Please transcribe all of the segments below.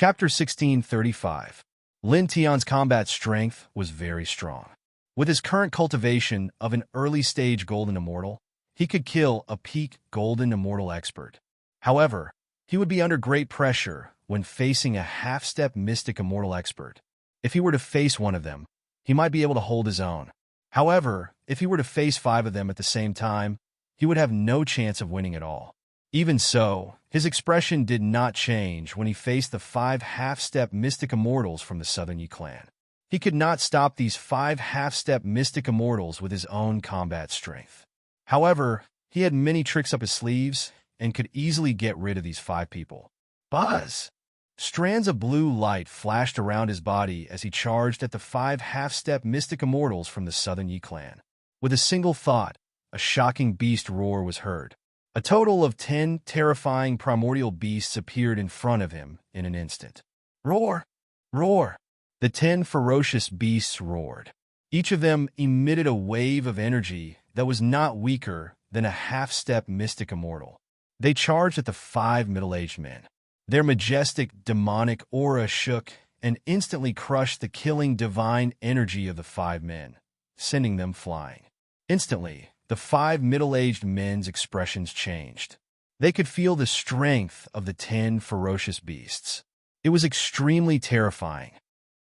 Chapter 1635. Lin Tian's combat strength was very strong. With his current cultivation of an early-stage Golden Immortal, he could kill a peak Golden Immortal expert. However, he would be under great pressure when facing a half-step Mystic Immortal expert. If he were to face one of them, he might be able to hold his own. However, if he were to face 5 of them at the same time, he would have no chance of winning at all. Even so, his expression did not change when he faced the 5 half-step Mystic Immortals from the Southern Yi clan. He could not stop these 5 half-step Mystic Immortals with his own combat strength. However, he had many tricks up his sleeves and could easily get rid of these 5 people. Buzz! Strands of blue light flashed around his body as he charged at the 5 half-step Mystic Immortals from the Southern Yi clan. With a single thought, a shocking beast roar was heard. A total of 10 terrifying primordial beasts appeared in front of him in an instant. Roar! Roar! The 10 ferocious beasts roared. Each of them emitted a wave of energy that was not weaker than a half-step Mystic Immortal. They charged at the 5 middle-aged men. Their majestic, demonic aura shook and instantly crushed the killing divine energy of the 5 men, sending them flying. Instantly, the 5 middle-aged men's expressions changed. They could feel the strength of the 10 ferocious beasts. It was extremely terrifying.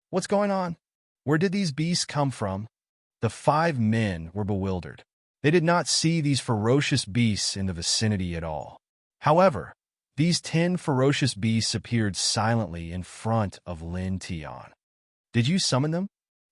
What's going on? Where did these beasts come from? The 5 men were bewildered. They did not see these ferocious beasts in the vicinity at all. However, these 10 ferocious beasts appeared silently in front of Lin Tian. Did you summon them?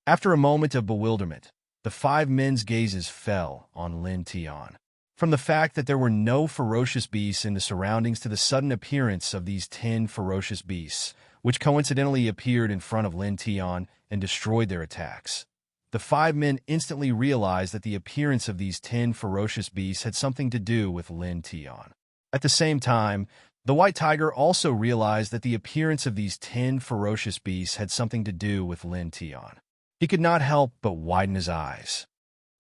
After a moment of bewilderment, the 5 men's gazes fell on Lin Tian. From the fact that there were no ferocious beasts in the surroundings to the sudden appearance of these 10 ferocious beasts, which coincidentally appeared in front of Lin Tian and destroyed their attacks, the 5 men instantly realized that the appearance of these 10 ferocious beasts had something to do with Lin Tian. At the same time, the White Tiger also realized that the appearance of these 10 ferocious beasts had something to do with Lin Tian. He could not help but widen his eyes.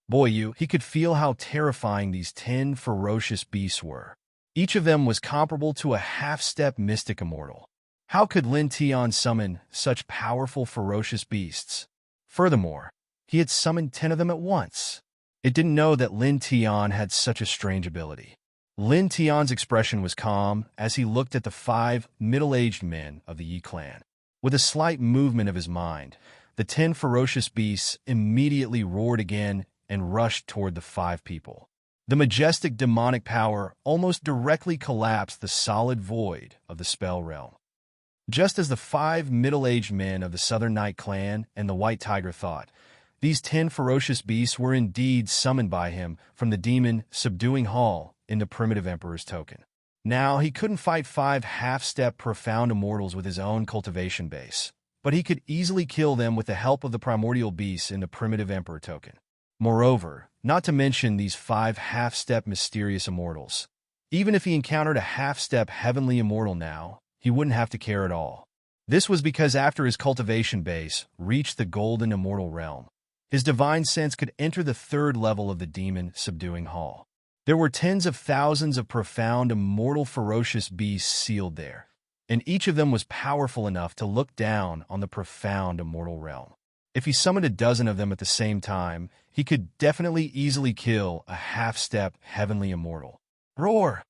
He could feel how terrifying these 10 ferocious beasts were. Each of them was comparable to a half-step Mystic Immortal. How could Lin Tian summon such powerful ferocious beasts? Furthermore, he had summoned 10 of them at once. It didn't know that Lin Tian had such a strange ability. Lin Tian's expression was calm as he looked at the 5 middle-aged men of the Yi clan. With a slight movement of his mind, the 10 ferocious beasts immediately roared again and rushed toward the 5 people. The majestic demonic power almost directly collapsed the solid void of the spell realm. Just as the 5 middle-aged men of the Southern Night clan and the White Tiger thought, these 10 ferocious beasts were indeed summoned by him from the demon subduing hall in the primitive emperor's token. Now, he couldn't fight 5 half-step profound immortals with his own cultivation base, but he could easily kill them with the help of the primordial beasts in the primitive emperor token. Moreover, not to mention these 5 half-step mysterious immortals. Even if he encountered a half-step heavenly immortal now, he wouldn't have to care at all. This was because after his cultivation base reached the golden immortal realm, his divine sense could enter the 3rd level of the demon subduing hall. There were tens of thousands of profound immortal ferocious beasts sealed there, and each of them was powerful enough to look down on the profound immortal realm. If he summoned a dozen of them at the same time, he could definitely easily kill a half-step heavenly immortal. Roar!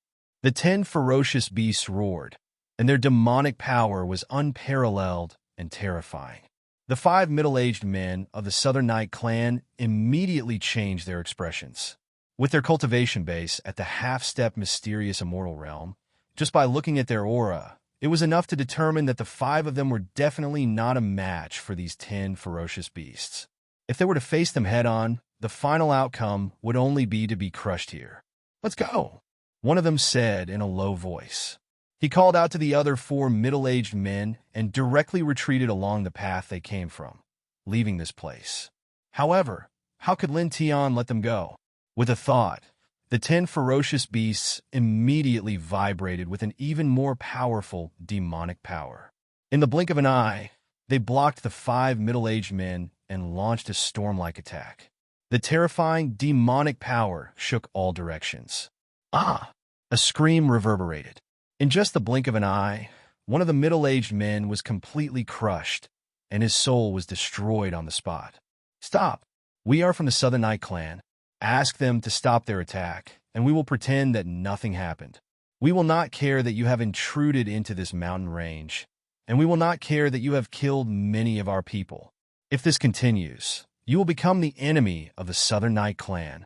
The 10 ferocious beasts roared, and their demonic power was unparalleled and terrifying. The 5 middle-aged men of the Southern Night clan immediately changed their expressions. With their cultivation base at the half-step mysterious immortal realm, just by looking at their aura, it was enough to determine that the 5 of them were definitely not a match for these 10 ferocious beasts. If they were to face them head-on, the final outcome would only be to be crushed here. "Let's go," one of them said in a low voice. He called out to the other 4 middle-aged men and directly retreated along the path they came from, leaving this place. However, how could Lin Tian let them go? With a thought, the 10 ferocious beasts immediately vibrated with an even more powerful demonic power. In the blink of an eye, they blocked the 5 middle-aged men and launched a storm-like attack. The terrifying demonic power shook all directions. Ah! A scream reverberated. In just the blink of an eye, One of the middle-aged men was completely crushed, and his soul was destroyed on the spot. Stop! We are from the Southern Night Clan. Ask them to stop their attack, and we will pretend that nothing happened. We will not care that you have intruded into this mountain range, and we will not care that you have killed many of our people. If this continues, you will become the enemy of the Southern Night Clan.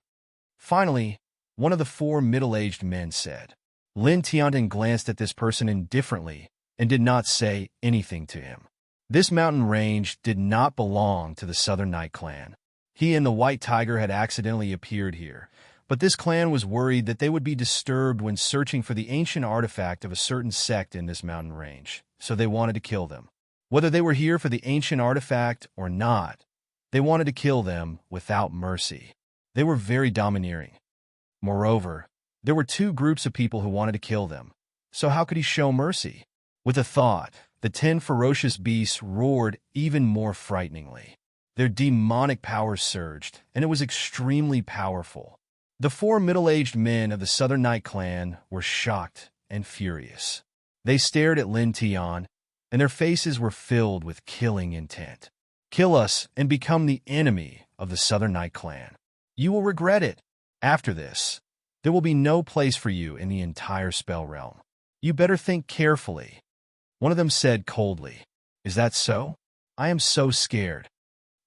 Finally, one of the four middle-aged men said. Lin Tiandan glanced at this person indifferently and did not say anything to him. This mountain range did not belong to the Southern Night Clan. He and the White Tiger had accidentally appeared here, but this clan was worried that they would be disturbed when searching for the ancient artifact of a certain sect in this mountain range, so they wanted to kill them. Whether they were here for the ancient artifact or not, they wanted to kill them without mercy. They were very domineering. Moreover, there were two groups of people who wanted to kill them, so how could he show mercy? With a thought, the 10 ferocious beasts roared even more frighteningly. Their demonic powers surged, and it was extremely powerful. The four middle-aged men of the Southern Night Clan were shocked and furious. They stared at Lin Tian, and their faces were filled with killing intent. Kill us and become the enemy of the Southern Night Clan. You will regret it. After this, there will be no place for you in the entire spell realm. You better think carefully. One of them said coldly, Is that so? I am so scared.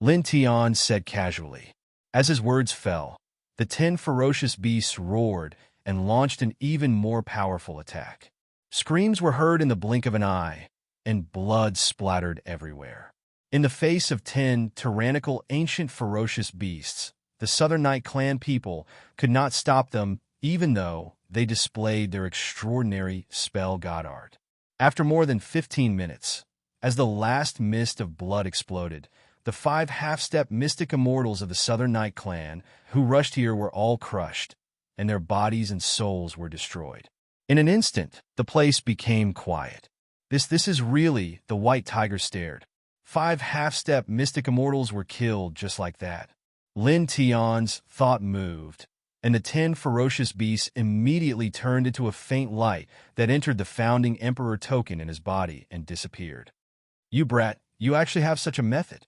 Lin Tian said casually. As his words fell, the 10 ferocious beasts roared and launched an even more powerful attack. Screams were heard in the blink of an eye, and blood splattered everywhere. In the face of 10 tyrannical ancient ferocious beasts, the Southern Night Clan people could not stop them even though they displayed their extraordinary spell god art. After more than 15 minutes, as the last mist of blood exploded, the 5 half-step mystic immortals of the Southern Night Clan who rushed here were all crushed, and their bodies and souls were destroyed. In an instant, the place became quiet. This is really, the White Tiger stared. 5 half-step mystic immortals were killed just like that. Lin Tian's thought moved, and the 10 ferocious beasts immediately turned into a faint light that entered the founding emperor token in his body and disappeared. You brat, you actually have such a method.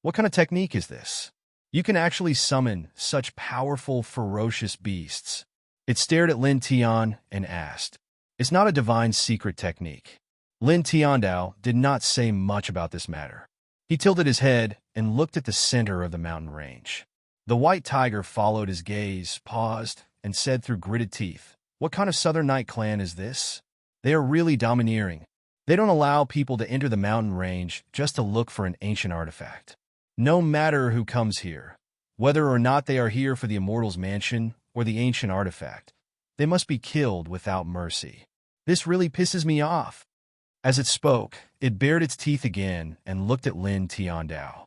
What kind of technique is this? You can actually summon such powerful, ferocious beasts. It stared at Lin Tian and asked. It's not a divine secret technique. Lin Tiandao did not say much about this matter. He tilted his head and looked at the center of the mountain range. The White Tiger followed his gaze, paused, and said through gritted teeth, What kind of Southern Night Clan is this? They are really domineering. They don't allow people to enter the mountain range just to look for an ancient artifact. No matter who comes here, whether or not they are here for the Immortal's Mansion or the ancient artifact, they must be killed without mercy. This really pisses me off. As it spoke, it bared its teeth again and looked at Lin Tiandao.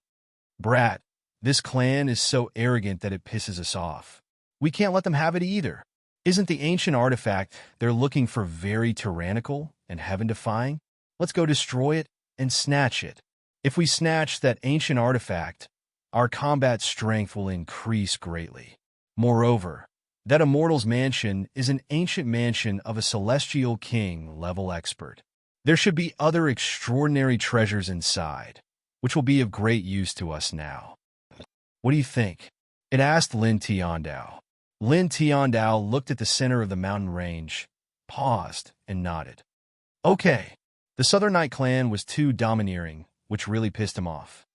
Brat, this clan is so arrogant that it pisses us off. We can't let them have it either. Isn't the ancient artifact they're looking for very tyrannical and heaven-defying? Let's go destroy it and snatch it. If we snatch that ancient artifact, our combat strength will increase greatly. Moreover, that Immortal's Mansion is an ancient mansion of a celestial king-level expert. There should be other extraordinary treasures inside, which will be of great use to us now. What do you think? It asked Lin Tiandao. Lin Tiandao looked at the center of the mountain range, paused, and nodded. Okay. The Southern Night Clan was too domineering, which really pissed him off.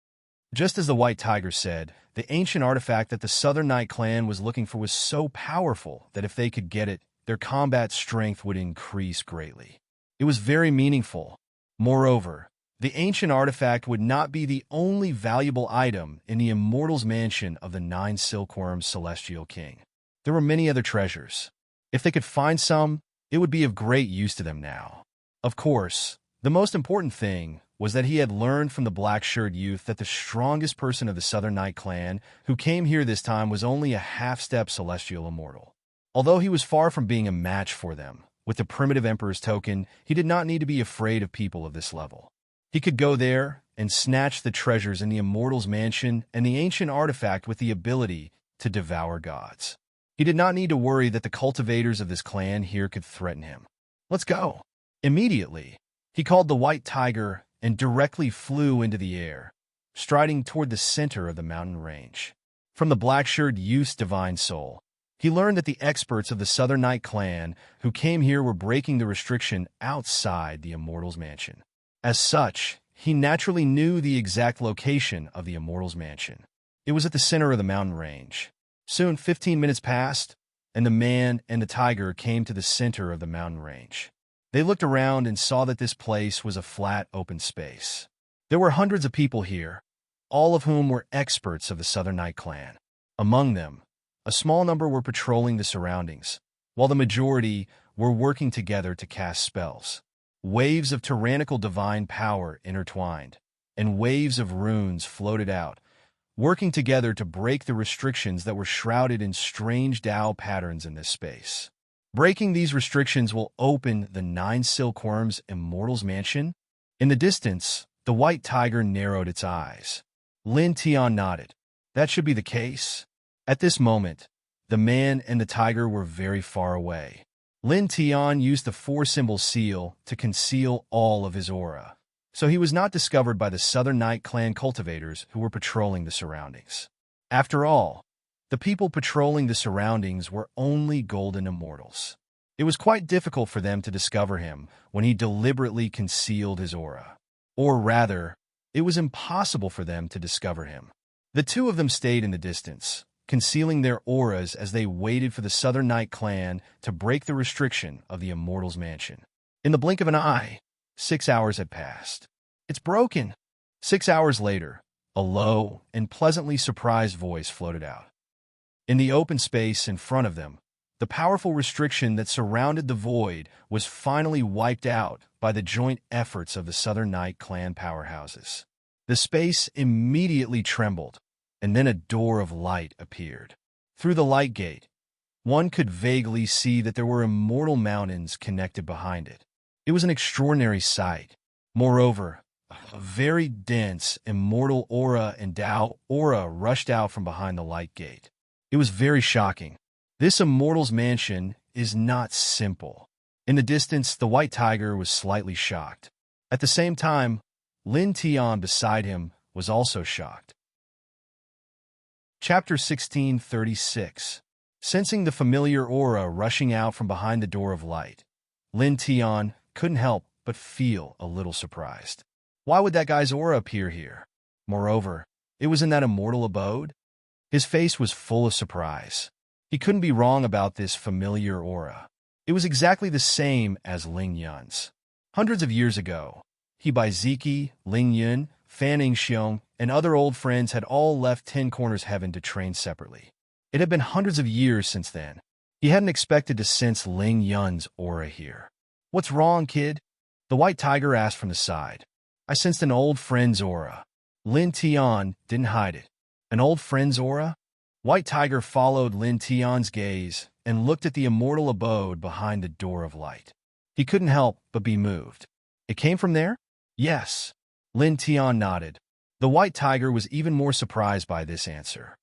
Just as the White Tiger said, the ancient artifact that the Southern Night Clan was looking for was so powerful that if they could get it, their combat strength would increase greatly. It was very meaningful. Moreover, the ancient artifact would not be the only valuable item in the Immortal's Mansion of the 9 Silkworms Celestial King. There were many other treasures. If they could find some, it would be of great use to them now. Of course, the most important thing was that he had learned from the black-shirt youth that the strongest person of the Southern Night Clan who came here this time was only a half-step celestial immortal. Although he was far from being a match for them, with the primitive emperor's token, he did not need to be afraid of people of this level. He could go there and snatch the treasures in the Immortal's Mansion and the ancient artifact with the ability to devour gods. He did not need to worry that the cultivators of this clan here could threaten him. Let's go. Immediately, He called the white tiger and directly flew into the air, striding toward the center of the mountain range. From the black-shirted youth's divine soul, he learned that the experts of the Southern Night clan who came here were breaking the restriction outside the Immortal's mansion. As such, he naturally knew the exact location of the Immortal's mansion. It was at the center of the mountain range. Soon, 15 minutes passed, and the man and the tiger came to the center of the mountain range. They looked around and saw that this place was a flat, open space. There were hundreds of people here, all of whom were experts of the Southern Night clan. Among them, a small number were patrolling the surroundings, while the majority were working together to cast spells. Waves of tyrannical divine power intertwined, and waves of runes floated out, working together to break the restrictions that were shrouded in strange Tao patterns in this space. Breaking these restrictions will open the 9 Silkworms' Immortal's Mansion. In the distance, the white tiger narrowed its eyes. Lin Tian nodded. That should be the case. At this moment, the man and the tiger were very far away. Lin Tian used the 4-symbol seal to conceal all of his aura, so he was not discovered by the Southern Night clan cultivators who were patrolling the surroundings. After all, the people patrolling the surroundings were only golden immortals. It was quite difficult for them to discover him when he deliberately concealed his aura. Or rather, it was impossible for them to discover him. The two of them stayed in the distance, concealing their auras as they waited for the Southern Night clan to break the restriction of the Immortal's Mansion. In the blink of an eye, 6 hours had passed. It's broken. 6 hours later, a low and pleasantly surprised voice floated out. In the open space in front of them, the powerful restriction that surrounded the void was finally wiped out by the joint efforts of the Southern Night clan powerhouses. The space immediately trembled, and then a door of light appeared. Through the light gate, one could vaguely see that there were immortal mountains connected behind it. It was an extraordinary sight. Moreover, a very dense immortal aura and Tao aura rushed out from behind the light gate. It was very shocking. This Immortal's Mansion is not simple. In the distance, the white tiger was slightly shocked. At the same time, Lin Tian beside him was also shocked. Chapter 1636. Sensing the familiar aura rushing out from behind the door of light, Lin Tian couldn't help but feel a little surprised. Why would that guy's aura appear here? Moreover, it was in that immortal abode? His face was full of surprise. He couldn't be wrong about this familiar aura. It was exactly the same as Ling Yun's. Hundreds of years ago, he by Ziki, Ling Yun, Fan Xiong, and other old friends had all left Ten Corners Heaven to train separately. It had been hundreds of years since then. He hadn't expected to sense Ling Yun's aura here. What's wrong, kid? The white tiger asked from the side. I sensed an old friend's aura. Lin Tian didn't hide it. An old friend's aura? White tiger followed Lin Tian's gaze and looked at the immortal abode behind the door of light. He couldn't help but be moved. It came from there? Yes. Lin Tian nodded. The white tiger was even more surprised by this answer.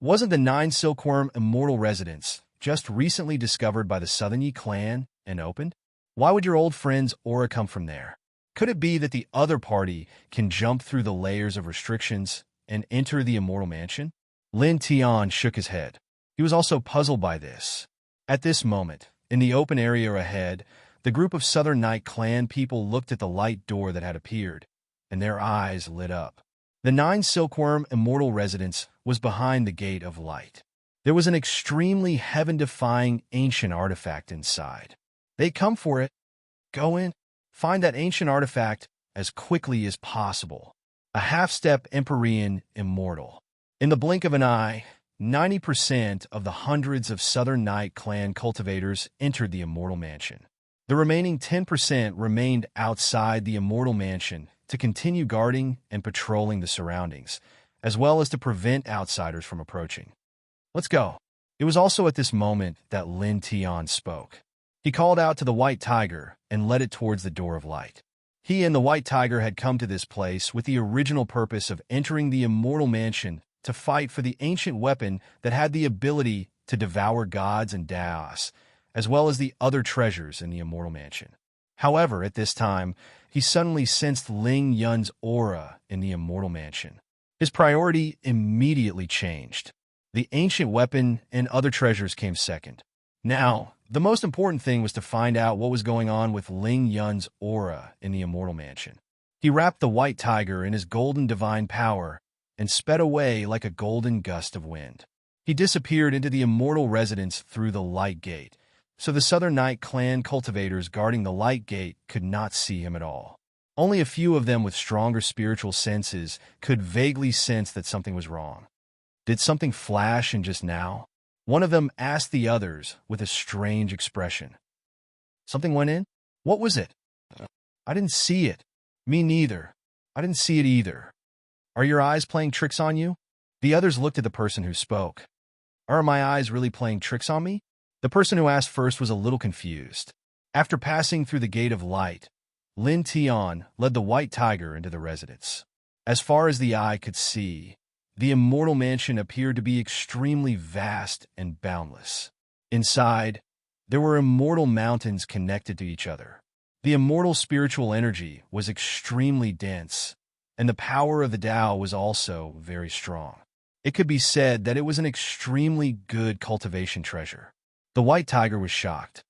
Wasn't the 9 Silkworm immortal residence just recently discovered by the Southern Yi clan and opened? Why would your old friend's aura come from there? Could it be that the other party can jump through the layers of restrictions and enter the immortal mansion? Lin Tian shook his head. He was also puzzled by this. At this moment, in the open area ahead, the group of Southern Night clan people looked at the light door that had appeared, and their eyes lit up. The 9 Silkworm immortal residence was behind the gate of light. There was an extremely heaven-defying ancient artifact inside. They'd come for it. Go in, find that ancient artifact as quickly as possible. A half-step Empyrean immortal. In the blink of an eye, 90% of the hundreds of Southern Night clan cultivators entered the immortal mansion. The remaining 10% remained outside the immortal mansion to continue guarding and patrolling the surroundings, as well as to prevent outsiders from approaching. Let's go. It was also at this moment that Lin Tian spoke. He called out to the white tiger and led it towards the door of light. He and the white tiger had come to this place with the original purpose of entering the immortal mansion to fight for the ancient weapon that had the ability to devour gods and Daos, as well as the other treasures in the immortal mansion. However, at this time, he suddenly sensed Ling Yun's aura in the immortal mansion. His priority immediately changed. The ancient weapon and other treasures came second. Now, the most important thing was to find out what was going on with Ling Yun's aura in the immortal mansion. He wrapped the white tiger in his golden divine power and sped away like a golden gust of wind. He disappeared into the immortal residence through the light gate, so the Southern Night clan cultivators guarding the light gate could not see him at all. Only a few of them with stronger spiritual senses could vaguely sense that something was wrong. Did something flash in just now? One of them asked the others with a strange expression. Something went in? What was it? I didn't see it. Me neither. I didn't see it either. Are your eyes playing tricks on you? The others looked at the person who spoke. Are my eyes really playing tricks on me? The person who asked first was a little confused. After passing through the gate of light, Lin Tian led the white tiger into the residence. As far as the eye could see, the immortal mansion appeared to be extremely vast and boundless. Inside, there were immortal mountains connected to each other. The immortal spiritual energy was extremely dense, and the power of the Tao was also very strong. It could be said that it was an extremely good cultivation treasure. The white tiger was shocked.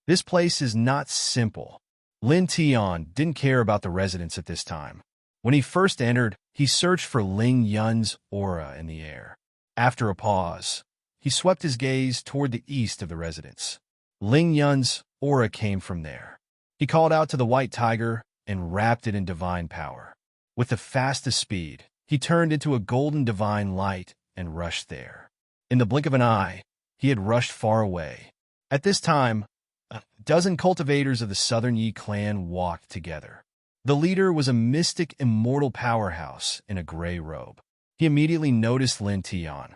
This place is not simple. Lin Tian didn't care about the residents at this time. When he first entered, he searched for Ling Yun's aura in the air. After a pause, he swept his gaze toward the east of the residence. Ling Yun's aura came from there. He called out to the white tiger and wrapped it in divine power. With the fastest speed, he turned into a golden divine light and rushed there. In the blink of an eye, he had rushed far away. At this time, a dozen cultivators of the Southern Yi clan walked together. The leader was a mystic immortal powerhouse in a gray robe. He immediately noticed Lin Tian.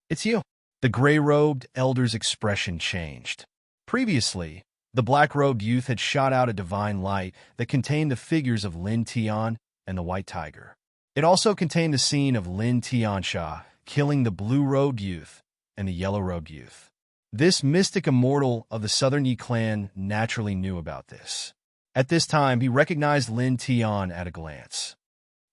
It's you. The gray-robed elder's expression changed. Previously, the black-robed youth had shot out a divine light that contained the figures of Lin Tian and the white tiger. It also contained the scene of Lin Tiansha killing the blue-robed youth and the yellow-robed youth. This mystic immortal of the Southern Yi clan naturally knew about this. At this time, he recognized Lin Tian at a glance.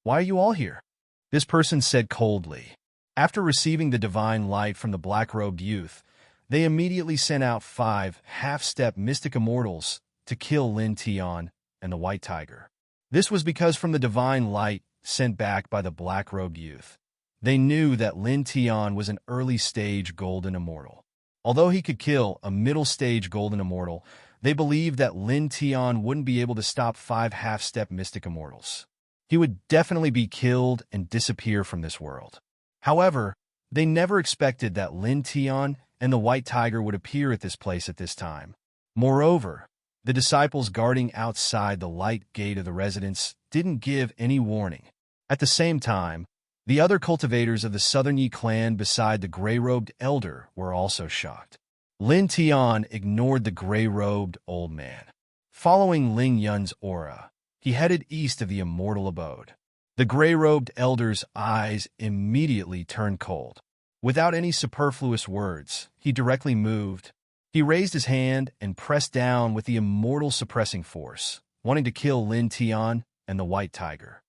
Why are you all here? This person said coldly. After receiving the divine light from the black-robed youth, they immediately sent out 5 half-step mystic immortals to kill Lin Tian and the white tiger. This was because from the divine light sent back by the black-robed youth, they knew that Lin Tian was an early-stage golden immortal. Although he could kill a middle-stage golden immortal, they believed that Lin Tian wouldn't be able to stop 5 half-step mystic immortals. He would definitely be killed and disappear from this world. However, they never expected that Lin Tian and the white tiger would appear at this place at this time. Moreover, the disciples guarding outside the light gate of the residence didn't give any warning. At the same time, the other cultivators of the Southern Yi clan beside the gray-robed elder were also shocked. Lin Tian ignored the gray-robed old man. Following Ling Yun's aura, he headed east of the immortal abode. The gray-robed elder's eyes immediately turned cold. Without any superfluous words, he directly moved. He raised his hand and pressed down with the immortal suppressing force, wanting to kill Lin Tian and the white tiger.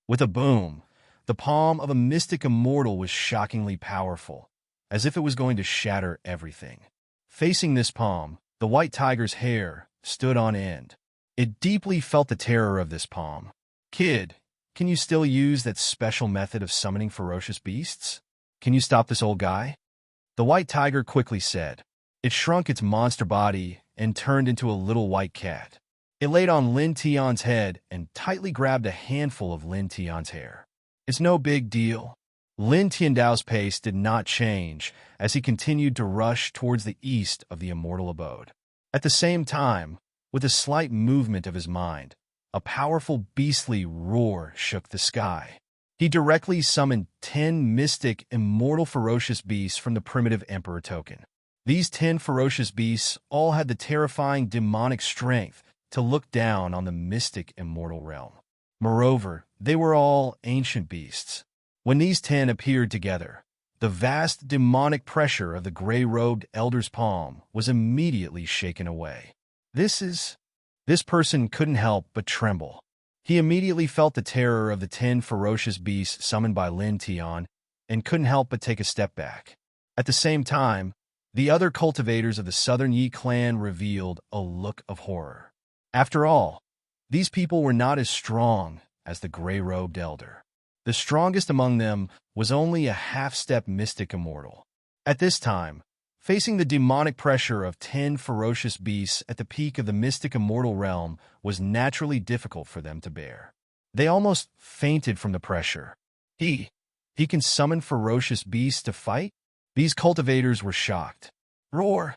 With a boom, the palm of a mystic immortal was shockingly powerful, as if it was going to shatter everything. Facing this palm, the white tiger's hair stood on end. It deeply felt the terror of this palm. Kid, can you still use that special method of summoning ferocious beasts? Can you stop this old guy? The white tiger quickly said. It shrunk its monster body and turned into a little white cat. It laid on Lin Tian's head and tightly grabbed a handful of Lin Tian's hair. It's no big deal. Lin Tiandao's pace did not change as he continued to rush towards the east of the immortal abode. At the same time, with a slight movement of his mind, a powerful beastly roar shook the sky. He directly summoned 10 mystic, immortal ferocious beasts from the primitive emperor token. These 10 ferocious beasts all had the terrifying demonic strength to look down on the mystic immortal realm. Moreover, they were all ancient beasts. When these 10 appeared together, the vast demonic pressure of the gray-robed elder's palm was immediately shaken away. This is This person couldn't help but tremble. He immediately felt the terror of the 10 ferocious beasts summoned by Lin Tian and couldn't help but take a step back. At the same time, the other cultivators of the Southern Yi clan revealed a look of horror. After all, these people were not as strong as the gray-robed elder. The strongest among them was only a half-step mystic immortal. At this time, facing the demonic pressure of 10 ferocious beasts at the peak of the mystic immortal realm was naturally difficult for them to bear. They almost fainted from the pressure. He can summon ferocious beasts to fight? These cultivators were shocked. Roar!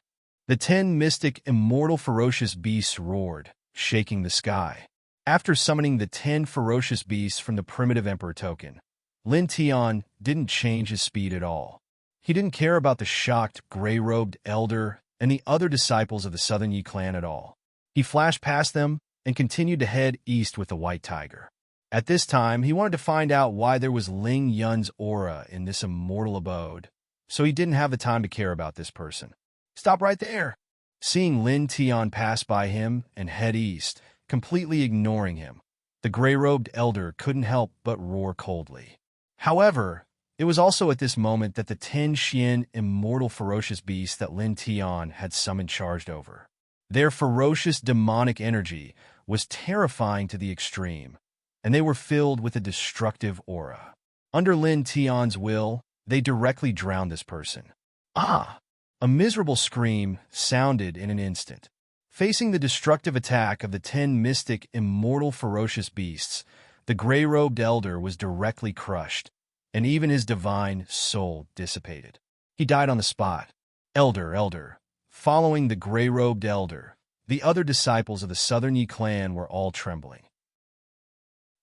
The 10 mystic immortal ferocious beasts roared, shaking the sky. After summoning the 10 ferocious beasts from the primitive emperor token, Lin Tian didn't change his speed at all. He didn't care about the shocked, gray-robed elder and the other disciples of the Southern Yi clan at all. He flashed past them and continued to head east with the white tiger. At this time, he wanted to find out why there was Ling Yun's aura in this immortal abode, so he didn't have the time to care about this person. Stop right there! Seeing Lin Tian pass by him and head east, completely ignoring him, the gray-robed elder couldn't help but roar coldly. However, it was also at this moment that the 10 Xian immortal ferocious beasts that Lin Tian had summoned charged over. Their ferocious demonic energy was terrifying to the extreme, and they were filled with a destructive aura. Under Lin Tian's will, they directly drowned this person. Ah! A miserable scream sounded in an instant. Facing the destructive attack of the 10 mystic immortal ferocious beasts, the gray-robed elder was directly crushed, and even his divine soul dissipated. He died on the spot. Elder. Following the gray-robed elder, the other disciples of the Southern Yi clan were all trembling.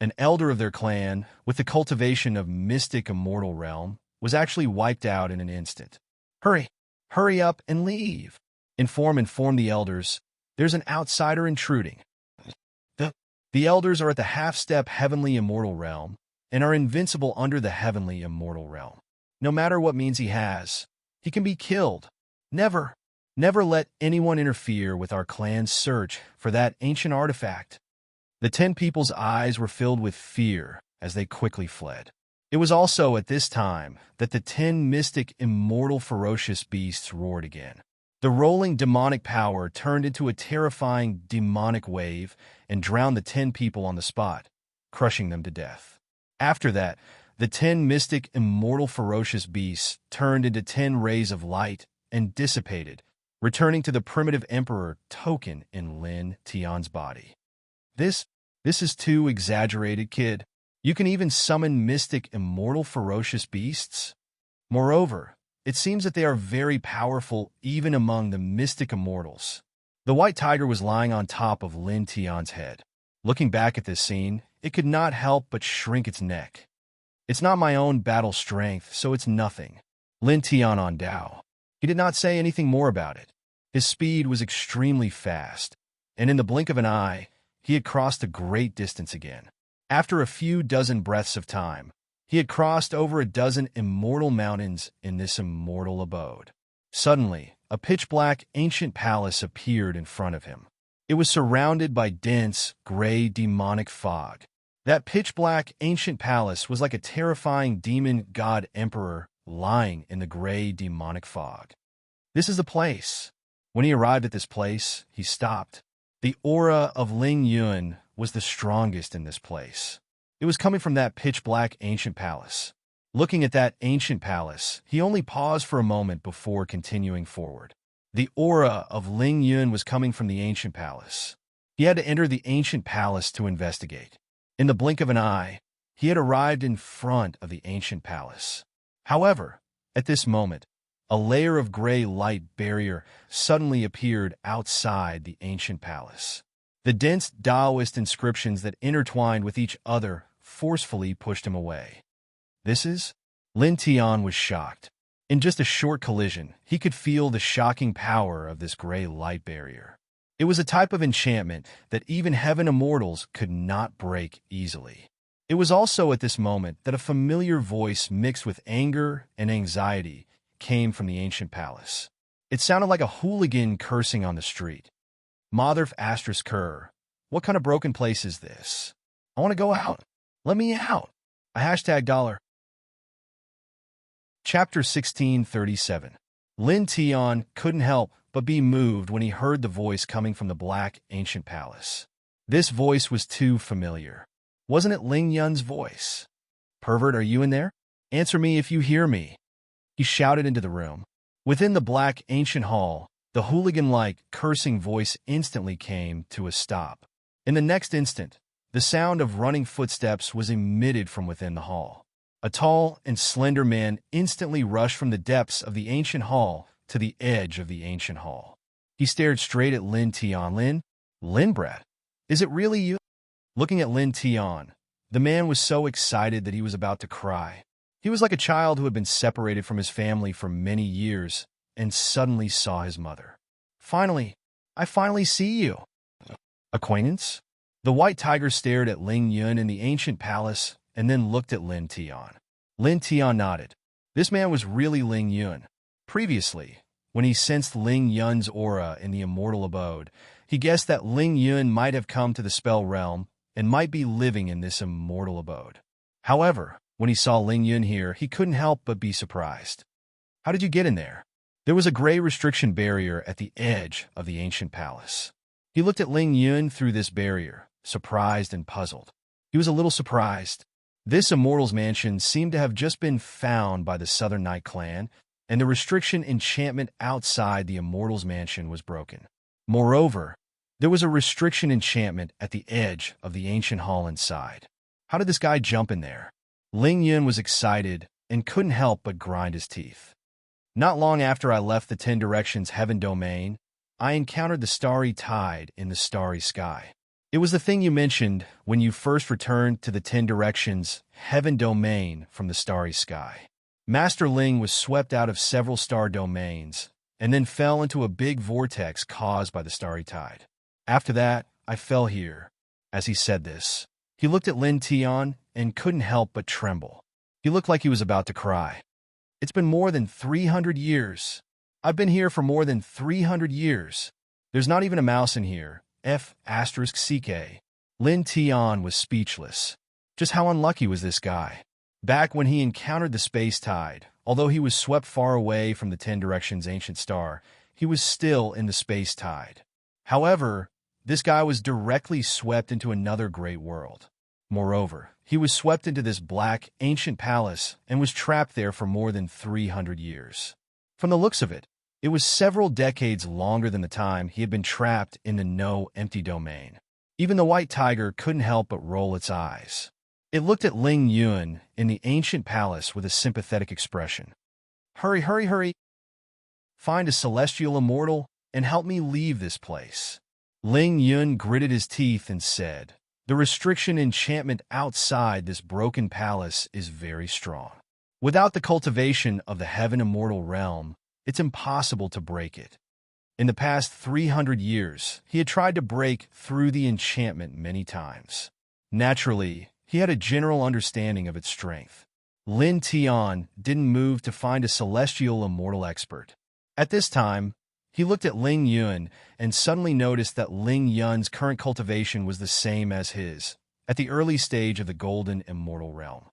An elder of their clan, with the cultivation of mystic immortal realm, was actually wiped out in an instant. Hurry up and leave. Inform the elders. There's an outsider intruding. The elders are at the half-step heavenly immortal realm and are invincible under the heavenly immortal realm. No matter what means he has, he can be killed. Never let anyone interfere with our clan's search for that ancient artifact. The 10 people's eyes were filled with fear as they quickly fled. It was also at this time that the 10 mystic immortal ferocious beasts roared again. The rolling demonic power turned into a terrifying demonic wave and drowned the 10 people on the spot, crushing them to death. After that, the 10 mystic immortal ferocious beasts turned into 10 rays of light and dissipated, returning to the primitive emperor token in Lin Tian's body. This is too exaggerated, kid. You can even summon mystic immortal ferocious beasts? Moreover, it seems that they are very powerful even among the mystic immortals. The white tiger was lying on top of Lin Tian's head. Looking back at this scene, it could not help but shrink its neck. It's not my own battle strength, so it's nothing. Lin Tian on Dao. He did not say anything more about it. His speed was extremely fast, and in the blink of an eye, he had crossed a great distance again. After a few dozen breaths of time, he had crossed over a dozen immortal mountains in this immortal abode. Suddenly, a pitch-black ancient palace appeared in front of him. It was surrounded by dense, gray demonic fog. That pitch-black ancient palace was like a terrifying demon god emperor lying in the gray demonic fog. This is the place. When he arrived at this place, he stopped. The aura of Ling Yun was the strongest in this place. It was coming from that pitch-black ancient palace. Looking at that ancient palace, he only paused for a moment before continuing forward. The aura of Ling Yun was coming from the ancient palace. He had to enter the ancient palace to investigate. In the blink of an eye, he had arrived in front of the ancient palace. However, at this moment, a layer of gray light barrier suddenly appeared outside the ancient palace. The dense Taoist inscriptions that intertwined with each other forcefully pushed him away. Lin Tian was shocked. In just a short collision, he could feel the shocking power of this gray light barrier. It was a type of enchantment that even heaven immortals could not break easily. It was also at this moment that a familiar voice mixed with anger and anxiety came from the ancient palace. It sounded like a hooligan cursing on the street. Mother Astris Kerr, What kind of broken place is this? I want to go out. Let me out. A hashtag dollar. Chapter 1637. Lin Tian couldn't help but be moved when he heard the voice coming from the black ancient palace. This voice was too familiar. Wasn't it Ling Yun's voice? Pervert, are you in there? Answer me if you hear me. He shouted into the room. Within the black ancient hall, the hooligan-like cursing voice instantly came to a stop. In the next instant, the sound of running footsteps was emitted from within the hall. A tall and slender man instantly rushed from the depths of the ancient hall to the edge of the ancient hall. He stared straight at Lin Tian. Lin, brat, is it really you? Looking at Lin Tian, the man was so excited that he was about to cry. He was like a child who had been separated from his family for many years and suddenly saw his mother. I finally see you. Acquaintance? The white tiger stared at Ling Yun in the ancient palace and then looked at Lin Tian. Lin Tian nodded. This man was really Ling Yun. Previously, when he sensed Ling Yun's aura in the immortal abode, he guessed that Ling Yun might have come to the spell realm and might be living in this immortal abode. However, when he saw Ling Yun here, he couldn't help but be surprised. How did you get in there? There was a gray restriction barrier at the edge of the ancient palace. He looked at Ling Yun through this barrier, surprised and puzzled. He was a little surprised. This immortal's mansion seemed to have just been found by the Southern Night clan, and the restriction enchantment outside the immortal's mansion was broken. Moreover, there was a restriction enchantment at the edge of the ancient hall inside. How did this guy jump in there? Ling Yun was excited and couldn't help but grind his teeth. Not long after I left the 10 Directions Heaven Domain, I encountered the starry tide in the starry sky. It was the thing you mentioned when you first returned to the 10 Directions Heaven Domain from the starry sky. Master Ling was swept out of several star domains and then fell into a big vortex caused by the starry tide. After that, I fell here. As he said this, he looked at Lin Tian and couldn't help but tremble. He looked like he was about to cry. It's been more than 300 years. I've been here for more than 300 years. There's not even a mouse in here. F***CK. Lin Tian was speechless. Just how unlucky was this guy? Back when he encountered the space tide, although he was swept far away from the 10 Directions ancient star, he was still in the space tide. However, this guy was directly swept into another great world. Moreover, he was swept into this black, ancient palace and was trapped there for more than 300 years. From the looks of it, it was several decades longer than the time he had been trapped in the no-empty domain. Even the white tiger couldn't help but roll its eyes. It looked at Ling Yun in the ancient palace with a sympathetic expression. Hurry, hurry, hurry. Find a celestial immortal and help me leave this place. Ling Yun gritted his teeth and said, the restriction enchantment outside this broken palace is very strong. Without the cultivation of the heaven immortal realm, it's impossible to break it. In the past 300 years, he had tried to break through the enchantment many times. Naturally, he had a general understanding of its strength. Lin Tian didn't move to find a celestial immortal expert. At this time, he looked at Ling Yun and suddenly noticed that Ling Yun's current cultivation was the same as his, at the early stage of the golden immortal realm.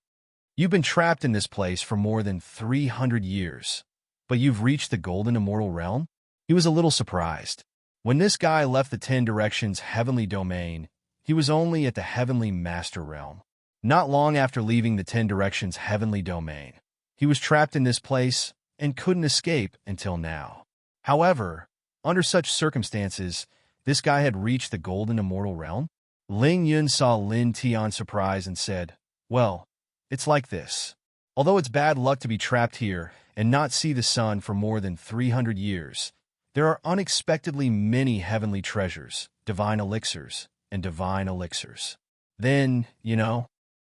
You've been trapped in this place for more than 300 years, but you've reached the golden immortal realm? He was a little surprised. When this guy left the 10 Directions heavenly domain, he was only at the heavenly master realm. Not long after leaving the 10 Directions heavenly domain, he was trapped in this place and couldn't escape until now. However, under such circumstances, this guy had reached the golden immortal realm? Ling Yun saw Lin Tian's surprise and said, well, it's like this. Although it's bad luck to be trapped here and not see the sun for more than 300 years, there are unexpectedly many heavenly treasures, divine elixirs, and divine elixirs. Then,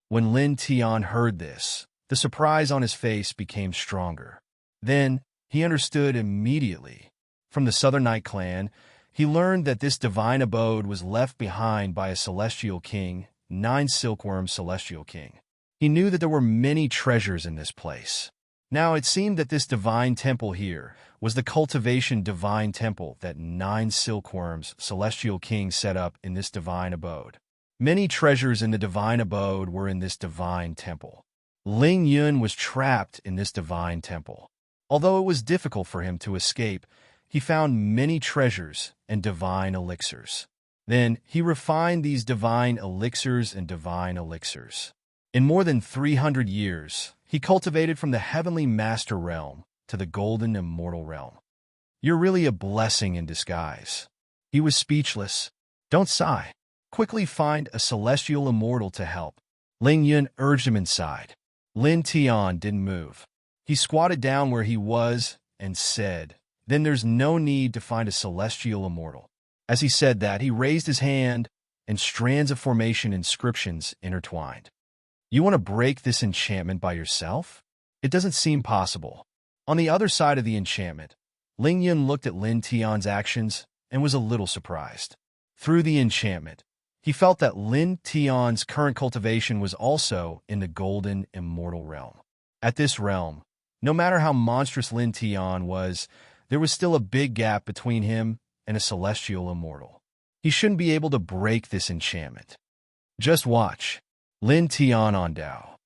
when Lin Tian heard this, the surprise on his face became stronger. Then, he understood immediately. From the Southern Night clan, he learned that this divine abode was left behind by a celestial king, 9 Silkworm Celestial King. He knew that there were many treasures in this place. Now, it seemed that this divine temple here was the cultivation divine temple that 9 silkworms, celestial kings, set up in this divine abode. Many treasures in the divine abode were in this divine temple. Ling Yun was trapped in this divine temple. Although it was difficult for him to escape, he found many treasures and divine elixirs. Then he refined these divine elixirs and divine elixirs. In more than 300 years, he cultivated from the heavenly master realm to the golden immortal realm. You're really a blessing in disguise. He was speechless. Don't sigh. Quickly find a celestial immortal to help. Ling Yun urged him inside. Lin Tian didn't move. He squatted down where he was and said, "Then there's no need to find a celestial immortal." As he said that, he raised his hand, and strands of formation inscriptions intertwined. You want to break this enchantment by yourself? It doesn't seem possible. On the other side of the enchantment, Ling Yun looked at Lin Tian's actions and was a little surprised. Through the enchantment, he felt that Lin Tian's current cultivation was also in the golden immortal realm. At this realm, no matter how monstrous Lin Tian was, there was still a big gap between him and a celestial immortal. He shouldn't be able to break this enchantment. Just watch. Lin Tian on Dao.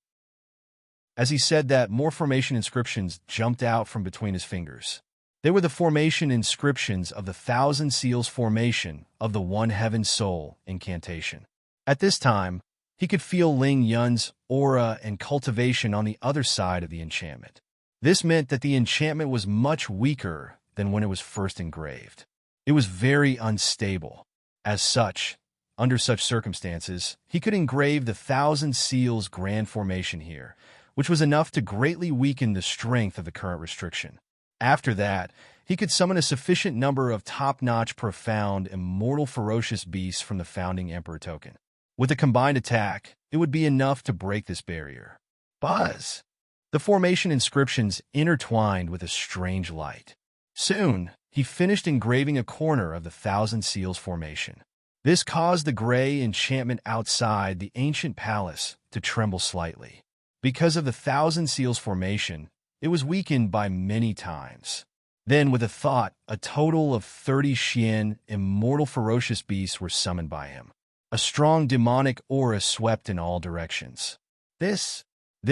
As he said that, more formation inscriptions jumped out from between his fingers. They were the formation inscriptions of the 1,000 Seals formation of the One Heaven Soul incantation. At this time, he could feel Ling Yun's aura and cultivation on the other side of the enchantment. This meant that the enchantment was much weaker than when it was first engraved. It was very unstable. As such, under such circumstances, he could engrave the 1,000 Seals grand formation here, which was enough to greatly weaken the strength of the current restriction. After that, he could summon a sufficient number of top-notch, profound, immortal, ferocious beasts from the Founding Emperor token. With a combined attack, it would be enough to break this barrier. Buzz! The formation inscriptions intertwined with a strange light. Soon, he finished engraving a corner of the 1,000 Seals formation. This caused the gray enchantment outside the ancient palace to tremble slightly. Because of the 1,000 Seals formation, it was weakened by many times. Then, with a thought, a total of 30 Xian, immortal ferocious beasts were summoned by him. A strong demonic aura swept in all directions. This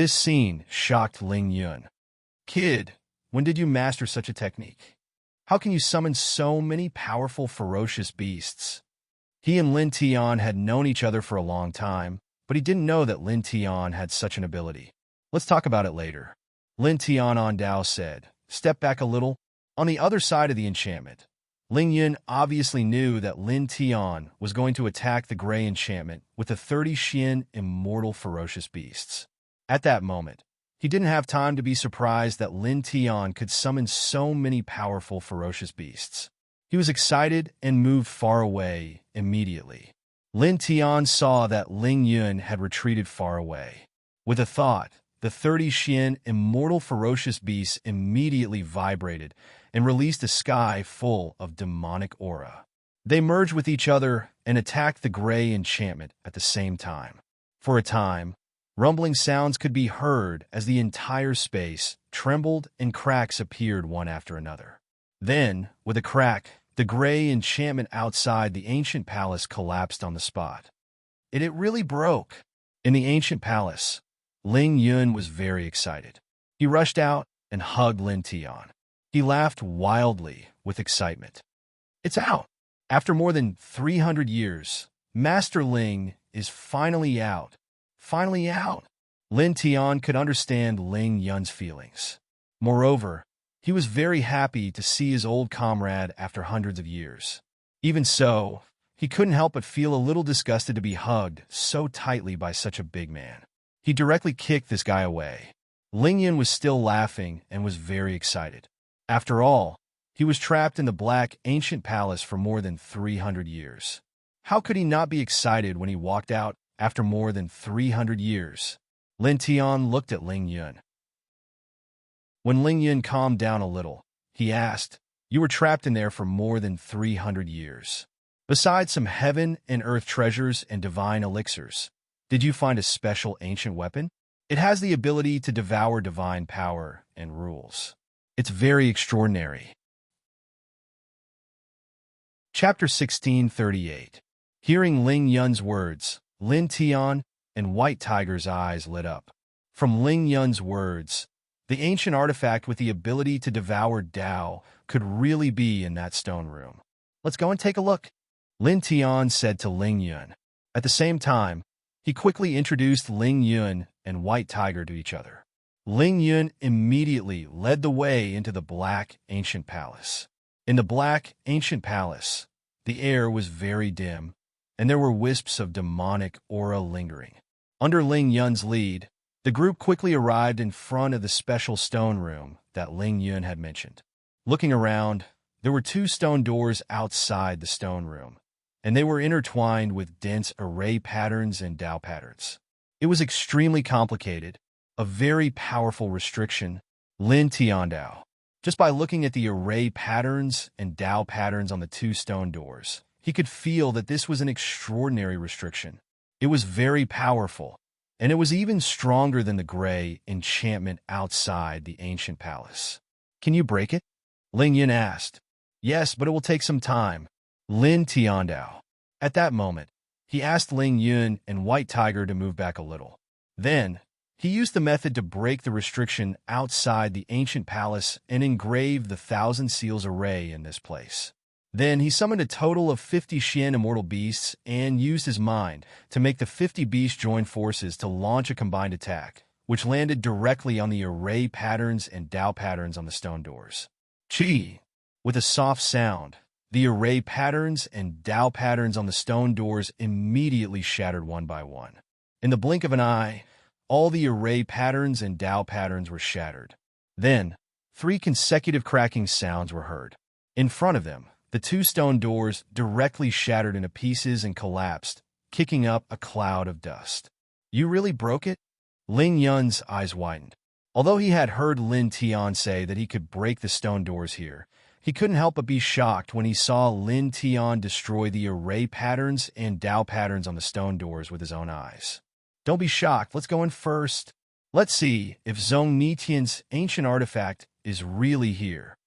scene shocked Ling Yun. Kid, when did you master such a technique? How can you summon so many powerful ferocious beasts? He and Lin Tian had known each other for a long time, but he didn't know that Lin Tian had such an ability. Let's talk about it later. Lin Tian on Dao said, "Step back a little." On the other side of the enchantment, Ling Yun obviously knew that Lin Tian was going to attack the gray enchantment with the 30 Xian immortal ferocious beasts. At that moment, he didn't have time to be surprised that Lin Tian could summon so many powerful ferocious beasts. He was excited and moved far away immediately. Lin Tian saw that Ling Yun had retreated far away. With a thought, the 30 Xian immortal ferocious beasts immediately vibrated and released a sky full of demonic aura. They merged with each other and attacked the gray enchantment at the same time. For a time, rumbling sounds could be heard as the entire space trembled and cracks appeared one after another. Then, with a crack, the gray enchantment outside the ancient palace collapsed on the spot. It really broke. In the ancient palace, Ling Yun was very excited. He rushed out and hugged Lin Tian. He laughed wildly with excitement. It's out! After more than 300 years, Master Ling is finally out. Finally out! Lin Tian could understand Ling Yun's feelings. Moreover, he was very happy to see his old comrade after hundreds of years. Even so, he couldn't help but feel a little disgusted to be hugged so tightly by such a big man. He directly kicked this guy away. Ling Yun was still laughing and was very excited. After all, he was trapped in the black ancient palace for more than 300 years. How could he not be excited when he walked out after more than 300 years? Lin Tian looked at Ling Yun. When Ling Yun calmed down a little, he asked, "You were trapped in there for more than 300 years. Besides some heaven and earth treasures and divine elixirs, did you find a special ancient weapon? It has the ability to devour divine power and rules. It's very extraordinary. Chapter 1638. Hearing Ling Yun's words, Lin Tian and White Tiger's eyes lit up. From Ling Yun's words, the ancient artifact with the ability to devour Tao could really be in that stone room. Let's go and take a look, Lin Tian said to Ling Yun. At the same time, he quickly introduced Ling Yun and White Tiger to each other. Ling Yun immediately led the way into the Black Ancient Palace. In the Black Ancient Palace, the air was very dim, and there were wisps of demonic aura lingering. Under Ling Yun's lead, the group quickly arrived in front of the special stone room that Ling Yun had mentioned. Looking around, there were 2 stone doors outside the stone room, and they were intertwined with dense array patterns and Tao patterns. It was extremely complicated, a very powerful restriction, Lin Tian Dao. Just by looking at the array patterns and Tao patterns on the 2 stone doors, he could feel that this was an extraordinary restriction. It was very powerful, and it was even stronger than the gray enchantment outside the ancient palace. Can you break it? Ling Yun asked. Yes, but it will take some time, Lin Tian Dao. At that moment, he asked Ling Yun and White Tiger to move back a little. Then, he used the method to break the restriction outside the ancient palace and engrave the 1,000 Seals array in this place. Then he summoned a total of 50 Xian immortal beasts and used his mind to make the 50 beasts join forces to launch a combined attack, which landed directly on the array patterns and Tao patterns on the stone doors. Chi! With a soft sound, the array patterns and Tao patterns on the stone doors immediately shattered one by one. In the blink of an eye, all the array patterns and Tao patterns were shattered. Then, 3 consecutive cracking sounds were heard. In front of them, the 2 stone doors directly shattered into pieces and collapsed, kicking up a cloud of dust. You really broke it? Ling Yun's eyes widened. Although he had heard Lin Tian say that he could break the stone doors here, he couldn't help but be shocked when he saw Lin Tian destroy the array patterns and Tao patterns on the stone doors with his own eyes. Don't be shocked, let's go in first. Let's see if Zhong Nitian's ancient artifact is really here.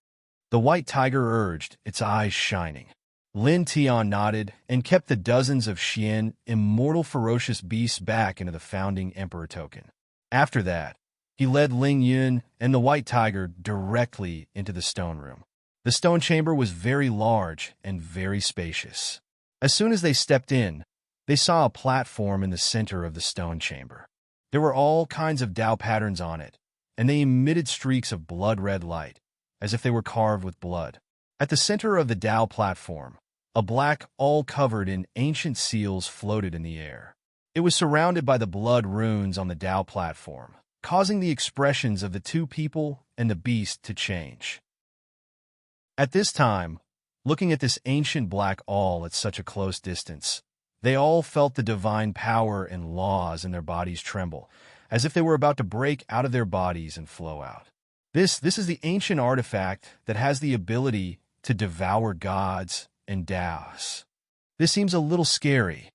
The White Tiger urged, its eyes shining. Lin Tian nodded and kept the dozens of Xian immortal ferocious beasts back into the founding emperor token. After that, he led Ling Yun and the White Tiger directly into the stone room. The stone chamber was very large and very spacious. As soon as they stepped in, they saw a platform in the center of the stone chamber. There were all kinds of Tao patterns on it, and they emitted streaks of blood-red light, as if they were carved with blood. At the center of the Tao platform, a black all covered in ancient seals floated in the air. It was surrounded by the blood runes on the Tao platform, causing the expressions of the 2 people and the beast to change. At this time, looking at this ancient black all at such a close distance, they all felt the divine power and laws in their bodies tremble, as if they were about to break out of their bodies and flow out. This is the ancient artifact that has the ability to devour gods and Taos. This seems a little scary.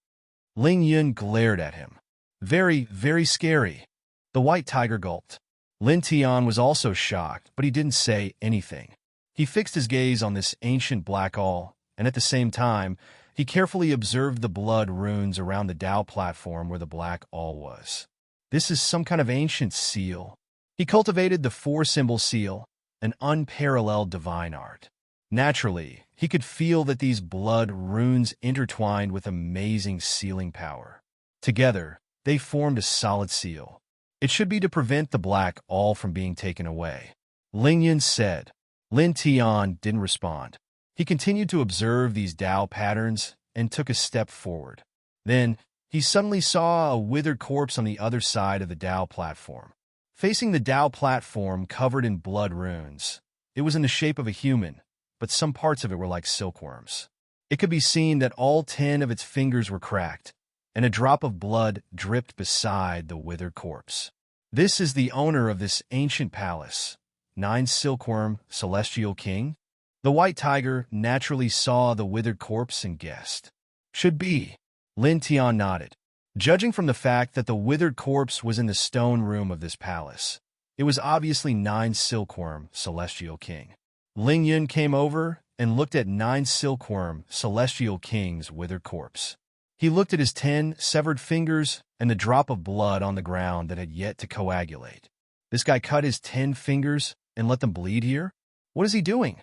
Ling Yun glared at him. Very, very scary. The White Tiger gulped. Lin Tian was also shocked, but he didn't say anything. He fixed his gaze on this ancient black all, and at the same time, he carefully observed the blood runes around the Tao platform where the black all was. This is some kind of ancient seal. He cultivated the 4-symbol seal, an unparalleled divine art. Naturally, he could feel that these blood runes intertwined with amazing sealing power. Together, they formed a solid seal. It should be to prevent the black all from being taken away. Ling Yun said. Lin Tian didn't respond. He continued to observe these Tao patterns and took a step forward. Then, he suddenly saw a withered corpse on the other side of the Tao platform. Facing the Tao platform covered in blood runes, it was in the shape of a human, but some parts of it were like silkworms. It could be seen that all 10 of its fingers were cracked, and a drop of blood dripped beside the withered corpse. This is the owner of this ancient palace, 9 Silkworm Celestial King. The White Tiger naturally saw the withered corpse and guessed. Should be. Lin Tian nodded. Judging from the fact that the withered corpse was in the stone room of this palace, It was obviously Nine Silkworm, Celestial King. Ling Yun came over and looked at Nine Silkworm, Celestial King's withered corpse. He looked at his 10 severed fingers and the drop of blood on the ground that had yet to coagulate. This guy cut his 10 fingers and let them bleed here? What is he doing?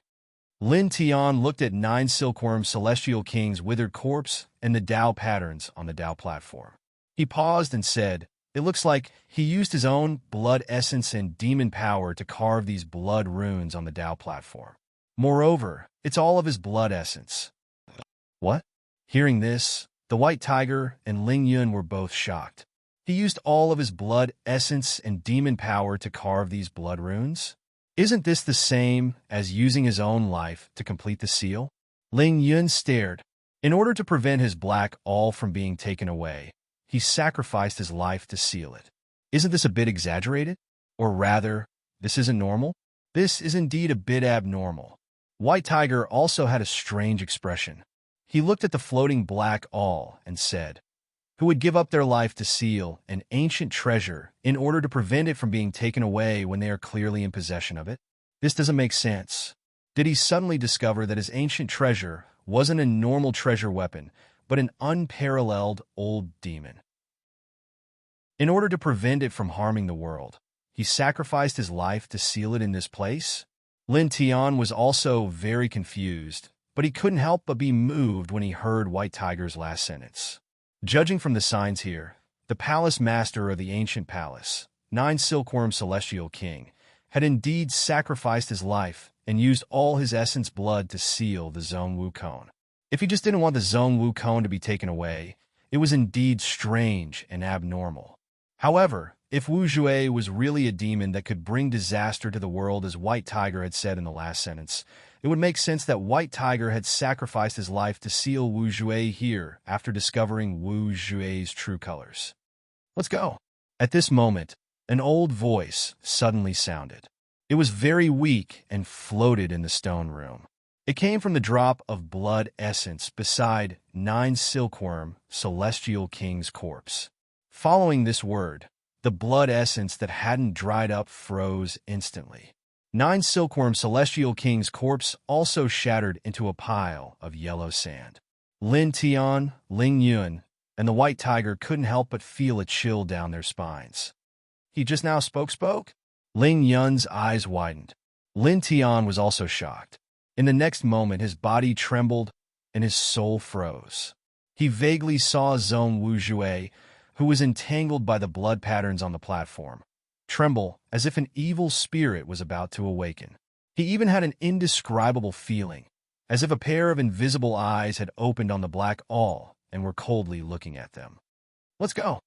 Lin Tian looked at Nine Silkworm Celestial King's withered corpse and the Dao patterns on the Dao platform. He paused and said, "It looks like he used his own blood essence and demon power to carve these blood runes on the Dao platform. Moreover, it's all of his blood essence." What? Hearing this, the White Tiger and Ling Yun were both shocked. He used all of his blood essence and demon power to carve these blood runes? Isn't this the same as using his own life to complete the seal? Ling Yun stared. In order to prevent his black all from being taken away, he sacrificed his life to seal it. Isn't this a bit exaggerated? Or rather, this isn't normal? This is indeed a bit abnormal. White Tiger also had a strange expression. He looked at the floating black all and said, "Who would give up their life to seal an ancient treasure in order to prevent it from being taken away when they are clearly in possession of it? This doesn't make sense." Did he suddenly discover that his ancient treasure wasn't a normal treasure weapon, but an unparalleled old demon? In order to prevent it from harming the world, he sacrificed his life to seal it in this place? Lin Tian was also very confused, but he couldn't help but be moved when he heard White Tiger's last sentence. Judging from the signs here, the palace master of the ancient palace, Nine Silkworm Celestial King, had indeed sacrificed his life and used all his essence blood to seal the Zhong Wu Cone. If he just didn't want the Zhong Wu Cone to be taken away, it was indeed strange and abnormal. However, if Wu Jue was really a demon that could bring disaster to the world as White Tiger had said in the last sentence, it would make sense that White Tiger had sacrificed his life to seal Wu Jue here after discovering Wu Jue's true colors. Let's go. At this moment, an old voice suddenly sounded. It was very weak and floated in the stone room. It came from the drop of blood essence beside Nine Silkworm Celestial King's corpse. Following this word, the blood essence that hadn't dried up froze instantly. Nine Silkworm Celestial King's corpse also shattered into a pile of yellow sand. Lin Tian, Ling Yun, and the White Tiger couldn't help but feel a chill down their spines. He just now spoke? Ling Yun's eyes widened. Lin Tian was also shocked. In the next moment, his body trembled and his soul froze. He vaguely saw Zhong Wu Jue, who was entangled by the blood patterns on the platform, tremble as if an evil spirit was about to awaken. He even had an indescribable feeling, as if a pair of invisible eyes had opened on the black all and were coldly looking at them. Let's go,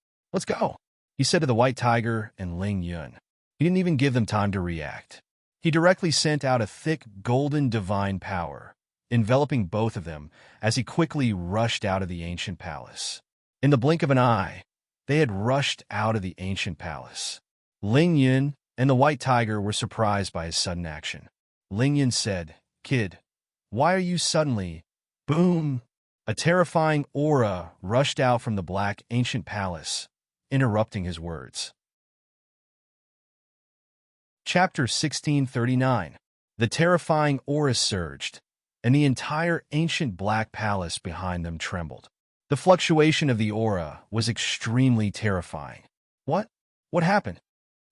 he said to the White Tiger and Ling Yun. He didn't even give them time to react. He directly sent out a thick golden divine power, enveloping both of them as he quickly rushed out of the ancient palace. In the blink of an eye, they had rushed out of the ancient palace. Ling Yun and the White Tiger were surprised by his sudden action. Ling Yun said, "Kid, why are you suddenly—" Boom! A terrifying aura rushed out from the black ancient palace, interrupting his words. Chapter 1639. The terrifying aura surged, and the entire ancient black palace behind them trembled. The fluctuation of the aura was extremely terrifying. What happened?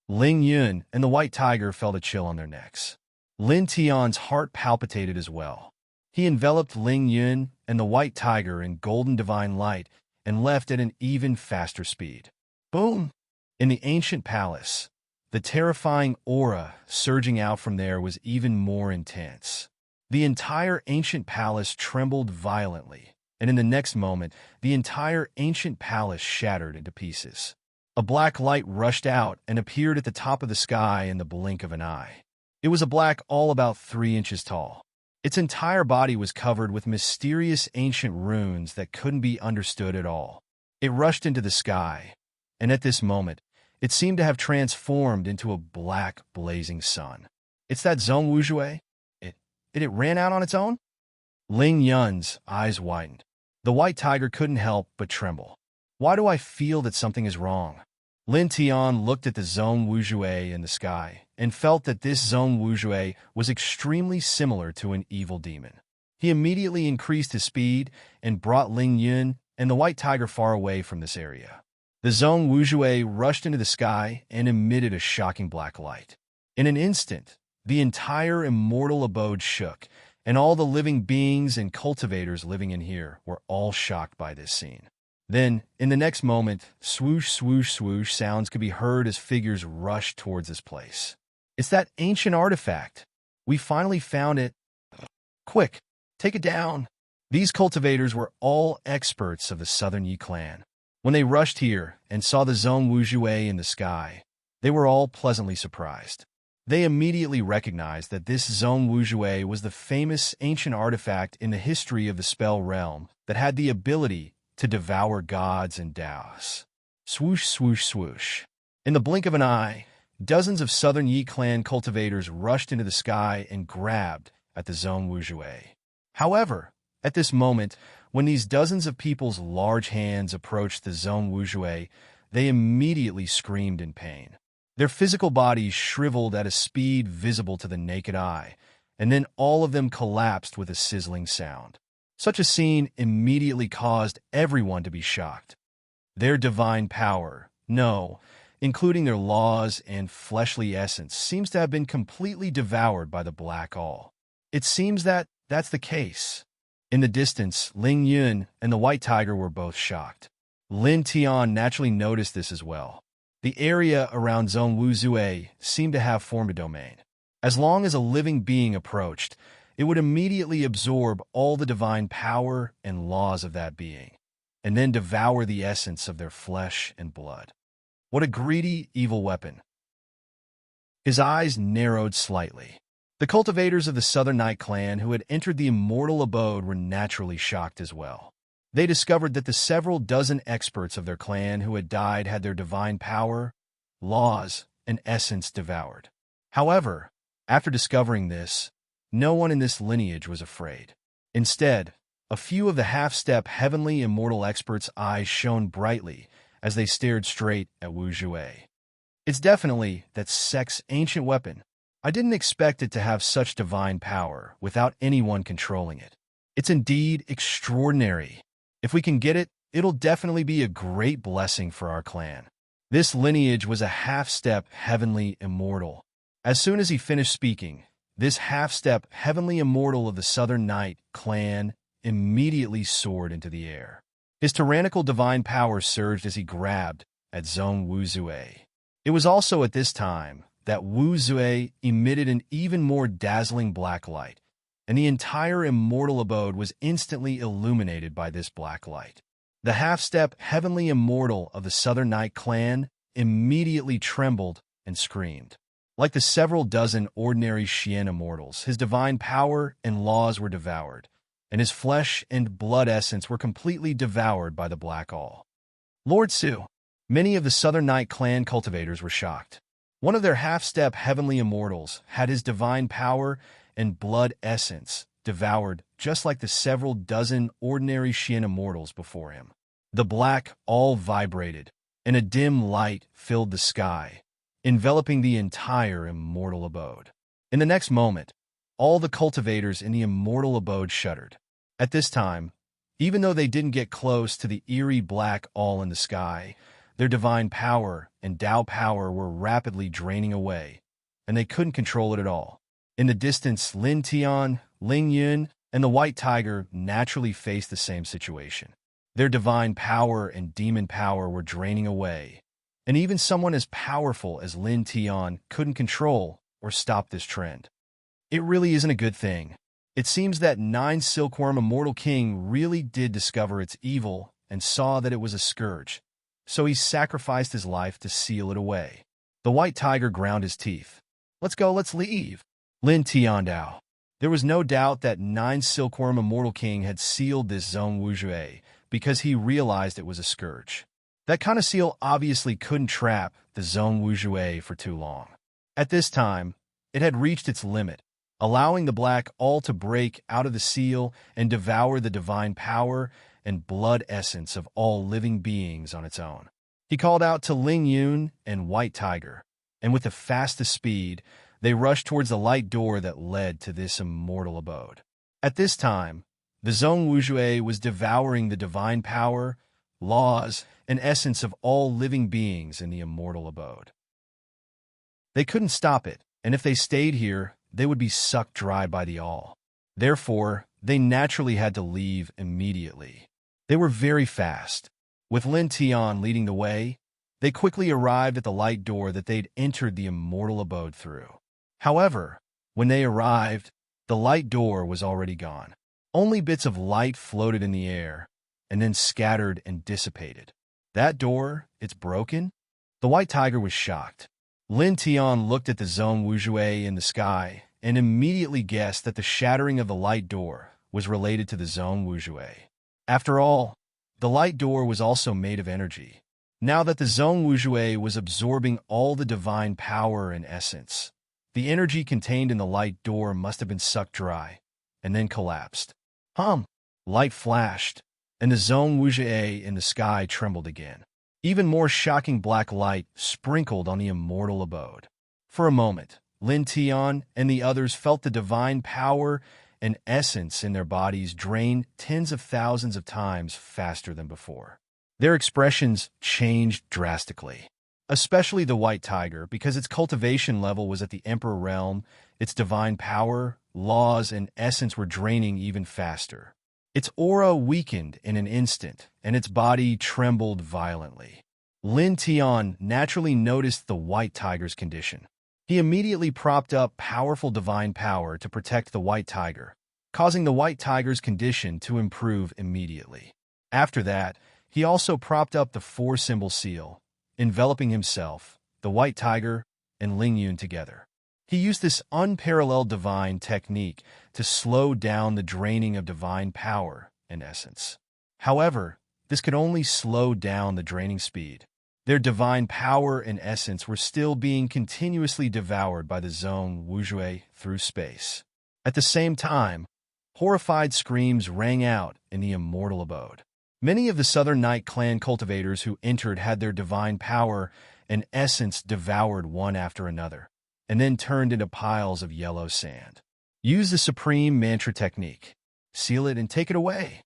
Ling Yun and the White Tiger felt a chill on their necks. Lin Tian's heart palpitated as well. He enveloped Ling Yun and the White Tiger in golden divine light and left at an even faster speed. Boom! In the ancient palace, the terrifying aura surging out from there was even more intense. The entire ancient palace trembled violently, and in the next moment, the entire ancient palace shattered into pieces. A black light rushed out and appeared at the top of the sky in the blink of an eye. It was a black all about 3 inches tall. Its entire body was covered with mysterious ancient runes that couldn't be understood at all. It rushed into the sky, and at this moment, it seemed to have transformed into a black, blazing sun. It's that Zhong Wu Jue? It ran out on its own? Ling Yun's eyes widened. The White Tiger couldn't help but tremble. Why do I feel that something is wrong? Lin Tian looked at the Zone Wuzhui in the sky and felt that this Zone Wuzhui was extremely similar to an evil demon. He immediately increased his speed and brought Ling Yun and the white tiger far away from this area. The Zone Wuzhui rushed into the sky and emitted a shocking black light. In an instant, the entire immortal abode shook, and all the living beings and cultivators living in here were all shocked by this scene. Then, in the next moment, swoosh, swoosh, swoosh sounds could be heard as figures rushed towards this place. It's that ancient artifact. We finally found it. Quick, take it down. These cultivators were all experts of the Southern Yi clan. When they rushed here and saw the Zone Wuzhui in the sky, they were all pleasantly surprised. They immediately recognized that this Zone Wuzhui was the famous ancient artifact in the history of the spell realm that had the ability to devour gods and Daos. Swoosh, swoosh, swoosh. In the blink of an eye, dozens of Southern Yi clan cultivators rushed into the sky and grabbed at the Zone Wuzhui. However, at this moment, when these dozens of people's large hands approached the Zone Wuzhui, they immediately screamed in pain. Their physical bodies shriveled at a speed visible to the naked eye, and then all of them collapsed with a sizzling sound. Such a scene immediately caused everyone to be shocked. Their divine power, no, including their laws and fleshly essence, seems to have been completely devoured by the Black All. It seems that that's the case. In the distance, Ling Yun and the White Tiger were both shocked. Lin Tian naturally noticed this as well. The area around Zone Wuzhui seemed to have formed a domain. As long as a living being approached, it would immediately absorb all the divine power and laws of that being, and then devour the essence of their flesh and blood. What a greedy, evil weapon. His eyes narrowed slightly. The cultivators of the Southern Night clan who had entered the immortal abode were naturally shocked as well. They discovered that the several dozen experts of their clan who had died had their divine power, laws, and essence devoured. However, after discovering this, no one in this lineage was afraid. Instead, a few of the half-step heavenly immortal experts' eyes shone brightly as they stared straight at Wu Zhui. It's definitely that sex ancient weapon. I didn't expect it to have such divine power without anyone controlling it. It's indeed extraordinary. If we can get it, it'll definitely be a great blessing for our clan. This lineage was a half-step heavenly immortal. As soon as he finished speaking, this half-step heavenly immortal of the Southern Night clan immediately soared into the air. His tyrannical divine power surged as he grabbed at Zone Wuzhui. It was also at this time that Wu Zhui emitted an even more dazzling black light, and the entire immortal abode was instantly illuminated by this black light. The half-step heavenly immortal of the Southern Night clan immediately trembled and screamed. Like the several dozen ordinary Xian immortals, his divine power and laws were devoured, and his flesh and blood essence were completely devoured by the Black All. Lord Su, many of the Southern Night clan cultivators were shocked. One of their half-step heavenly immortals had his divine power and blood essence devoured just like the several dozen ordinary Xian immortals before him. The Black All vibrated, and a dim light filled the sky, enveloping the entire immortal abode. In the next moment, all the cultivators in the immortal abode shuddered. At this time, even though they didn't get close to the eerie Black All in the sky, their divine power and Tao power were rapidly draining away, and they couldn't control it at all. In the distance, Lin Tian, Ling Yun, and the White Tiger naturally faced the same situation. Their divine power and demon power were draining away, and even someone as powerful as Lin Tian couldn't control or stop this trend. It really isn't a good thing. It seems that Nine Silkworm Immortal King really did discover its evil and saw that it was a scourge, so he sacrificed his life to seal it away. The White Tiger ground his teeth. Let's go, let's leave. Lin Tian Dao. There was no doubt that Nine Silkworm Immortal King had sealed this Zone Wuzhui because he realized it was a scourge. That kind of seal obviously couldn't trap the Zone Wuzhui for too long. At this time, it had reached its limit, allowing the Black All to break out of the seal and devour the divine power and blood essence of all living beings on its own. He called out to Ling Yun and White Tiger, and with the fastest speed, they rushed towards the light door that led to this immortal abode. At this time, the Zhong Wuzhui was devouring the divine power, laws, and essence of all living beings in the immortal abode. They couldn't stop it, and if they stayed here, they would be sucked dry by the all. Therefore, they naturally had to leave immediately. They were very fast. With Lin Tian leading the way, they quickly arrived at the light door that they'd entered the immortal abode through. However, when they arrived, the light door was already gone. Only bits of light floated in the air, and then scattered and dissipated. That door, it's broken? The White Tiger was shocked. Lin Tian looked at the Zhong Wuzhui in the sky and immediately guessed that the shattering of the light door was related to the Zhong Wuzhui. After all, the light door was also made of energy. Now that the Zhong Wuzhui was absorbing all the divine power and essence, the energy contained in the light door must have been sucked dry and then collapsed. Light flashed, and the Zhong Wuzhui in the sky trembled again. Even more shocking black light sprinkled on the immortal abode. For a moment, Lin Tian and the others felt the divine power and essence in their bodies drain tens of thousands of times faster than before. Their expressions changed drastically, especially the White Tiger, because its cultivation level was at the Emperor realm. Its divine power, laws, and essence were draining even faster. Its aura weakened in an instant, and its body trembled violently. Lin Tian naturally noticed the White Tiger's condition. He immediately propped up powerful divine power to protect the White Tiger, causing the White Tiger's condition to improve immediately. After that, he also propped up the four-symbol seal, enveloping himself, the White Tiger, and Ling Yun together. He used this unparalleled divine technique to slow down the draining of divine power and essence. However, this could only slow down the draining speed. Their divine power and essence were still being continuously devoured by the Zhong Wuzhui through space. At the same time, horrified screams rang out in the immortal abode. Many of the Southern Night Clan cultivators who entered had their divine power and essence devoured one after another, and then turned into piles of yellow sand. Use the Supreme Mantra technique. Seal it and take it away.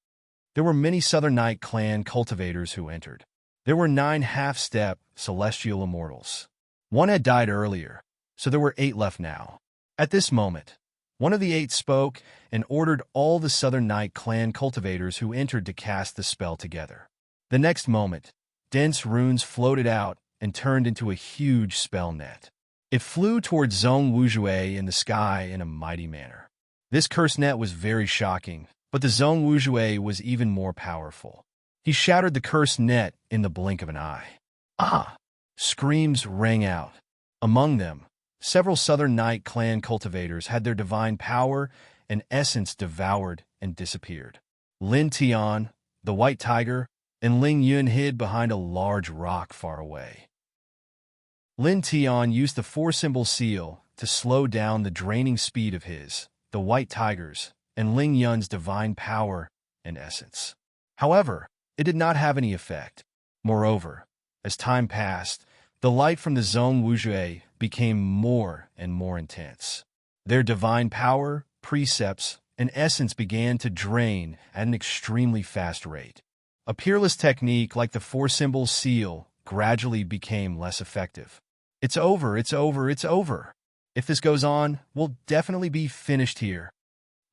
There were many Southern Night Clan cultivators who entered. There were 9 half-step celestial immortals. One had died earlier, so there were 8 left now. At this moment, one of the 8 spoke and ordered all the Southern Night Clan cultivators who entered to cast the spell together. The next moment, dense runes floated out and turned into a huge spell net. It flew towards Zhong Wuzhui in the sky in a mighty manner. This curse net was very shocking, but the Zhong Wuzhui was even more powerful. He shattered the cursed net in the blink of an eye. Screams rang out. Among them, several Southern Night Clan cultivators had their divine power and essence devoured and disappeared. Lin Tian, the White Tiger, and Ling Yun hid behind a large rock far away. Lin Tian used the four-symbol seal to slow down the draining speed of his, the White Tiger's, and Ling Yun's divine power and essence. However, it did not have any effect. Moreover, as time passed, the light from the Zhong Wuzhui became more and more intense. Their divine power, precepts, and essence began to drain at an extremely fast rate. A peerless technique like the four-symbol seal gradually became less effective. It's over, it's over, it's over. If this goes on, we'll definitely be finished here.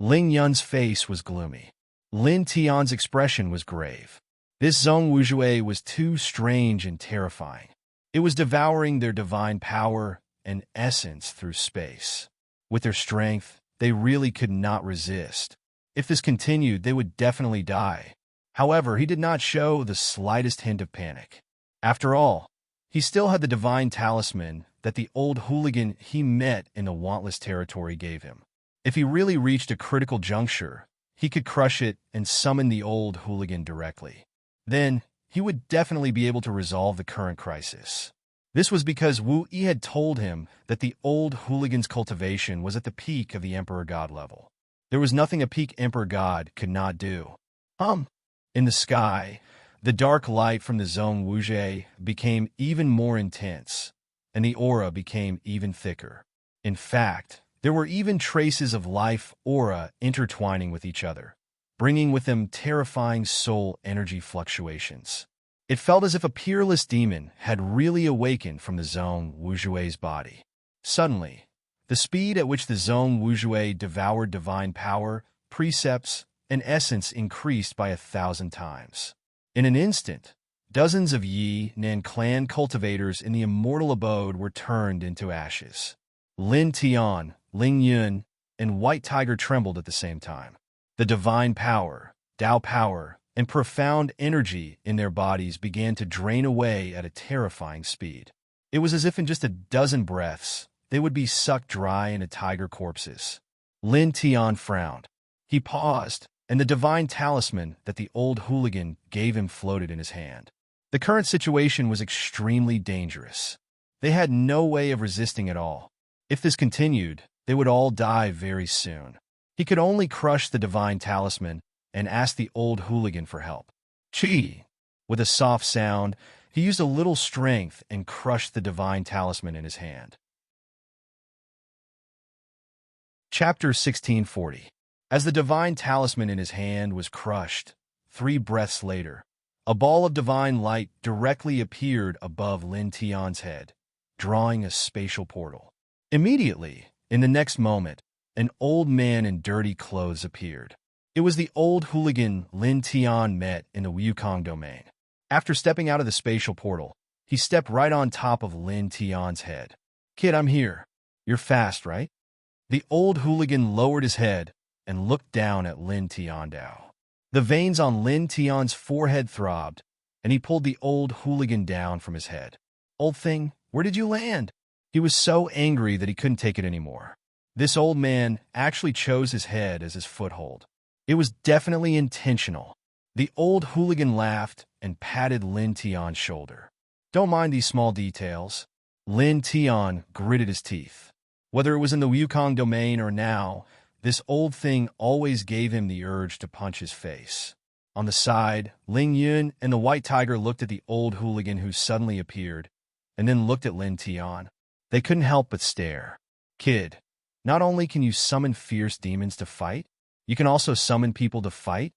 Ling Yun's face was gloomy. Lin Tian's expression was grave. This Zhong Wuzhui was too strange and terrifying. It was devouring their divine power and essence through space. With their strength, they really could not resist. If this continued, they would definitely die. However, he did not show the slightest hint of panic. After all, he still had the divine talisman that the old hooligan he met in the Wantless territory gave him. If he really reached a critical juncture, he could crush it and summon the old hooligan directly. Then, he would definitely be able to resolve the current crisis. This was because Wu Yi had told him that the old hooligan's cultivation was at the peak of the Emperor God level. There was nothing a peak Emperor God could not do. In the sky, The dark light from the zone Wuji became even more intense, and the aura became even thicker. In fact, there were even traces of life aura intertwining with each other, bringing with them terrifying soul energy fluctuations. It felt as if a peerless demon had really awakened from the zone Wujue's body. Suddenly, the speed at which the zone Wujue devoured divine power, precepts, and essence increased by 1,000 times. In an instant, dozens of Yi Nan clan cultivators in the immortal abode were turned into ashes. Lin Tian, Ling Yun, and White Tiger trembled at the same time. The divine power, Dao power, and profound energy in their bodies began to drain away at a terrifying speed. It was as if in just a dozen breaths, they would be sucked dry into tiger corpses. Lin Tian frowned. He paused, and the divine talisman that the old hooligan gave him floated in his hand. The current situation was extremely dangerous. They had no way of resisting at all. If this continued, they would all die very soon. He could only crush the divine talisman and ask the old hooligan for help. Chi! With a soft sound, he used a little strength and crushed the divine talisman in his hand. Chapter 1640. As the divine talisman in his hand was crushed, 3 breaths later, a ball of divine light directly appeared above Lin Tian's head, drawing a spatial portal. Immediately, in the next moment, an old man in dirty clothes appeared. It was the old hooligan Lin Tian met in the Wukong domain. After stepping out of the spatial portal, he stepped right on top of Lin Tian's head. "Kid, I'm here. You're fast, right?" The old hooligan lowered his head and looked down at Lin Tiandao. The veins on Lin Tian's forehead throbbed, and he pulled the old hooligan down from his head. "Old thing, where did you land?" He was so angry that he couldn't take it anymore. This old man actually chose his head as his foothold. It was definitely intentional. The old hooligan laughed and patted Lin Tian's shoulder. "Don't mind these small details." Lin Tian gritted his teeth. Whether it was in the Wukong domain or now, this old thing always gave him the urge to punch his face. On the side, Ling Yun and the White Tiger looked at the old hooligan who suddenly appeared, and then looked at Lin Tian. They couldn't help but stare. "Kid, not only can you summon fierce demons to fight, you can also summon people to fight?"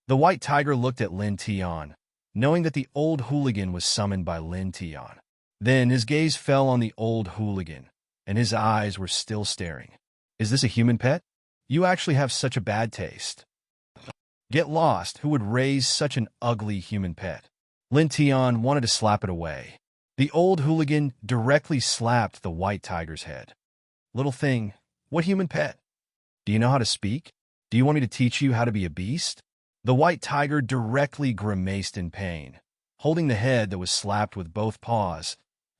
The White Tiger looked at Lin Tian, knowing that the old hooligan was summoned by Lin Tian. Then his gaze fell on the old hooligan, and his eyes were still staring. "Is this a human pet? You actually have such a bad taste." "Get lost, who would raise such an ugly human pet?" Lin Tian wanted to slap it away. The old hooligan directly slapped the White Tiger's head. "Little thing, what human pet? Do you know how to speak? Do you want me to teach you how to be a beast?" The White Tiger directly grimaced in pain, holding the head that was slapped with both paws,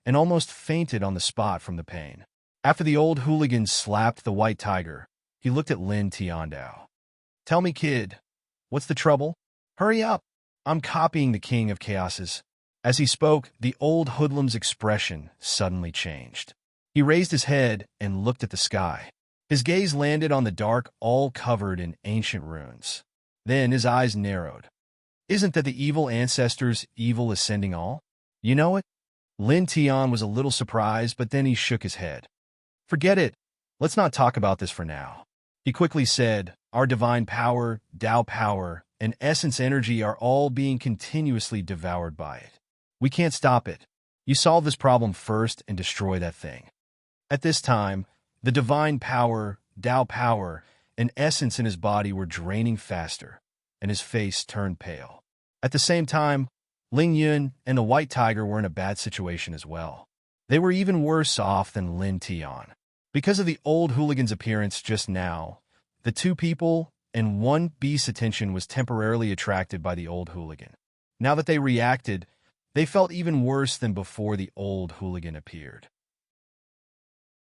and almost fainted on the spot from the pain. After the old hooligan slapped the White Tiger, he looked at Lin Tiandao. "Tell me, kid, what's the trouble? Hurry up. I'm copying the King of Chaoses." As he spoke, the old hoodlum's expression suddenly changed. He raised his head and looked at the sky. His gaze landed on the dark, all covered in ancient runes. Then his eyes narrowed. "Isn't that the evil ancestors' evil ascending all? You know it?" Lin Tian was a little surprised, but then he shook his head. "Forget it. Let's not talk about this for now." He quickly said, "Our divine power, Dao power, and essence energy are all being continuously devoured by it. We can't stop it. You solve this problem first and destroy that thing." At this time, the divine power, Dao power, and essence in his body were draining faster, and his face turned pale. At the same time, Ling Yun and the White Tiger were in a bad situation as well. They were even worse off than Lin Tian. Because of the old hooligan's appearance just now, the 2 people and 1 beast's attention was temporarily attracted by the old hooligan. Now that they reacted, they felt even worse than before the old hooligan appeared.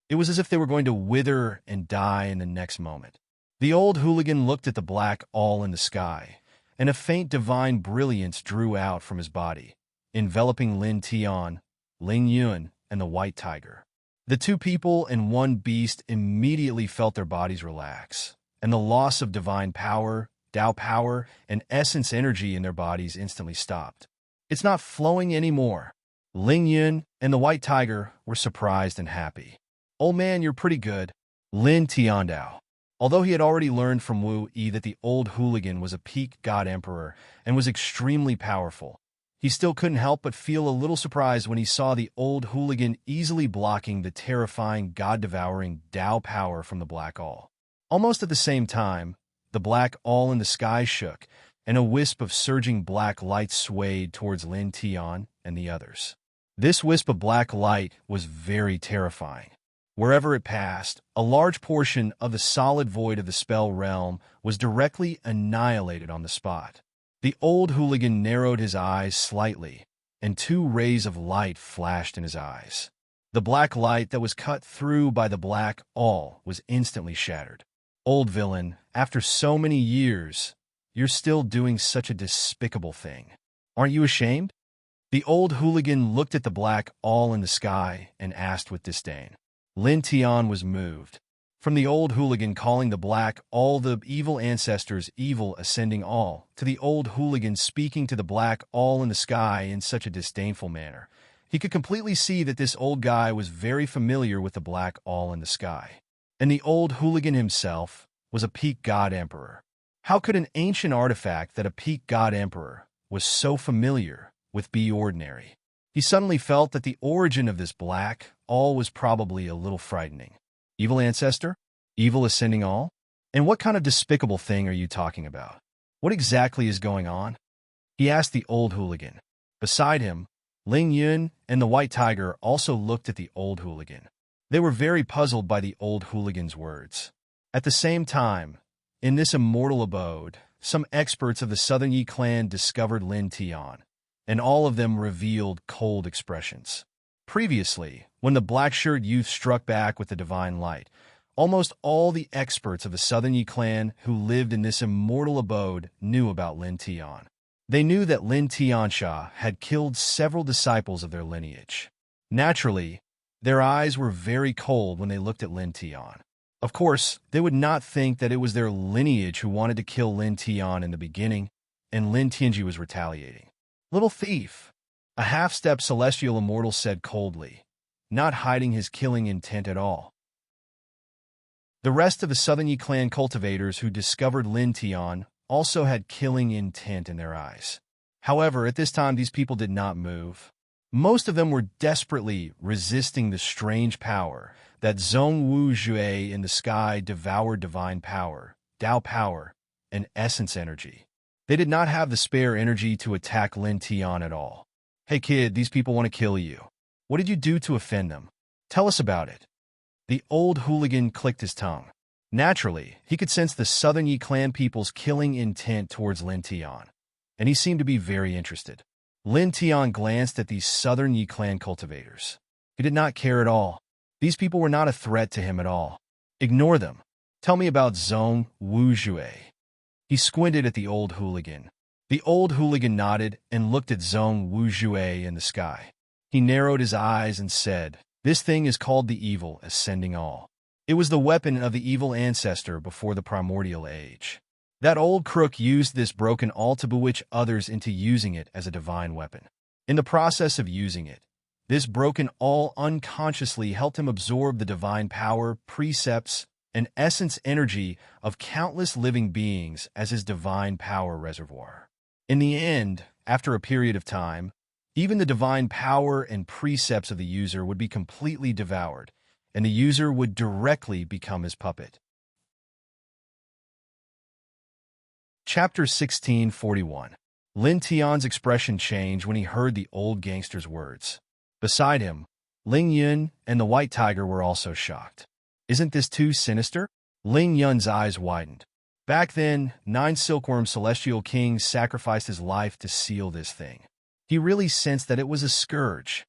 It was as if they were going to wither and die in the next moment. The old hooligan looked at the black all in the sky, and a faint divine brilliance drew out from his body, enveloping Lin Tian, Ling Yun, and the White Tiger. The 2 people and 1 beast immediately felt their bodies relax, and the loss of divine power, Tao power, and essence energy in their bodies instantly stopped. It's not flowing anymore. Ling Yun and the White Tiger were surprised and happy. "Old man, you're pretty good." Lin Tiandao. Although he had already learned from Wu Yi that the old hooligan was a peak god emperor and was extremely powerful, he still couldn't help but feel a little surprised when he saw the old hooligan easily blocking the terrifying god-devouring Tao power from the Black All. Almost at the same time, the Black All in the sky shook, and a wisp of surging black light swayed towards Lin Tian and the others. This wisp of black light was very terrifying. Wherever it passed, a large portion of the solid void of the spell realm was directly annihilated on the spot. The old hooligan narrowed his eyes slightly, and two rays of light flashed in his eyes. The black light that was cut through by the Black All was instantly shattered. "Old villain, after so many years, you're still doing such a despicable thing. Aren't you ashamed?" The old hooligan looked at the Black All in the sky and asked with disdain. Lin Tian was moved. From the old hooligan calling the Black All the evil ancestors, evil ascending all, to the old hooligan speaking to the Black All in the sky in such a disdainful manner, he could completely see that this old guy was very familiar with the Black All in the sky. And the old hooligan himself was a peak god emperor. How could an ancient artifact that a peak god emperor was so familiar with be ordinary? He suddenly felt that the origin of this Black All was probably a little frightening. Evil ancestor? Evil ascending all? And what kind of despicable thing are you talking about? What exactly is going on? He asked the old hooligan. Beside him, Ling Yun and the White Tiger also looked at the old hooligan. They were very puzzled by the old hooligan's words. At the same time, in this immortal abode, some experts of the Southern Yi clan discovered Lin Tian, and all of them revealed cold expressions. Previously, when the black-shirt youth struck back with the divine light, almost all the experts of the Southern Yi clan who lived in this immortal abode knew about Lin Tian. They knew that Lin Tiansha had killed several disciples of their lineage. Naturally, their eyes were very cold when they looked at Lin Tian. Of course, they would not think that it was their lineage who wanted to kill Lin Tian in the beginning, and Lin Tianji was retaliating. "Little thief," a half-step celestial immortal said coldly, not hiding his killing intent at all. The rest of the Southern Yi clan cultivators who discovered Lin Tian also had killing intent in their eyes. However, at this time these people did not move. Most of them were desperately resisting the strange power that Zhong Wu Jue in the sky devoured divine power, Tao power, and essence energy. They did not have the spare energy to attack Lin Tian at all. "Hey kid, these people want to kill you. What did you do to offend them? Tell us about it." The old hooligan clicked his tongue. Naturally, he could sense the Southern Yi clan people's killing intent towards Lin Tian, and he seemed to be very interested. Lin Tian glanced at these Southern Yi clan cultivators. He did not care at all. These people were not a threat to him at all. Ignore them. Tell me about Zhong Wu Jue. He squinted at the old hooligan. The old hooligan nodded and looked at Zhong Wu Jue in the sky. He narrowed his eyes and said, "This thing is called the evil ascending all. It was the weapon of the evil ancestor before the primordial age. That old crook used this broken all to bewitch others into using it as a divine weapon. In the process of using it, this broken all unconsciously helped him absorb the divine power, precepts, and essence energy of countless living beings as his divine power reservoir. In the end, after a period of time, even the divine power and precepts of the user would be completely devoured, and the user would directly become his puppet." Chapter 1641. Lin Tian's expression changed when he heard the old gangster's words. Beside him, Ling Yun and the White Tiger were also shocked. "Isn't this too sinister?" Ling Yun's eyes widened. Back then, 9 silkworm celestial kings sacrificed his life to seal this thing. He really sensed that it was a scourge.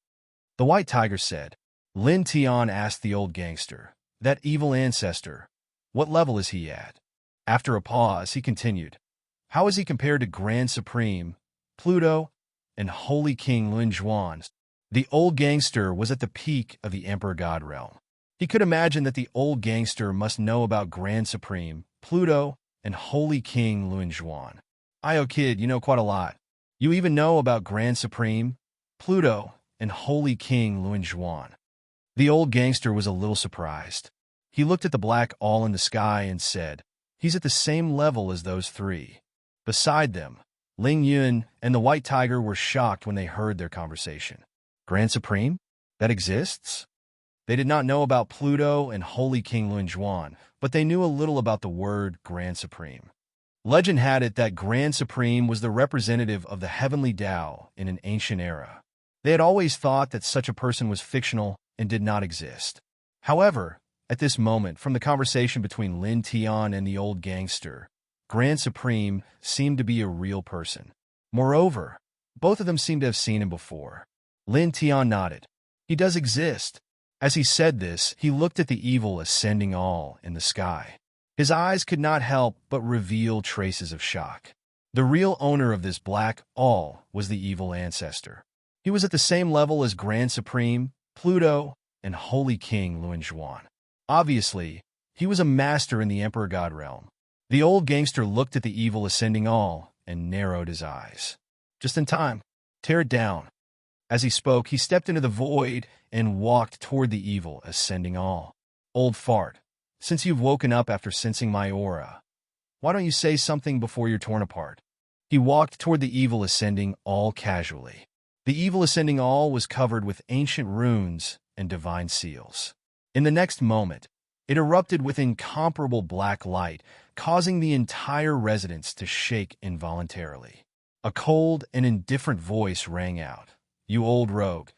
The White Tiger said. Lin Tian asked the old gangster, "That evil ancestor, what level is he at?" After a pause, he continued, "How is he compared to Grand Supreme, Pluto, and Holy King Lin Zhuan?" The old gangster was at the peak of the Emperor God realm. He could imagine that the old gangster must know about Grand Supreme, Pluto, and Holy King Luanjuan. Io kid, you know quite a lot. You even know about Grand Supreme, Pluto, and Holy King Luanjuan. The old gangster was a little surprised. He looked at the black all in the sky and said, "He's at the same level as those three." Beside them, Ling Yun and the White Tiger were shocked when they heard their conversation. Grand Supreme? That exists? They did not know about Pluto and Holy King Luanjuan, but they knew a little about the word Grand Supreme. Legend had it that Grand Supreme was the representative of the heavenly Tao in an ancient era. They had always thought that such a person was fictional and did not exist. However, at this moment, from the conversation between Lin Tian and the old gangster, Grand Supreme seemed to be a real person. Moreover, both of them seemed to have seen him before. Lin Tian nodded. He does exist. As he said this, he looked at the evil ascending all in the sky. His eyes could not help but reveal traces of shock. The real owner of this black all was the evil ancestor. He was at the same level as Grand Supreme, Pluto, and Holy King Luanjuan. Obviously, he was a master in the Emperor God realm. The old gangster looked at the evil ascending all and narrowed his eyes. Just in time. Tear it down. As he spoke, he stepped into the void and walked toward the evil ascending all. Old fart, since you've woken up after sensing my aura, why don't you say something before you're torn apart? He walked toward the evil ascending all casually. The evil ascending all was covered with ancient runes and divine seals. In the next moment, it erupted with incomparable black light, causing the entire residence to shake involuntarily. A cold and indifferent voice rang out. "You old rogue,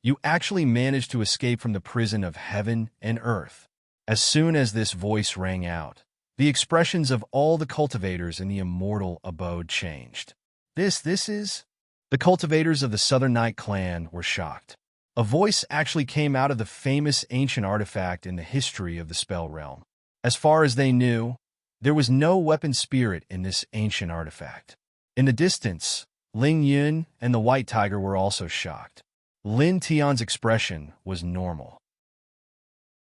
you actually managed to escape from the prison of heaven and earth." As soon as this voice rang out, the expressions of all the cultivators in the immortal abode changed. This is... The cultivators of the Southern Night clan were shocked. A voice actually came out of the famous ancient artifact in the history of the spell realm. As far as they knew, there was no weapon spirit in this ancient artifact. In the distance, Ling Yun and the White Tiger were also shocked. Lin Tian's expression was normal.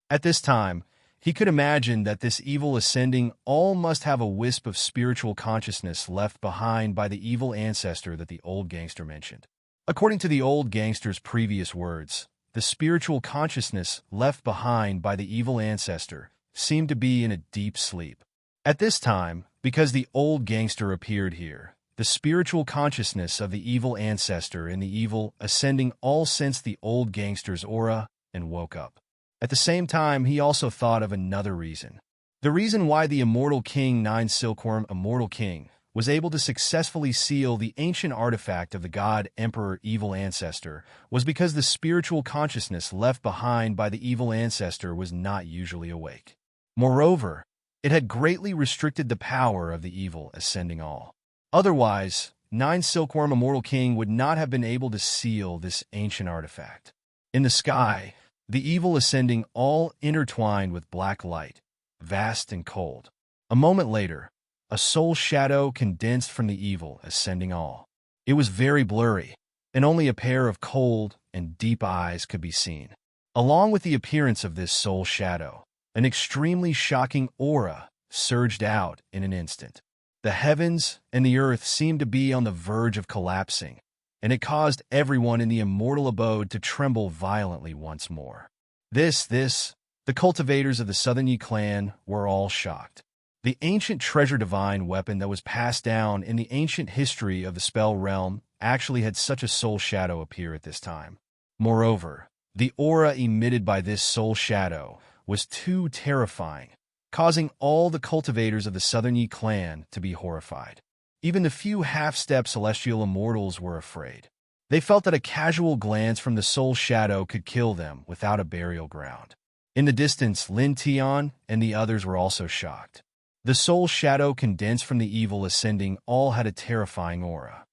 At this time, he could imagine that this evil ascending all must have a wisp of spiritual consciousness left behind by the evil ancestor that the old gangster mentioned. According to the old gangster's previous words, the spiritual consciousness left behind by the evil ancestor seemed to be in a deep sleep. At this time, because the old gangster appeared here, the spiritual consciousness of the evil ancestor and the evil ascending all sensed the old gangster's aura and woke up. At the same time, he also thought of another reason. The reason why the immortal king Nine Silkworm Immortal King was able to successfully seal the ancient artifact of the god Emperor Evil Ancestor was because the spiritual consciousness left behind by the evil ancestor was not usually awake. Moreover, it had greatly restricted the power of the evil ascending all. Otherwise, Nine Silkworm Immortal King would not have been able to seal this ancient artifact. In the sky, the evil ascending all intertwined with black light, vast and cold. A moment later, a soul shadow condensed from the evil ascending all. It was very blurry, and only a pair of cold and deep eyes could be seen. Along with the appearance of this soul shadow, an extremely shocking aura surged out in an instant. The heavens and the earth seemed to be on the verge of collapsing, and it caused everyone in the immortal abode to tremble violently once more. The cultivators of the Southern Yi clan were all shocked. The ancient treasure divine weapon that was passed down in the ancient history of the spell realm actually had such a soul shadow appear at this time. Moreover, the aura emitted by this soul shadow was too terrifying, causing all the cultivators of the Southern Yi clan to be horrified. Even the few half-step celestial immortals were afraid. They felt that a casual glance from the soul shadow could kill them without a burial ground. In the distance, Lin Tian and the others were also shocked. The soul shadow condensed from the evil ascending all had a terrifying aura.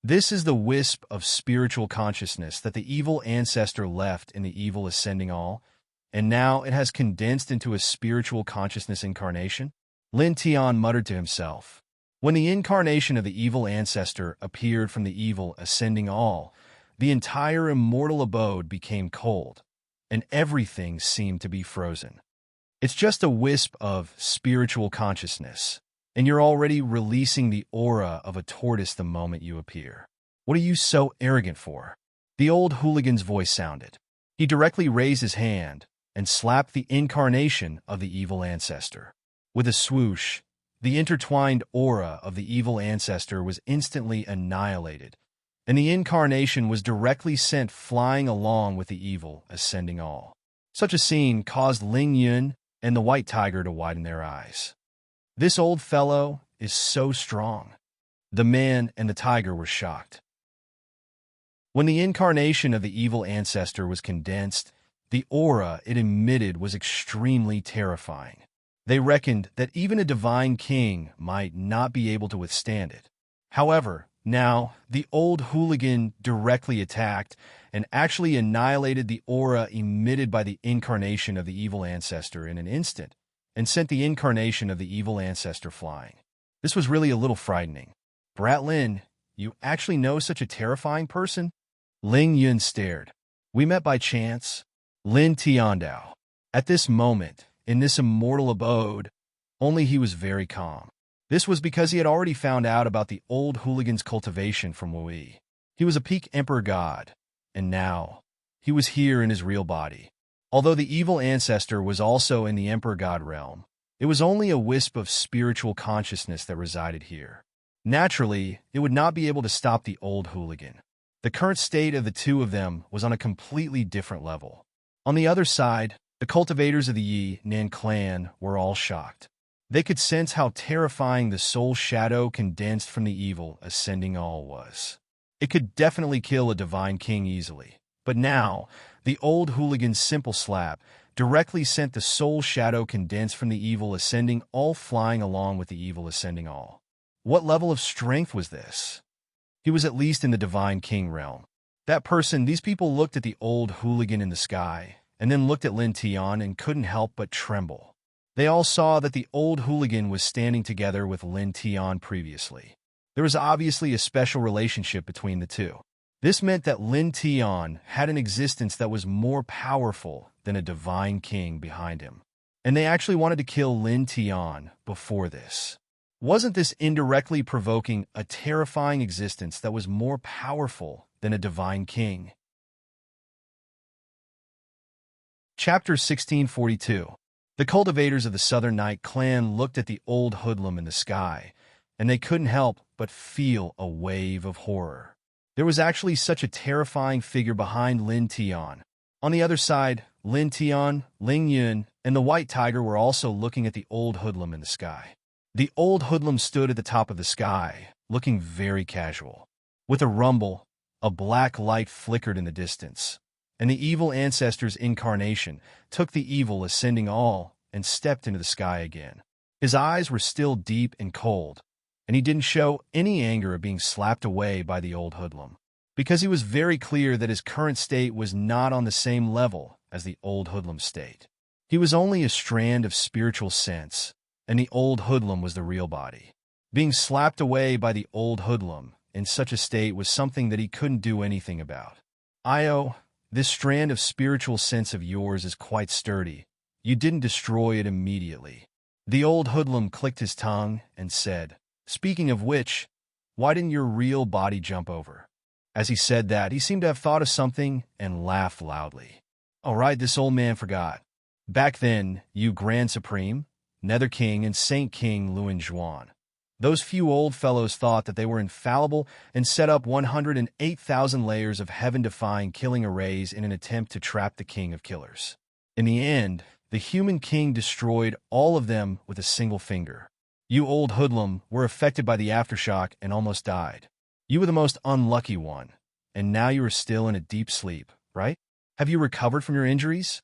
This is the wisp of spiritual consciousness that the evil ancestor left in the evil ascending all, and now it has condensed into a spiritual consciousness incarnation? Lin Tian muttered to himself. When the incarnation of the evil ancestor appeared from the evil ascending all, the entire immortal abode became cold, and everything seemed to be frozen. It's just a wisp of spiritual consciousness. and you're already releasing the aura of a tortoise the moment you appear. What are you so arrogant for? The old hooligan's voice sounded. He directly raised his hand and slapped the incarnation of the evil ancestor. With a swoosh, the intertwined aura of the evil ancestor was instantly annihilated, and the incarnation was directly sent flying along with the evil, ascending all. Such a scene caused Ling Yun and the white tiger to widen their eyes. This old fellow is so strong. The man and the tiger were shocked. When the incarnation of the evil ancestor was condensed, the aura it emitted was extremely terrifying. They reckoned that even a divine king might not be able to withstand it. However, now, the old hooligan directly attacked and actually annihilated the aura emitted by the incarnation of the evil ancestor in an instant, and sent the incarnation of the evil ancestor flying. This was really a little frightening. Brat Lin, you actually know such a terrifying person? Ling Yun stared. We met by chance? Lin Tiandao. At this moment, in this immortal abode, only he was very calm. This was because he had already found out about the old hooligan's cultivation from Wui. He was a peak emperor god, and now he was here in his real body. Although the evil ancestor was also in the emperor god realm, it was only a wisp of spiritual consciousness that resided here. Naturally, it would not be able to stop the old hooligan. The current state of the two of them was on a completely different level. On the other side, the cultivators of the Yi Nan clan were all shocked. They could sense how terrifying the soul shadow condensed from the evil ascending all was. It could definitely kill a divine king easily. But now, the old hooligan's simple slap directly sent the soul shadow condensed from the evil ascending all flying along with the evil ascending all. What level of strength was this? He was at least in the divine king realm. That person, these people looked at the old hooligan in the sky, and then looked at Lin Tian and couldn't help but tremble. They all saw that the old hooligan was standing together with Lin Tian previously. There was obviously a special relationship between the two. This meant that Lin Tian had an existence that was more powerful than a divine king behind him. And they actually wanted to kill Lin Tian before this. Wasn't this indirectly provoking a terrifying existence that was more powerful than a divine king? Chapter 1642. The cultivators of the Southern Night clan looked at the old hoodlum in the sky, and they couldn't help but feel a wave of horror. There was actually such a terrifying figure behind Lin Tian. On the other side, Lin Tian, Ling Yun, and the white tiger were also looking at the old hoodlum in the sky. The old hoodlum stood at the top of the sky, looking very casual. With a rumble, a black light flickered in the distance, and the evil ancestor's incarnation took the evil ascending all and stepped into the sky again. His eyes were still deep and cold, and he didn't show any anger at being slapped away by the old hoodlum, because he was very clear that his current state was not on the same level as the old hoodlum's state. He was only a strand of spiritual sense, and the old hoodlum was the real body. Being slapped away by the old hoodlum in such a state was something that he couldn't do anything about. Io, this strand of spiritual sense of yours is quite sturdy. You didn't destroy it immediately. The old hoodlum clicked his tongue and said, "Speaking of which, why didn't your real body jump over?" As he said that, he seemed to have thought of something and laughed loudly. All right, this old man forgot. Back then, you Grand Supreme, Nether King, and Saint King Luan Zhuan, those few old fellows thought that they were infallible and set up 108,000 layers of heaven-defying killing arrays in an attempt to trap the king of killers. In the end, the human king destroyed all of them with a single finger. You old hoodlum were affected by the aftershock and almost died. You were the most unlucky one, and now you are still in a deep sleep, right? Have you recovered from your injuries?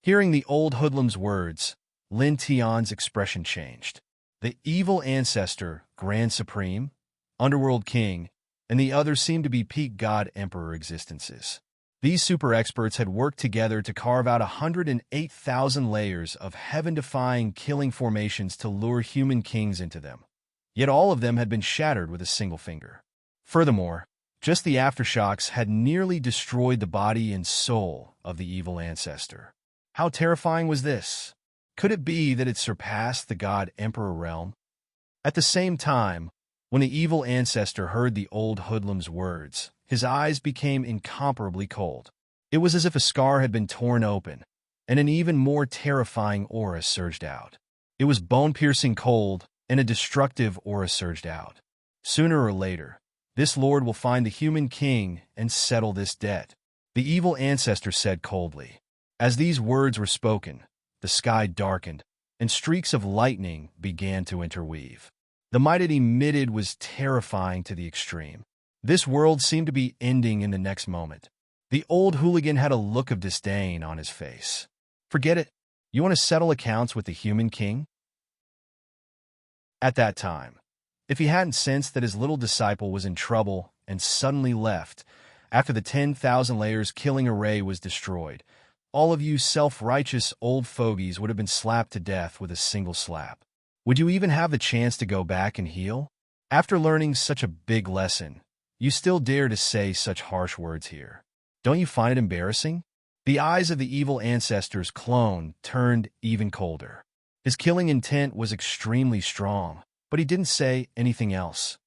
Hearing the old hoodlum's words, Lin Tian's expression changed. The evil ancestor, Grand Supreme, Underworld King, and the others seemed to be peak god emperor existences. These super experts had worked together to carve out 108,000 layers of heaven-defying killing formations to lure human kings into them. Yet all of them had been shattered with a single finger. Furthermore, just the aftershocks had nearly destroyed the body and soul of the evil ancestor. How terrifying was this? Could it be that it surpassed the god emperor realm? At the same time, when the evil ancestor heard the old hoodlum's words, his eyes became incomparably cold. It was as if a scar had been torn open, and an even more terrifying aura surged out. It was bone-piercing cold, and a destructive aura surged out. Sooner or later, this lord will find the human king and settle this debt, the evil ancestor said coldly. As these words were spoken, the sky darkened, and streaks of lightning began to interweave. The might it emitted was terrifying to the extreme. This world seemed to be ending in the next moment. The old hooligan had a look of disdain on his face. Forget it. You want to settle accounts with the human king? At that time, if he hadn't sensed that his little disciple was in trouble and suddenly left, after the 10,000 layers killing array was destroyed, all of you self-righteous old fogies would have been slapped to death with a single slap. Would you even have the chance to go back and heal? After learning such a big lesson, you still dare to say such harsh words here. Don't you find it embarrassing? The eyes of the evil ancestor's clone turned even colder. His killing intent was extremely strong, but he didn't say anything else.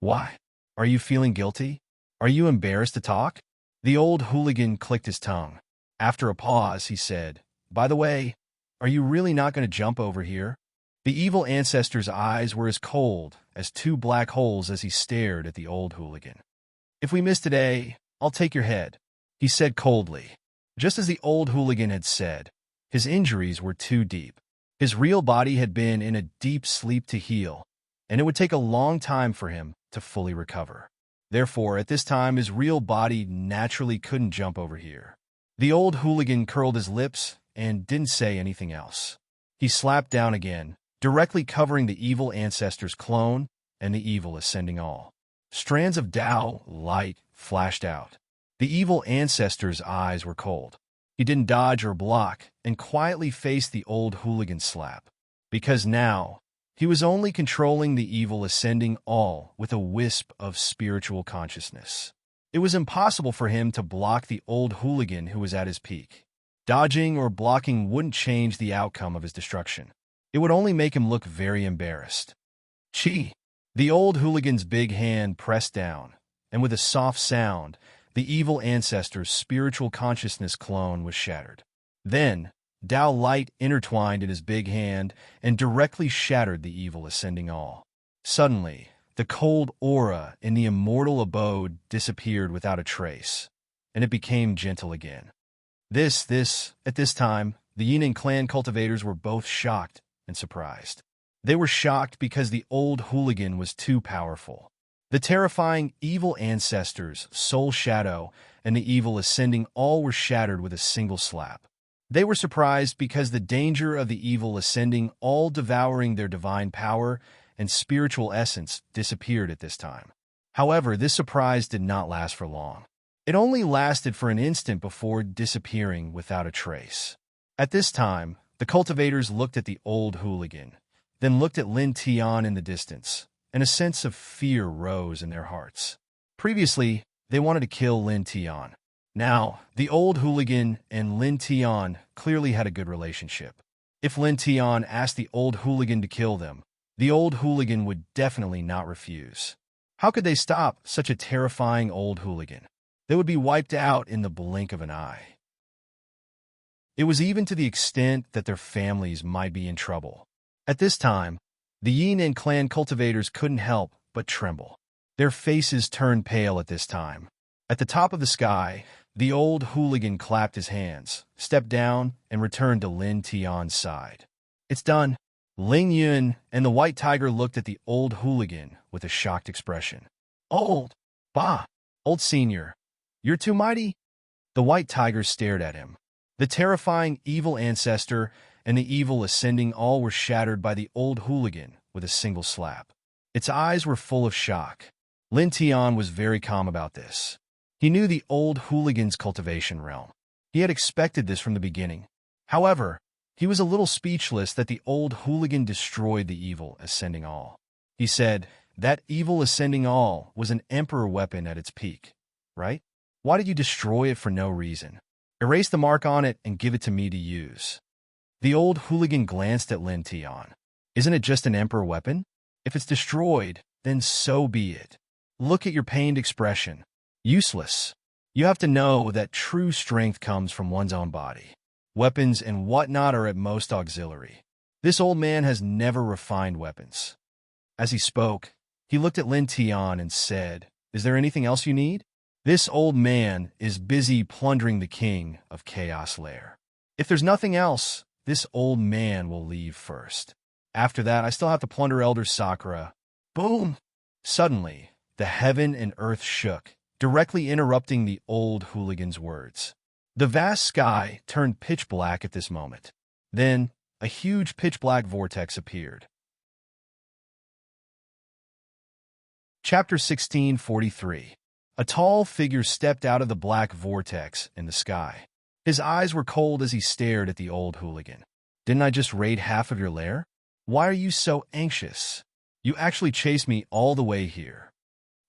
Why? Are you feeling guilty? Are you embarrassed to talk? The old hooligan clicked his tongue. After a pause, he said, By the way, are you really not going to jump over here? The evil ancestor's eyes were as cold as two black holes as he stared at the old hooligan. If we miss today, I'll take your head, he said coldly. Just as the old hooligan had said, his injuries were too deep. His real body had been in a deep sleep to heal, and it would take a long time for him to fully recover. Therefore, at this time, his real body naturally couldn't jump over here. The old hooligan curled his lips and didn't say anything else. He slapped down again, directly covering the evil ancestor's clone and the evil ascending all. Strands of Tao light flashed out. The evil ancestor's eyes were cold. He didn't dodge or block and quietly faced the old hooligan's slap. Because now, he was only controlling the evil ascending all with a wisp of spiritual consciousness. It was impossible for him to block the old hooligan who was at his peak. Dodging or blocking wouldn't change the outcome of his destruction. It would only make him look very embarrassed. Chi! The old hooligan's big hand pressed down, and with a soft sound, the evil ancestor's spiritual consciousness clone was shattered. Then, Tao light intertwined in his big hand and directly shattered the evil ascending all. Suddenly, the cold aura in the immortal abode disappeared without a trace, and it became gentle again. At this time, the Yin and clan cultivators were both shocked and surprised. They were shocked because the old hooligan was too powerful. The terrifying evil ancestors, soul shadow, and the evil ascending all were shattered with a single slap. They were surprised because the danger of the evil ascending all devouring their divine power and spiritual essence disappeared at this time. However, this surprise did not last for long. It only lasted for an instant before disappearing without a trace. At this time, the cultivators looked at the old hooligan, then looked at Lin Tian in the distance, and a sense of fear rose in their hearts. Previously, they wanted to kill Lin Tian. Now, the old hooligan and Lin Tian clearly had a good relationship. If Lin Tian asked the old hooligan to kill them, the old hooligan would definitely not refuse. How could they stop such a terrifying old hooligan? They would be wiped out in the blink of an eye. It was even to the extent that their families might be in trouble. At this time, the Yin and clan cultivators couldn't help but tremble. Their faces turned pale at this time. At the top of the sky, the old hooligan clapped his hands, stepped down, and returned to Lin Tian's side. It's done. Ling Yun and the white tiger looked at the old hooligan with a shocked expression. Old senior, you're too mighty? The white tiger stared at him. The terrifying evil ancestor and the evil ascending all were shattered by the old hooligan with a single slap. Its eyes were full of shock. Lin Tian was very calm about this. He knew the old hooligan's cultivation realm. He had expected this from the beginning. However, he was a little speechless that the old hooligan destroyed the evil ascending all. He said, that evil ascending all was an emperor weapon at its peak, right? Why did you destroy it for no reason? Erase the mark on it and give it to me to use. The old hooligan glanced at Lin Tian. Isn't it just an emperor weapon? If it's destroyed, then so be it. Look at your pained expression. Useless. You have to know that true strength comes from one's own body. Weapons and whatnot are at most auxiliary. This old man has never refined weapons. As he spoke, he looked at Lin Tian and said, "Is there anything else you need?" This old man is busy plundering the king of Chaos Lair. If there's nothing else, this old man will leave first. After that, I still have to plunder Elder Sakura. Boom! Suddenly, the heaven and earth shook, directly interrupting the old hooligan's words. The vast sky turned pitch black at this moment. Then, a huge pitch-black vortex appeared. Chapter 1643. A tall figure stepped out of the black vortex in the sky. His eyes were cold as he stared at the old hooligan. "Didn't I just raid half of your lair? Why are you so anxious? You actually chased me all the way here."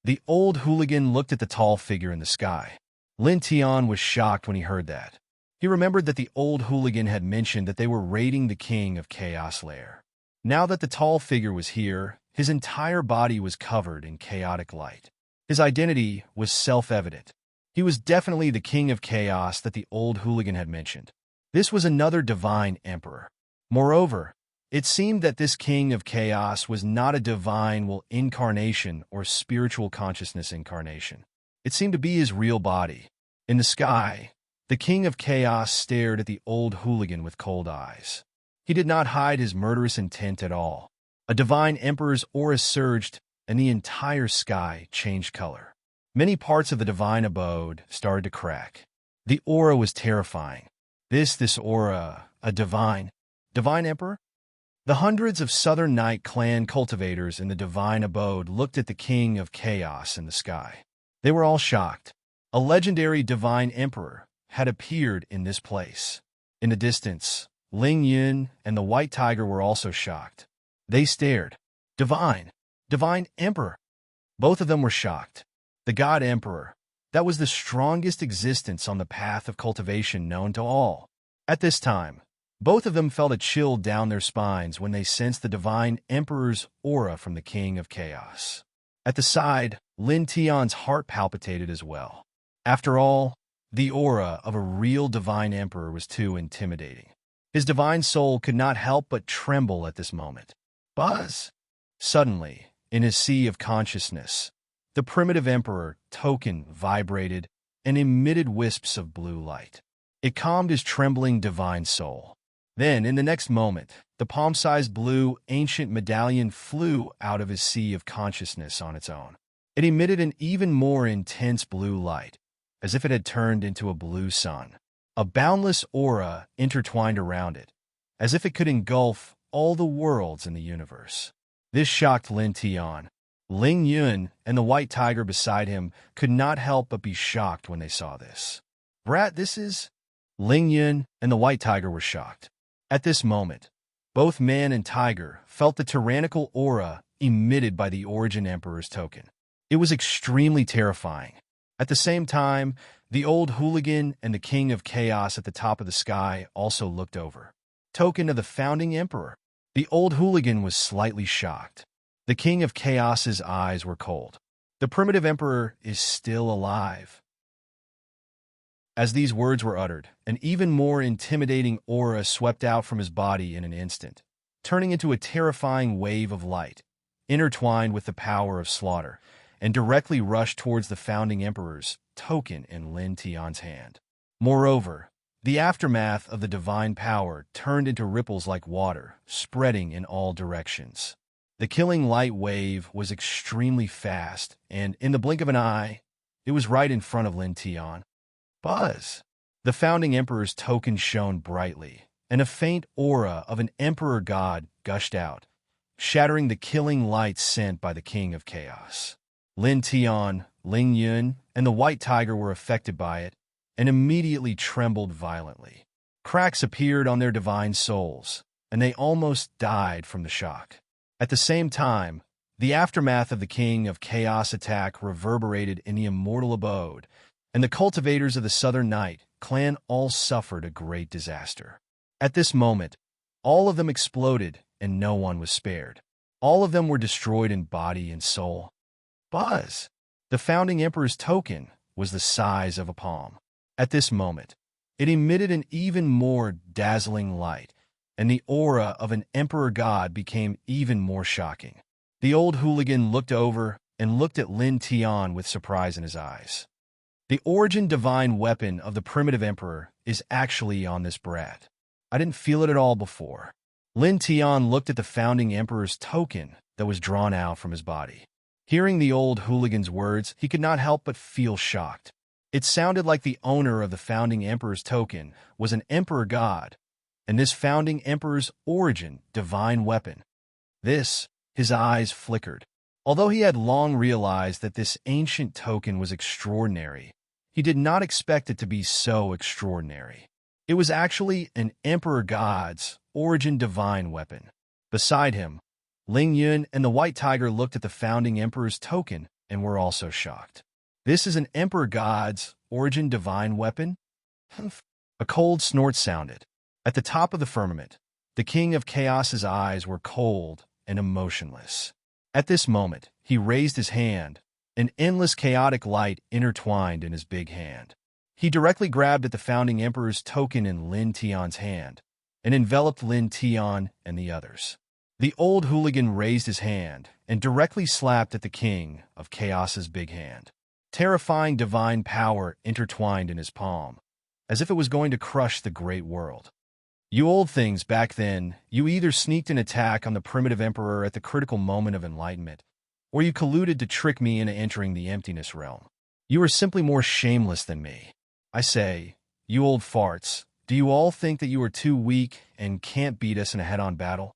The old hooligan looked at the tall figure in the sky. Lin Tian was shocked when he heard that. He remembered that the old hooligan had mentioned that they were raiding the king of Chaos Lair. Now that the tall figure was here, his entire body was covered in chaotic light. His identity was self-evident. He was definitely the king of chaos that the old hooligan had mentioned. This was another divine emperor. Moreover, it seemed that this king of chaos was not a divine incarnation or spiritual consciousness incarnation. It seemed to be his real body. In the sky, the king of chaos stared at the old hooligan with cold eyes. He did not hide his murderous intent at all. A divine emperor's aura surged, and the entire sky changed color. Many parts of the divine abode started to crack. The aura was terrifying. This aura, a divine emperor? The hundreds of Southern Night clan cultivators in the divine abode looked at the king of chaos in the sky. They were all shocked. A legendary divine emperor had appeared in this place. In the distance, Ling Yun and the white tiger were also shocked. They stared. Divine emperor. Both of them were shocked. The god emperor. That was the strongest existence on the path of cultivation known to all. At this time, both of them felt a chill down their spines when they sensed the divine emperor's aura from the king of chaos. At the side, Lin Tian's heart palpitated as well. After all, the aura of a real divine emperor was too intimidating. His divine soul could not help but tremble at this moment. Buzz! Suddenly, in his sea of consciousness, the primitive emperor, Token, vibrated and emitted wisps of blue light. It calmed his trembling divine soul. Then, in the next moment, the palm-sized blue ancient medallion flew out of his sea of consciousness on its own. It emitted an even more intense blue light, as if it had turned into a blue sun. A boundless aura intertwined around it, as if it could engulf all the worlds in the universe. This shocked Lin Tian. Ling Yun and the white tiger beside him could not help but be shocked when they saw this. "Brat, this is—" Ling Yun and the white tiger were shocked. At this moment, both man and tiger felt the tyrannical aura emitted by the Origin Emperor's token. It was extremely terrifying. At the same time, the old hooligan and the king of chaos at the top of the sky also looked over. Token of the founding emperor. The old hooligan was slightly shocked. The king of chaos's eyes were cold. The primitive emperor is still alive. As these words were uttered, an even more intimidating aura swept out from his body in an instant, turning into a terrifying wave of light, intertwined with the power of slaughter, and directly rushed towards the founding emperor's token in Lin Tian's hand. Moreover, the aftermath of the divine power turned into ripples like water, spreading in all directions. The killing light wave was extremely fast, and in the blink of an eye, it was right in front of Lin Tian. Buzz! The founding emperor's token shone brightly, and a faint aura of an emperor god gushed out, shattering the killing light sent by the king of chaos. Lin Tian, Ling Yun, and the white tiger were affected by it, and immediately trembled violently. Cracks appeared on their divine souls, and they almost died from the shock. At the same time, the aftermath of the king of chaos attack reverberated in the immortal abode, and the cultivators of the Southern Night clan all suffered a great disaster. At this moment, all of them exploded, and no one was spared. All of them were destroyed in body and soul. Buzz! The founding emperor's token was the size of a palm. At this moment, it emitted an even more dazzling light, and the aura of an emperor god became even more shocking. The old hooligan looked over and looked at Lin Tian with surprise in his eyes. The origin divine weapon of the primitive emperor is actually on this brat. I didn't feel it at all before. Lin Tian looked at the founding emperor's token that was drawn out from his body. Hearing the old hooligan's words, he could not help but feel shocked. It sounded like the owner of the founding emperor's token was an emperor god, and this founding emperor's origin divine weapon. His eyes flickered. Although he had long realized that this ancient token was extraordinary, he did not expect it to be so extraordinary. It was actually an emperor god's origin divine weapon. Beside him, Ling Yun and the White Tiger looked at the founding emperor's token and were also shocked. This is an emperor god's origin divine weapon? A cold snort sounded. At the top of the firmament, the king of chaos's eyes were cold and emotionless. At this moment, he raised his hand. An endless chaotic light intertwined in his big hand. He directly grabbed at the founding emperor's token in Lin Tian's hand and enveloped Lin Tian and the others. The old hooligan raised his hand and directly slapped at the king of chaos's big hand. Terrifying divine power intertwined in his palm, as if it was going to crush the great world. You old things back then, you either sneaked an attack on the primitive emperor at the critical moment of enlightenment, or you colluded to trick me into entering the emptiness realm. You are simply more shameless than me. I say, you old farts, do you all think that you are too weak and can't beat us in a head-on battle?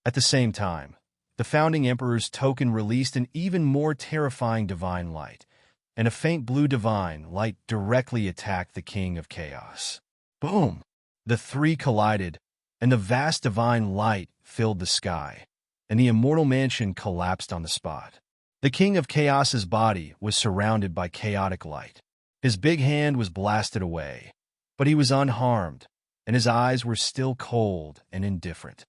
At the same time, the founding emperor's token released an even more terrifying divine light, and a faint blue divine light directly attacked the king of chaos. Boom! The three collided, and the vast divine light filled the sky, and the immortal mansion collapsed on the spot. The king of chaos's body was surrounded by chaotic light. His big hand was blasted away, but he was unharmed, and his eyes were still cold and indifferent.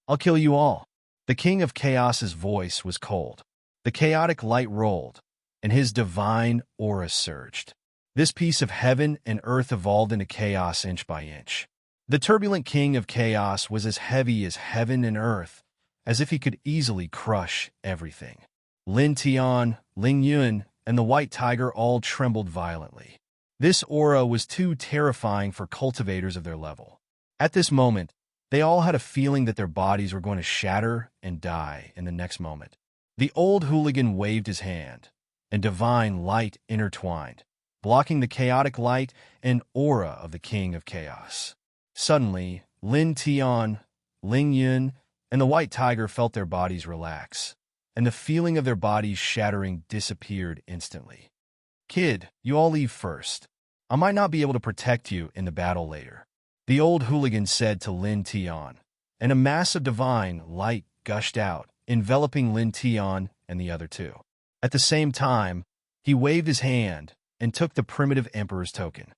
I'll kill you all. The king of chaos's voice was cold. The chaotic light rolled, and his divine aura surged. This piece of heaven and earth evolved into chaos inch by inch. The turbulent king of chaos was as heavy as heaven and earth, as if he could easily crush everything. Lin Tian, Ling Yun, and the White Tiger all trembled violently. This aura was too terrifying for cultivators of their level. At this moment, they all had a feeling that their bodies were going to shatter and die in the next moment. The old hooligan waved his hand, and divine light intertwined, blocking the chaotic light and aura of the king of chaos. Suddenly, Lin Tian, Ling Yun, and the White Tiger felt their bodies relax, and the feeling of their bodies shattering disappeared instantly. Kid, you all leave first. I might not be able to protect you in the battle later, the old hooligan said to Lin Tian, and a mass of divine light gushed out, enveloping Lin Tian and the other two. At the same time, he waved his hand and took the primitive emperor's token.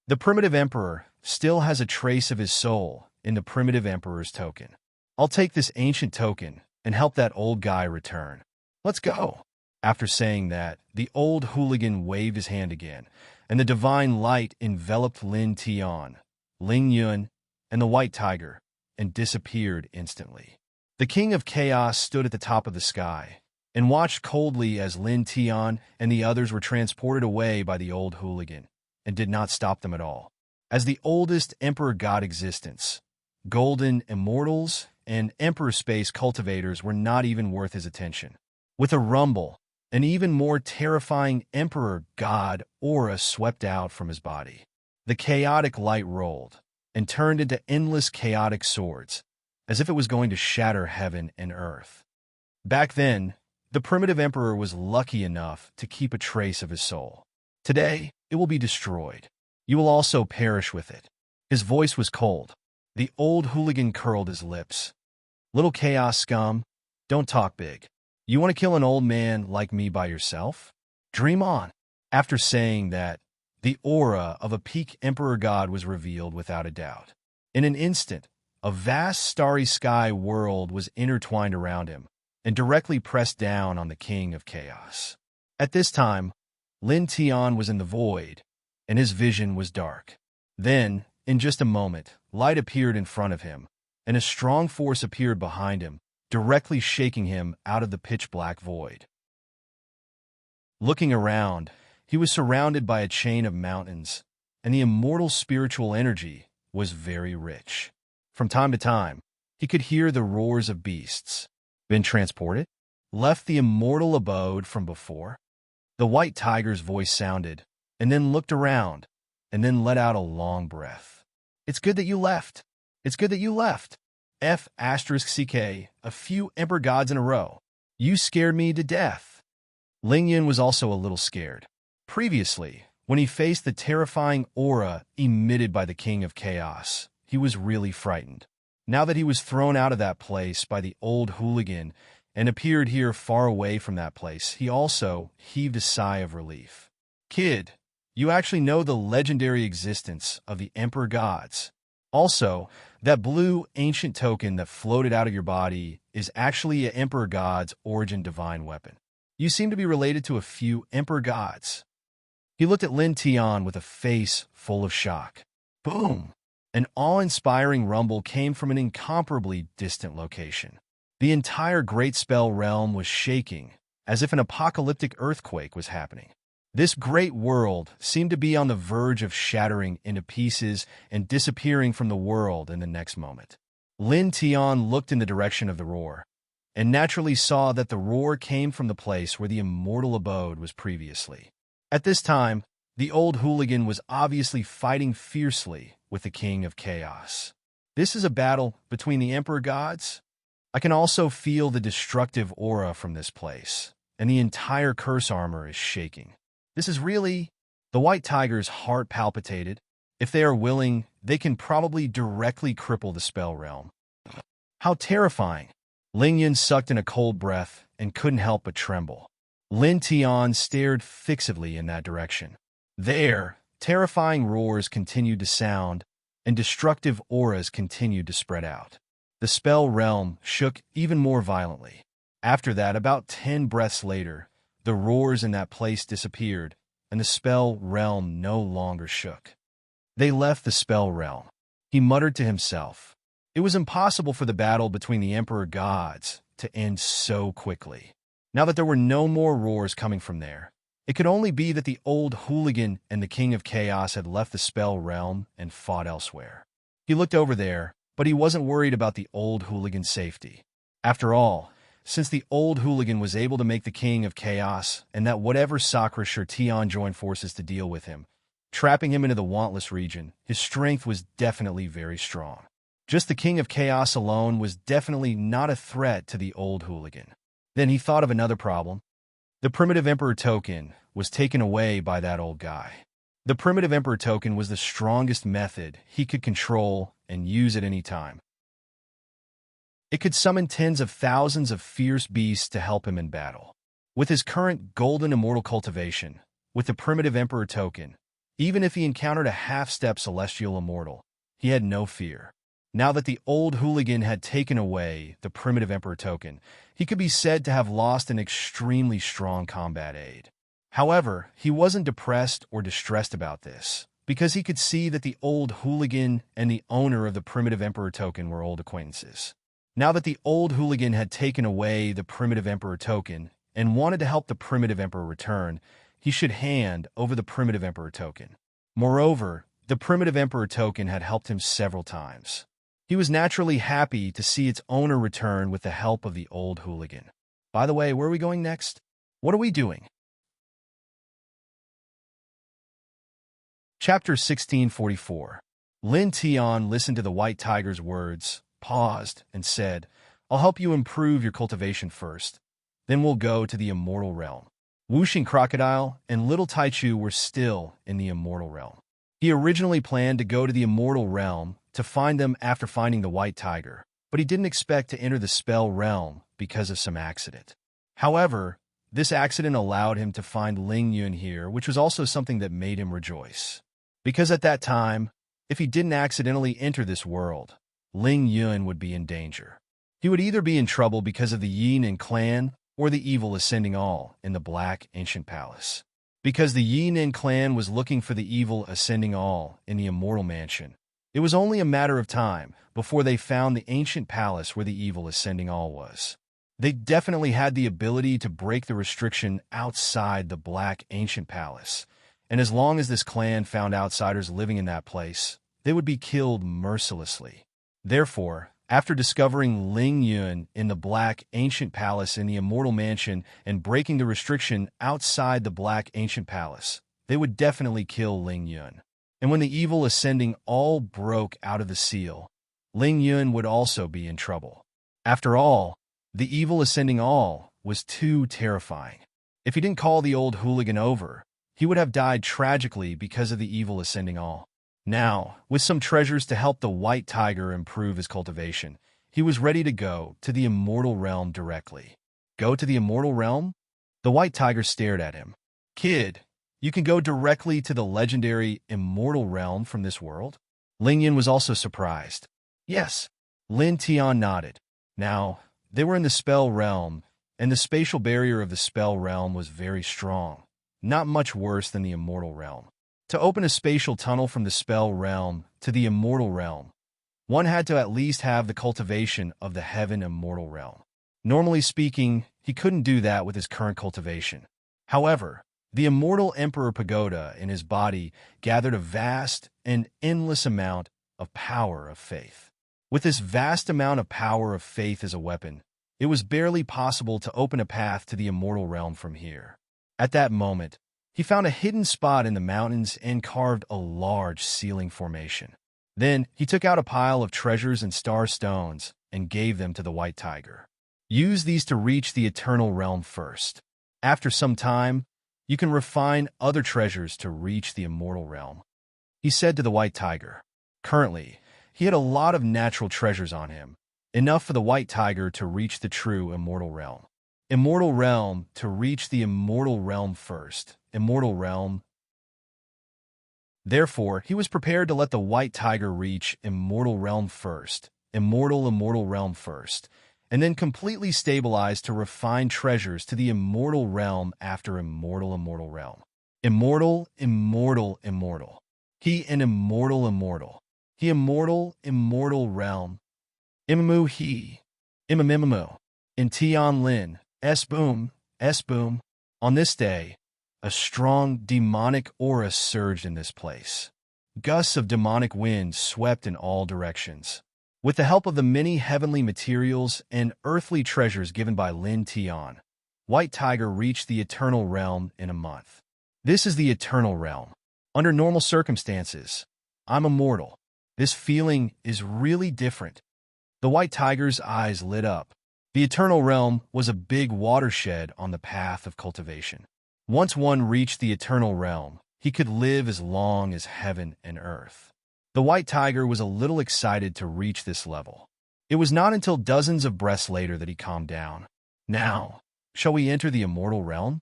The primitive emperor still has a trace of his soul in the primitive emperor's token. I'll take this ancient token and help that old guy return. Let's go. After saying that, the old hooligan waved his hand again, and the divine light enveloped Lin Tian, Ling Yun, and the White Tiger, and disappeared instantly. The king of chaos stood at the top of the sky and watched coldly as Lin Tian and the others were transported away by the old hooligan, and did not stop them at all. As the oldest emperor god existence, golden immortals and emperor space cultivators were not even worth his attention. With a rumble, an even more terrifying emperor god aura swept out from his body. The chaotic light rolled and turned into endless chaotic swords, as if it was going to shatter heaven and earth. Back then, the primitive emperor was lucky enough to keep a trace of his soul. Today, it will be destroyed. You will also perish with it. His voice was cold. The old hooligan curled his lips. Little chaos scum, don't talk big. You want to kill an old man like me by yourself? Dream on. After saying that, the aura of a peak emperor god was revealed without a doubt. In an instant, a vast starry sky world was intertwined around him and directly pressed down on the King of Chaos. At this time, Lin Tian was in the void, and his vision was dark. Then, in just a moment, light appeared in front of him, and a strong force appeared behind him, directly shaking him out of the pitch-black void. Looking around, he was surrounded by a chain of mountains, and the immortal spiritual energy was very rich. From time to time, he could hear the roars of beasts. Been transported? Left the immortal abode from before? The white tiger's voice sounded, and then looked around, and then let out a long breath. It's good that you left. It's good that you left. F***CK, a few emperor gods in a row. You scared me to death. Ling Yun was also a little scared. Previously, when he faced the terrifying aura emitted by the King of Chaos, he was really frightened. Now that he was thrown out of that place by the old hooligan and appeared here far away from that place, he also heaved a sigh of relief. Kid, you actually know the legendary existence of the Emperor Gods. Also, that blue ancient token that floated out of your body is actually an Emperor God's origin divine weapon. You seem to be related to a few Emperor Gods. He looked at Lin Tian with a face full of shock. Boom! An awe-inspiring rumble came from an incomparably distant location. The entire Great Spell Realm was shaking, as if an apocalyptic earthquake was happening. This great world seemed to be on the verge of shattering into pieces and disappearing from the world in the next moment. Lin Tian looked in the direction of the roar, and naturally saw that the roar came from the place where the immortal abode was previously. At this time, the old hooligan was obviously fighting fiercely with the King of Chaos. This is a battle between the Emperor Gods? I can also feel the destructive aura from this place, and the entire curse armor is shaking. This is really... The white tiger's heart palpitated. If they are willing, they can probably directly cripple the spell realm. How terrifying! Ling Yun sucked in a cold breath and couldn't help but tremble. Lin Tian stared fixedly in that direction. There, terrifying roars continued to sound, and destructive auras continued to spread out. The spell realm shook even more violently. After that, about 10 breaths later, the roars in that place disappeared, and the spell realm no longer shook. They left the spell realm. He muttered to himself. It was impossible for the battle between the Emperor Gods to end so quickly. Now that there were no more roars coming from there, it could only be that the old hooligan and the King of Chaos had left the spell realm and fought elsewhere. He looked over there, but he wasn't worried about the old hooligan's safety. After all, since the old hooligan was able to make the King of Chaos and that whatever Sakura Tian joined forces to deal with him, trapping him into the Wantless region, his strength was definitely very strong. Just the King of Chaos alone was definitely not a threat to the old hooligan. Then he thought of another problem. The Primitive Emperor token was taken away by that old guy. The Primitive Emperor token was the strongest method he could control and use at any time. It could summon tens of thousands of fierce beasts to help him in battle. With his current golden immortal cultivation, with the Primitive Emperor token, even if he encountered a half-step celestial immortal, he had no fear. Now that the old hooligan had taken away the Primitive Emperor token, he could be said to have lost an extremely strong combat aid. However, he wasn't depressed or distressed about this, because he could see that the old hooligan and the owner of the Primitive Emperor token were old acquaintances. Now that the old hooligan had taken away the Primitive Emperor token and wanted to help the Primitive Emperor return, he should hand over the Primitive Emperor token. Moreover, the Primitive Emperor token had helped him several times. He was naturally happy to see its owner return with the help of the old hooligan. By the way, where are we going next? What are we doing? Chapter 1644. Lin Tian listened to the white tiger's words, paused, and said, I'll help you improve your cultivation first. Then we'll go to the immortal realm. Whooshing Crocodile and Little Taichu were still in the immortal realm. He originally planned to go to the immortal realm to find them after finding the white tiger, but he didn't expect to enter the spell realm because of some accident. However, this accident allowed him to find Ling Yun here, which was also something that made him rejoice. Because at that time, if he didn't accidentally enter this world, Ling Yun would be in danger. He would either be in trouble because of the Yin and clan or the evil ascending all in the Black Ancient Palace. Because the Yin and clan was looking for the evil ascending all in the Immortal Mansion, it was only a matter of time before they found the ancient palace where the evil ascending all was. They definitely had the ability to break the restriction outside the Black Ancient Palace, and as long as this clan found outsiders living in that place, they would be killed mercilessly. Therefore, after discovering Ling Yun in the Black Ancient Palace in the Immortal Mansion and breaking the restriction outside the Black Ancient Palace, they would definitely kill Ling Yun. And when the evil ascending all broke out of the seal, Ling Yun would also be in trouble. After all, the evil ascending all was too terrifying. If he didn't call the old hooligan over, he would have died tragically because of the evil ascending all. Now, with some treasures to help the White Tiger improve his cultivation, he was ready to go to the Immortal Realm directly. Go to the Immortal Realm? The White Tiger stared at him. Kid, you can go directly to the legendary Immortal Realm from this world? Ling Yun was also surprised. Yes. Lin Tian nodded. Now, they were in the Spell Realm, and the spatial barrier of the Spell Realm was very strong, not much worse than the Immortal Realm. To open a spatial tunnel from the Spell Realm to the Immortal Realm, one had to at least have the cultivation of the Heaven Immortal Realm. Normally speaking, he couldn't do that with his current cultivation. However, the Immortal Emperor Pagoda in his body gathered a vast and endless amount of power of faith. With this vast amount of power of faith as a weapon, it was barely possible to open a path to the Immortal Realm from here. At that moment, he found a hidden spot in the mountains and carved a large ceiling formation. Then, he took out a pile of treasures and star stones and gave them to the White Tiger. Use these to reach the Eternal Realm first. After some time, you can refine other treasures to reach the Immortal Realm, he said to the White Tiger. Currently, he had a lot of natural treasures on him, enough for the White Tiger to reach the true Immortal Realm. Immortal Realm to reach the Immortal Realm first. Immortal Realm. Therefore, he was prepared to let the White Tiger reach Immortal Realm first, Immortal Realm first, and then completely stabilize to refine treasures to the Immortal Realm after Immortal Realm. Immortal. He an Immortal. He Immortal Realm. Imamu he. Imamimamu. In Tian Lin. S-boom. On this day, a strong demonic aura surged in this place. Gusts of demonic wind swept in all directions. With the help of the many heavenly materials and earthly treasures given by Lin Tian, White Tiger reached the Eternal Realm in a month. This is the Eternal Realm. Under normal circumstances, I'm immortal. This feeling is really different. The White Tiger's eyes lit up. The Eternal Realm was a big watershed on the path of cultivation. Once one reached the Eternal Realm, he could live as long as heaven and earth. The White Tiger was a little excited to reach this level. It was not until dozens of breaths later that he calmed down. Now, shall we enter the Immortal Realm?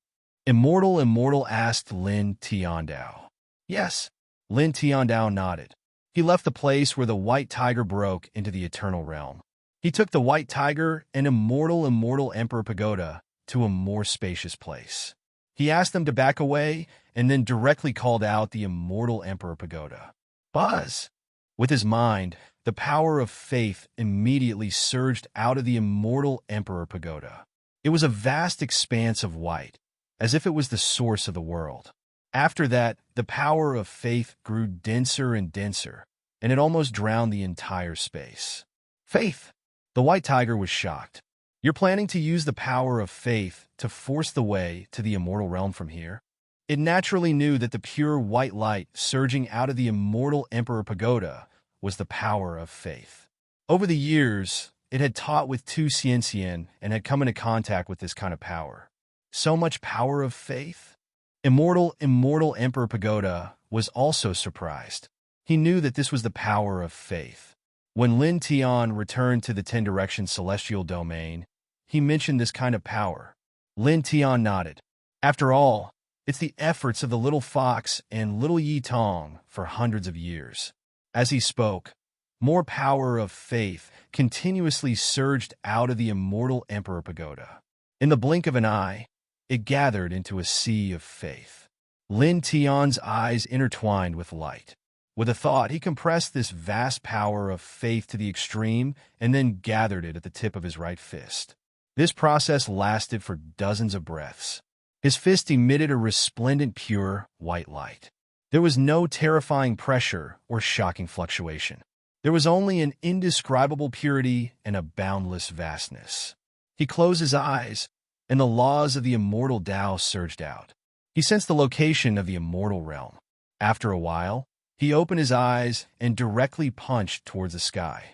Immortal asked Lin Tiandao. Yes. Lin Tiandao nodded. He left the place where the White Tiger broke into the Eternal Realm. He took the White Tiger and Immortal Emperor Pagoda to a more spacious place. He asked them to back away and then directly called out the Immortal Emperor Pagoda. Buzz! With his mind, the power of faith immediately surged out of the Immortal Emperor Pagoda. It was a vast expanse of white, as if it was the source of the world. After that, the power of faith grew denser and denser, and it almost drowned the entire space. Faith! The White Tiger was shocked. You're planning to use the power of faith to force the way to the Immortal Realm from here? It naturally knew that the pure white light surging out of the Immortal Emperor Pagoda was the power of faith. Over the years, it had taught with Tu Xian and had come into contact with this kind of power. So much power of faith? Immortal Emperor Pagoda was also surprised. He knew that this was the power of faith. When Lin Tian returned to the 10 Direction Celestial Domain, he mentioned this kind of power. Lin Tian nodded. After all, it's the efforts of the little fox and little Yi Tong for hundreds of years. As he spoke, more power of faith continuously surged out of the immortal Emperor Pagoda. In the blink of an eye, it gathered into a sea of faith. Lin Tian's eyes intertwined with light. With a thought, he compressed this vast power of faith to the extreme and then gathered it at the tip of his right fist. This process lasted for dozens of breaths. His fist emitted a resplendent, pure, white light. There was no terrifying pressure or shocking fluctuation. There was only an indescribable purity and a boundless vastness. He closed his eyes, and the laws of the immortal Tao surged out. He sensed the location of the immortal realm. After a while, he opened his eyes and directly punched towards the sky.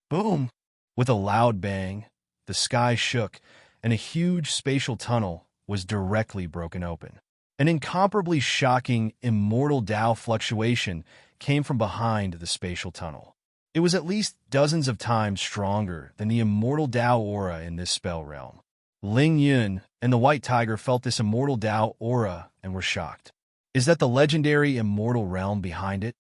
Boom! With a loud bang, the sky shook, and a huge spatial tunnel was directly broken open. An incomparably shocking, immortal Tao fluctuation came from behind the spatial tunnel. It was at least dozens of times stronger than the immortal Tao aura in this spell realm. Ling Yun and the White Tiger felt this immortal Tao aura and were shocked. Is that the legendary immortal realm behind it?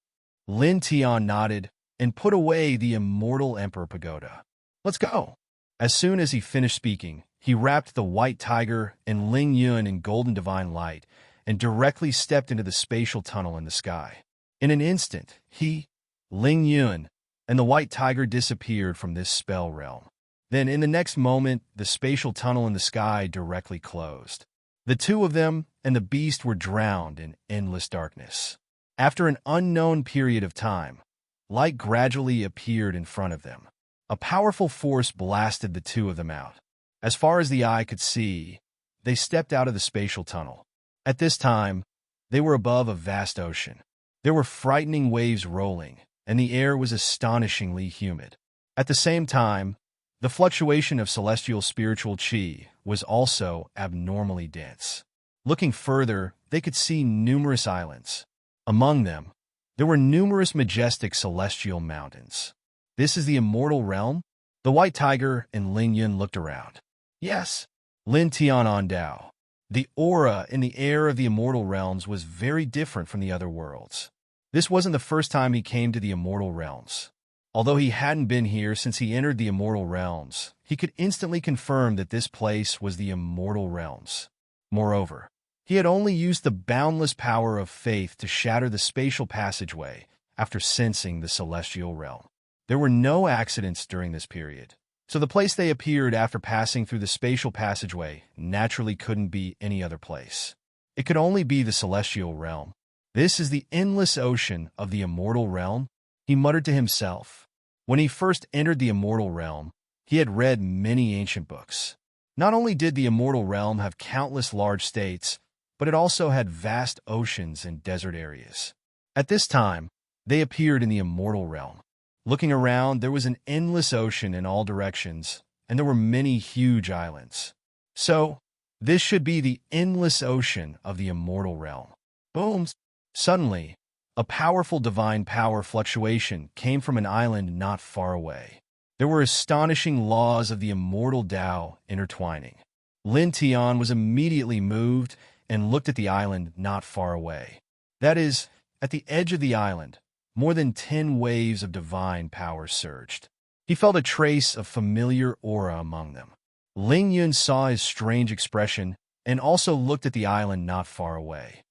Lin Tian nodded and put away the immortal Emperor Pagoda. Let's go. As soon as he finished speaking, he wrapped the White Tiger and Ling Yun in golden divine light and directly stepped into the spatial tunnel in the sky. In an instant, he, Ling Yun, and the White Tiger disappeared from this spell realm. Then, in the next moment, the spatial tunnel in the sky directly closed. The two of them and the beast were drowned in endless darkness. After an unknown period of time, light gradually appeared in front of them. A powerful force blasted the two of them out. As far as the eye could see, they stepped out of the spatial tunnel. At this time, they were above a vast ocean. There were frightening waves rolling, and the air was astonishingly humid. At the same time, the fluctuation of celestial spiritual chi was also abnormally dense. Looking further, they could see numerous islands. Among them, there were numerous majestic celestial mountains. This is the immortal realm? The White Tiger and Ling Yun looked around. Yes, Lin Tian on Dao. The aura in the air of the immortal realms was very different from the other worlds. This wasn't the first time he came to the immortal realms. Although he hadn't been here since he entered the immortal realms, he could instantly confirm that this place was the immortal realms. Moreover, he had only used the boundless power of faith to shatter the spatial passageway after sensing the celestial realm. There were no accidents during this period, so the place they appeared after passing through the spatial passageway naturally couldn't be any other place. It could only be the celestial realm. This is the endless ocean of the immortal realm, he muttered to himself. When he first entered the immortal realm, he had read many ancient books. Not only did the immortal realm have countless large states, but it also had vast oceans and desert areas. At this time, they appeared in the immortal realm. Looking around, there was an endless ocean in all directions, and there were many huge islands. So, this should be the endless ocean of the immortal realm. Boom! Suddenly, a powerful divine power fluctuation came from an island not far away. There were astonishing laws of the immortal Tao intertwining. Lin Tian was immediately moved and looked at the island not far away. That is, at the edge of the island, more than 10 waves of divine power surged. He felt a trace of familiar aura among them. Ling Yun saw his strange expression and also looked at the island not far away.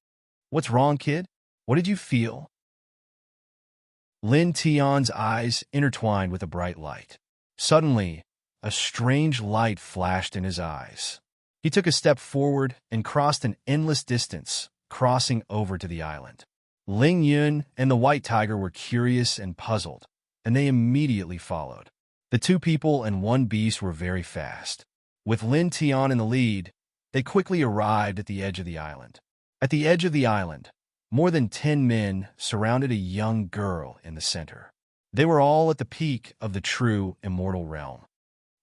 What's wrong, kid? What did you feel? Lin Tian's eyes intertwined with a bright light. Suddenly, a strange light flashed in his eyes. He took a step forward and crossed an endless distance, crossing over to the island. Ling Yun and the White Tiger were curious and puzzled, and they immediately followed. The two people and one beast were very fast. With Lin Tian in the lead, they quickly arrived at the edge of the island. At the edge of the island, more than 10 men surrounded a young girl in the center. They were all at the peak of the true immortal realm.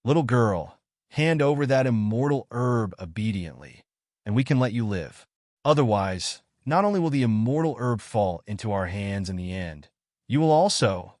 Little girl, hand over that immortal herb obediently, and we can let you live. Otherwise, not only will the immortal herb fall into our hands in the end, you will also...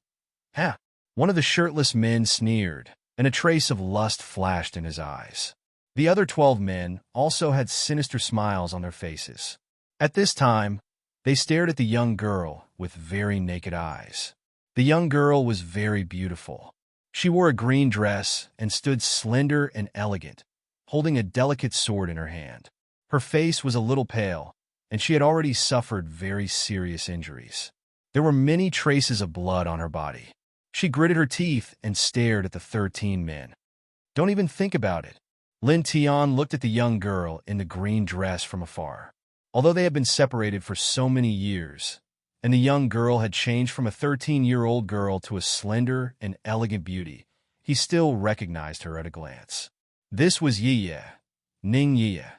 Ha! One of the shirtless men sneered, and a trace of lust flashed in his eyes. The other 12 men also had sinister smiles on their faces. At this time, they stared at the young girl with very naked eyes. The young girl was very beautiful. She wore a green dress and stood slender and elegant, holding a delicate sword in her hand. Her face was a little pale, and she had already suffered very serious injuries. There were many traces of blood on her body. She gritted her teeth and stared at the 13 men. "Don't even think about it." Lin Tian looked at the young girl in the green dress from afar. Although they had been separated for so many years, and the young girl had changed from a 13-year-old girl to a slender and elegant beauty, he still recognized her at a glance. This was Yiye, Ning Yiye,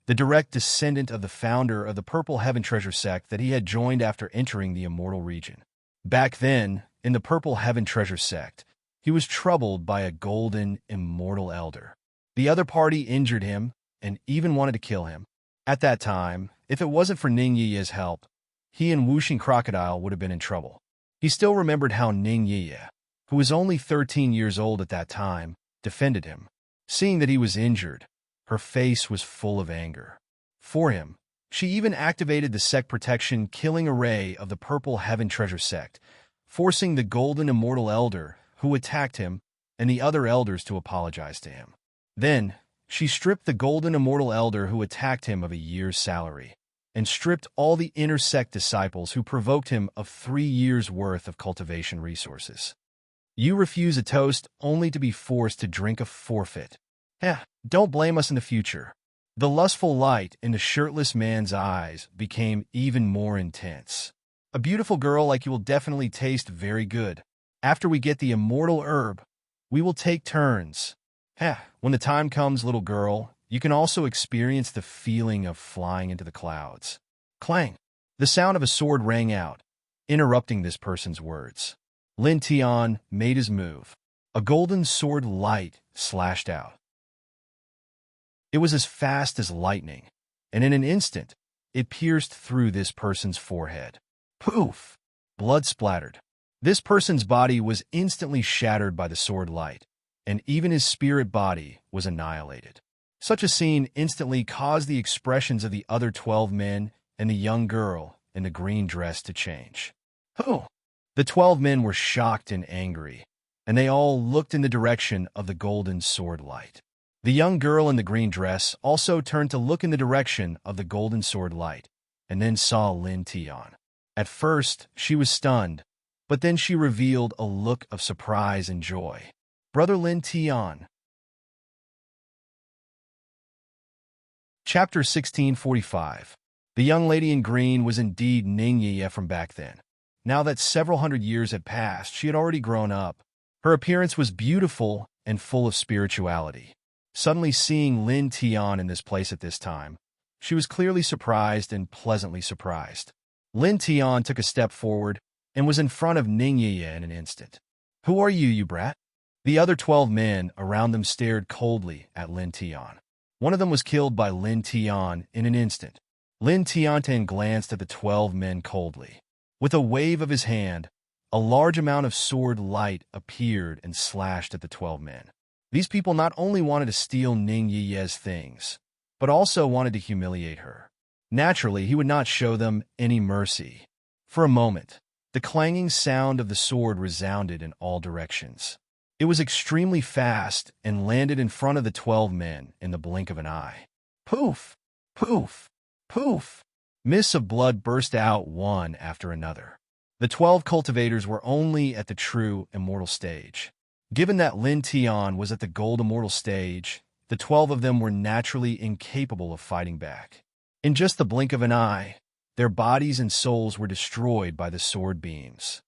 the direct descendant of the founder of the Purple Heaven Treasure sect that he had joined after entering the Immortal region. Back then, in the Purple Heaven Treasure sect, he was troubled by a golden, immortal elder. The other party injured him and even wanted to kill him. At that time, if it wasn't for Ning Yiye's help, he and Wuxing Crocodile would have been in trouble. He still remembered how Ning Yiye, who was only 13 years old at that time, defended him. Seeing that he was injured, her face was full of anger. For him, she even activated the sect protection killing array of the Purple Heaven Treasure sect, forcing the Golden Immortal Elder, who attacked him, and the other elders to apologize to him. Then, she stripped the Golden Immortal Elder who attacked him of a year's salary, and stripped all the inner sect disciples who provoked him of 3 years' worth of cultivation resources. You refuse a toast only to be forced to drink a forfeit. Don't blame us in the future. The lustful light in the shirtless man's eyes became even more intense. A beautiful girl like you will definitely taste very good. After we get the immortal herb, we will take turns. When the time comes, little girl, you can also experience the feeling of flying into the clouds. Clang! The sound of a sword rang out, interrupting this person's words. Lin Tian made his move. A golden sword light slashed out. It was as fast as lightning, and in an instant, it pierced through this person's forehead. Poof! Blood splattered. This person's body was instantly shattered by the sword light, and even his spirit body was annihilated. Such a scene instantly caused the expressions of the other 12 men and the young girl in the green dress to change. The 12 men were shocked and angry, and they all looked in the direction of the golden sword light. The young girl in the green dress also turned to look in the direction of the golden sword light, and then saw Lin Tian. At first, she was stunned, but then she revealed a look of surprise and joy. Brother Lin Tian. Chapter 1645. The young lady in green was indeed Ning Yiye from back then. Now that several hundred years had passed, she had already grown up. Her appearance was beautiful and full of spirituality. Suddenly seeing Lin Tian in this place at this time, she was clearly surprised and pleasantly surprised. Lin Tian took a step forward and was in front of Ning Yiye in an instant. "Who are you, you brat?" The other 12 men around them stared coldly at Lin Tian. One of them was killed by Lin Tian in an instant. Lin Tian glanced at the 12 men coldly. With a wave of his hand, a large amount of sword light appeared and slashed at the 12 men. These people not only wanted to steal Ning Yiye's things, but also wanted to humiliate her. Naturally, he would not show them any mercy. For a moment, the clanging sound of the sword resounded in all directions. It was extremely fast and landed in front of the 12 men in the blink of an eye. Poof! Poof! Poof! Mists of blood burst out one after another. The 12 cultivators were only at the true immortal stage. Given that Lin Tian was at the gold immortal stage, the 12 of them were naturally incapable of fighting back. In just the blink of an eye, their bodies and souls were destroyed by the sword beams.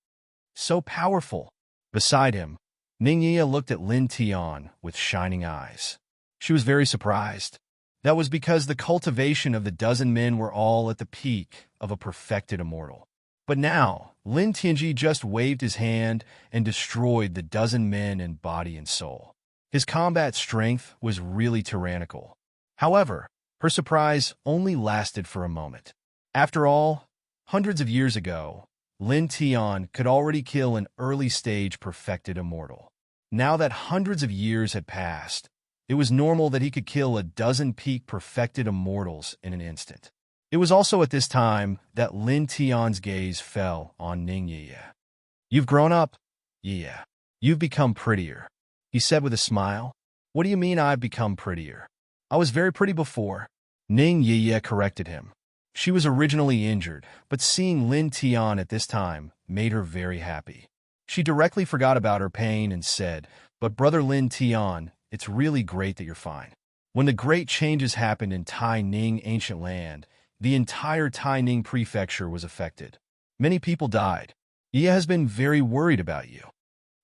So powerful! Beside him, Ning Yiye looked at Lin Tian with shining eyes. She was very surprised. That was because the cultivation of the dozen men were all at the peak of a perfected immortal. But now, Lin Tianji just waved his hand and destroyed the dozen men in body and soul. His combat strength was really tyrannical. However, her surprise only lasted for a moment. After all, hundreds of years ago, Lin Tian could already kill an early-stage perfected immortal. Now that hundreds of years had passed, it was normal that he could kill a dozen peak perfected immortals in an instant. It was also at this time that Lin Tian's gaze fell on Ning Yiye. You've grown up? Yeah. You've become prettier, he said with a smile. What do you mean I've become prettier? I was very pretty before. Ning Yiye corrected him. She was originally injured, but seeing Lin Tian at this time made her very happy. She directly forgot about her pain and said, "But brother Lin Tian, it's really great that you're fine." When the great changes happened in Tai Ning ancient land, the entire Tai Ning prefecture was affected. Many people died. Ye has been very worried about you.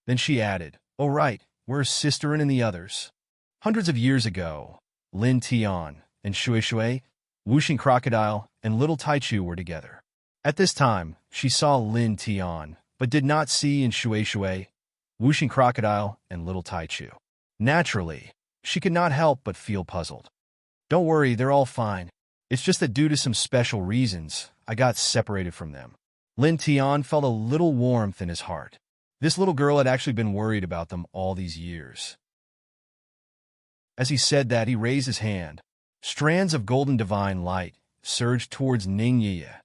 Then she added, "Oh right, where's Sisterin and the others?" Hundreds of years ago, Lin Tian and Shui Shui, Wuxing Crocodile, and Little Taichu were together. At this time, she saw Lin Tian, but did not see in Shui Shui, Wuxing Crocodile, and Little Taichu. Naturally, she could not help but feel puzzled. Don't worry, they're all fine. It's just that due to some special reasons, I got separated from them. Lin Tian felt a little warmth in his heart. This little girl had actually been worried about them all these years. As he said that, he raised his hand. Strands of golden divine light surged towards Ning Yiye,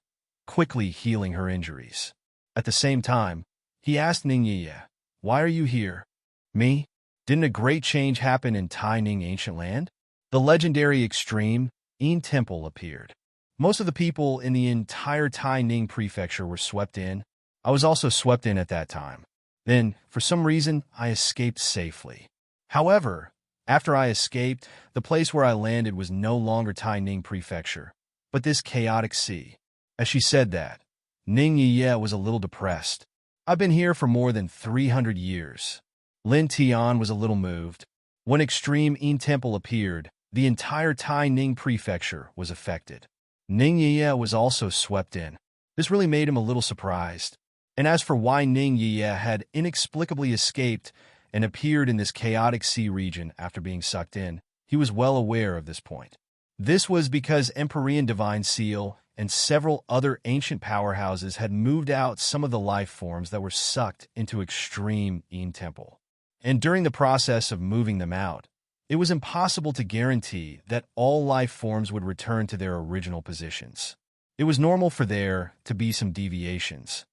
quickly healing her injuries. At the same time, he asked Ning Yiye, "Why are you here?" "Me? Didn't a great change happen in Tai Ning ancient land?" The legendary extreme Yin Temple appeared. Most of the people in the entire Tai Ning prefecture were swept in. I was also swept in at that time. Then, for some reason, I escaped safely. However, after I escaped, the place where I landed was no longer Tai Ning Prefecture, but this chaotic sea. As she said that, Ning Yiye was a little depressed. I've been here for more than 300 years. Lin Tian was a little moved. When Extreme Yin Temple appeared, the entire Tai Ning Prefecture was affected. Ning Yiye was also swept in. This really made him a little surprised. And as for why Ning Yiye had inexplicably escaped and appeared in this chaotic sea region after being sucked in, he was well aware of this point. This was because Empyrean Divine Seal and several other ancient powerhouses had moved out some of the life forms that were sucked into Extreme Yin Temple. And during the process of moving them out, it was impossible to guarantee that all life forms would return to their original positions. It was normal for there to be some deviations.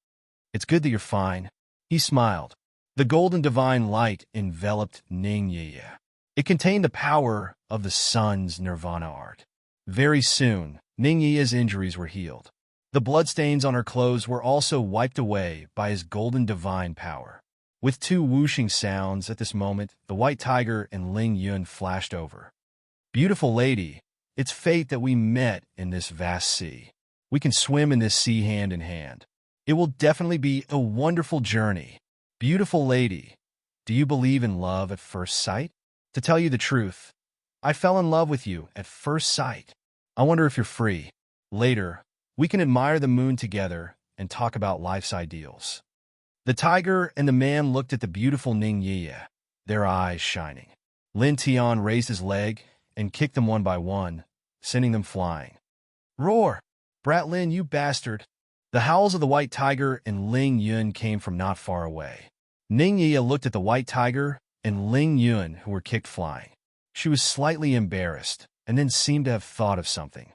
"It's good that you're fine," he smiled. The golden divine light enveloped Ning Yiye. It contained the power of the sun's nirvana art. Very soon, Ning Yiye's injuries were healed. The bloodstains on her clothes were also wiped away by his golden divine power. With two whooshing sounds at this moment, the white tiger and Ling Yun flashed over. "Beautiful lady, it's fate that we met in this vast sea. We can swim in this sea hand in hand. It will definitely be a wonderful journey. Beautiful lady, do you believe in love at first sight? To tell you the truth, I fell in love with you at first sight. I wonder if you're free. Later, we can admire the moon together and talk about life's ideals." The tiger and the man looked at the beautiful Ning Yiye, their eyes shining. Lin Tian raised his leg and kicked them one by one, sending them flying. "Roar! Brat Lin, you bastard!" The howls of the white tiger and Ling Yun came from not far away. Ning Yiye looked at the white tiger and Ling Yun, who were kicked flying. She was slightly embarrassed, and then seemed to have thought of something.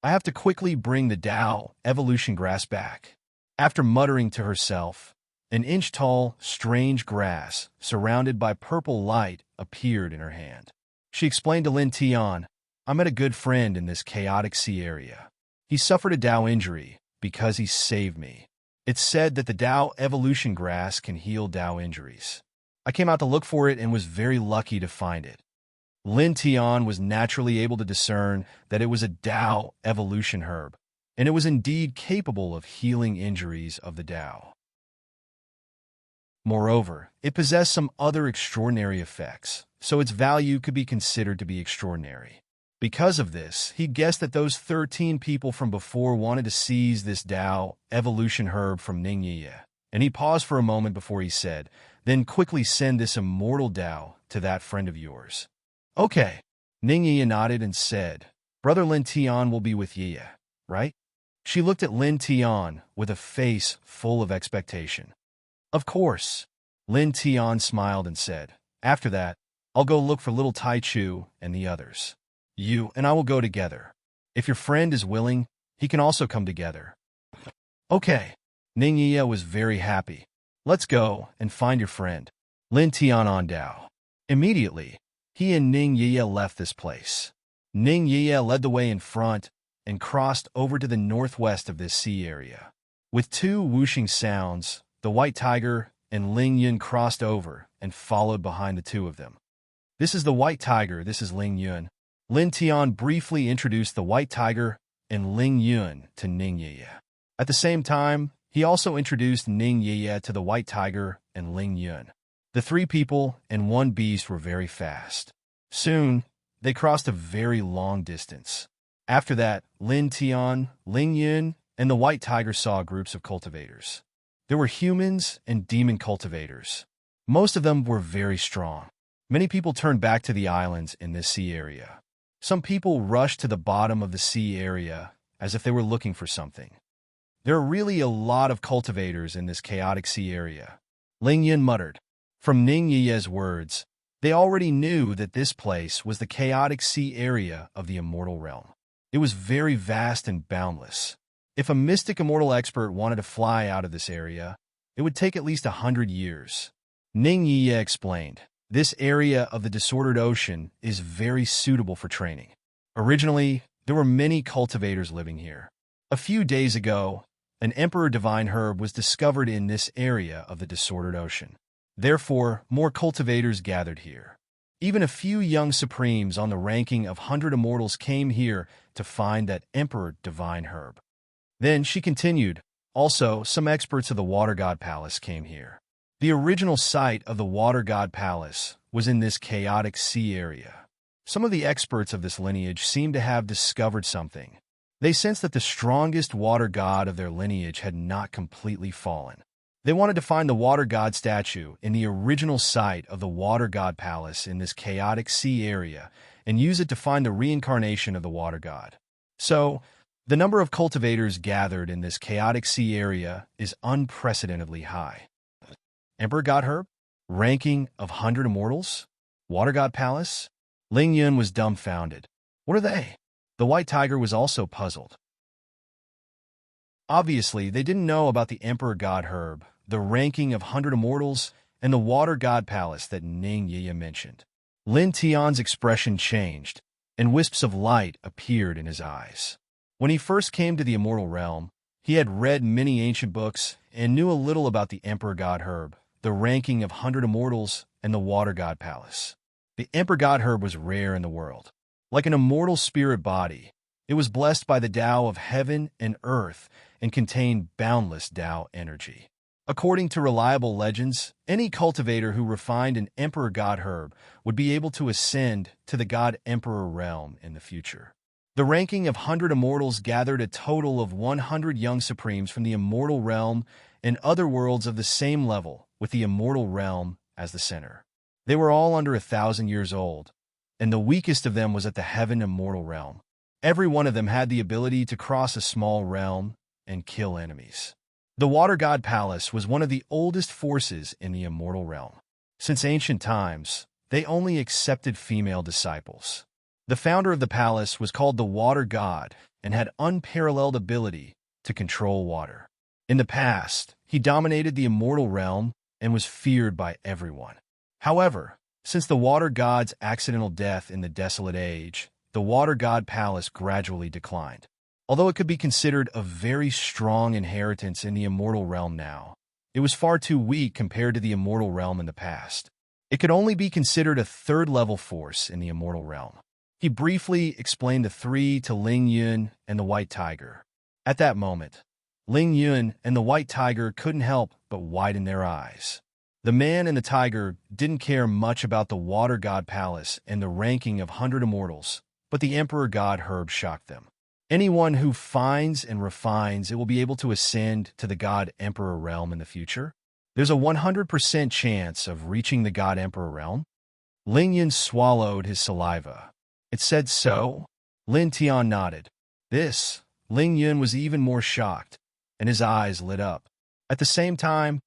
"I have to quickly bring the Tao evolution grass back." After muttering to herself, an inch-tall, strange grass, surrounded by purple light, appeared in her hand. She explained to Lin Tian, "I met a good friend in this chaotic sea area. He suffered a Tao injury because he saved me. It's said that the Tao evolution grass can heal Tao injuries. I came out to look for it and was very lucky to find it." Lin Tian was naturally able to discern that it was a Tao evolution herb, and it was indeed capable of healing injuries of the Tao. Moreover, it possessed some other extraordinary effects, so its value could be considered to be extraordinary. Because of this, he guessed that those 13 people from before wanted to seize this Tao evolution herb from Ning Yiye, and he paused for a moment before he said, "Then quickly send this immortal Tao to that friend of yours." "Okay." Ning Yiye nodded and said, "Brother Lin Tian will be with Yiye, right?" She looked at Lin Tian with a face full of expectation. "Of course." Lin Tian smiled and said, "After that, I'll go look for little Taichu and the others. You and I will go together. If your friend is willing, he can also come together." "Okay." Ning Yiye was very happy. Let's go and find your friend, Lin Tian on Dao. Immediately, he and Ning Ye left this place. Ning Ye led the way in front and crossed over to the northwest of this sea area. With two whooshing sounds, the white tiger and Ling Yun crossed over and followed behind the two of them. This is the white tiger, this is Ling Yun. Lin Tian briefly introduced the white tiger and Ling Yun to Ning Ye. At the same time, he also introduced Ning Ye to the white tiger and Ling Yun. The three people and one beast were very fast. Soon, they crossed a very long distance. After that, Lin Tian, Ling Yun, and the white tiger saw groups of cultivators. There were humans and demon cultivators. Most of them were very strong. Many people turned back to the islands in this sea area. Some people rushed to the bottom of the sea area as if they were looking for something. There are really a lot of cultivators in this chaotic sea area, Ling Yun muttered. From Ning Ye's words, they already knew that this place was the chaotic sea area of the immortal realm. It was very vast and boundless. If a mystic immortal expert wanted to fly out of this area, it would take at least 100 years. Ning Ye explained, this area of the disordered ocean is very suitable for training. Originally, there were many cultivators living here. A few days ago, an emperor divine herb was discovered in this area of the disordered ocean. Therefore, more cultivators gathered here. Even a few young supremes on the ranking of 100 immortals came here to find that emperor divine herb. Then she continued, also, some experts of the Water God Palace came here. The original site of the Water God Palace was in this chaotic sea area. Some of the experts of this lineage seemed to have discovered something. They sensed that the strongest water god of their lineage had not completely fallen. They wanted to find the water god statue in the original site of the Water God Palace in this chaotic sea area and use it to find the reincarnation of the water god. So, the number of cultivators gathered in this chaotic sea area is unprecedentedly high. Emperor God Herb? Ranking of 100 immortals? Water God Palace? Ling Yun was dumbfounded. What are they? The white tiger was also puzzled. Obviously, they didn't know about the Emperor God Herb, the ranking of 100 immortals, and the Water God Palace that Ning Ye mentioned. Lin Tian's expression changed, and wisps of light appeared in his eyes. When he first came to the immortal realm, he had read many ancient books and knew a little about the Emperor God Herb, the ranking of 100 immortals, and the Water God Palace. The Emperor God Herb was rare in the world. Like an immortal spirit body, it was blessed by the Tao of heaven and earth and contained boundless Tao energy. According to reliable legends, any cultivator who refined an Emperor God Herb would be able to ascend to the God Emperor realm in the future. The ranking of 100 immortals gathered a total of 100 young supremes from the immortal realm and other worlds of the same level, with the immortal realm as the center. They were all under 1,000 years old, and the weakest of them was at the heaven immortal realm. Every one of them had the ability to cross a small realm and kill enemies. The Water God Palace was one of the oldest forces in the immortal realm. Since ancient times, they only accepted female disciples. The founder of the palace was called the Water God and had unparalleled ability to control water. In the past, he dominated the immortal realm and was feared by everyone. However, since the Water God's accidental death in the Desolate Age, the Water God Palace gradually declined. Although it could be considered a very strong inheritance in the immortal realm now, it was far too weak compared to the immortal realm in the past. It could only be considered a third-level force in the immortal realm. He briefly explained the three to Ling Yun and the white tiger. At that moment, Ling Yun and the white tiger couldn't help but widen their eyes. The man and the tiger didn't care much about the Water God Palace and the ranking of 100 immortals, but the Emperor God Herb shocked them. Anyone who finds and refines it will be able to ascend to the God Emperor realm in the future. There's a 100% chance of reaching the God Emperor realm. Ling Yun swallowed his saliva. It said so. Lin Tian nodded. This, Ling Yun was even more shocked, and his eyes lit up. At the same time,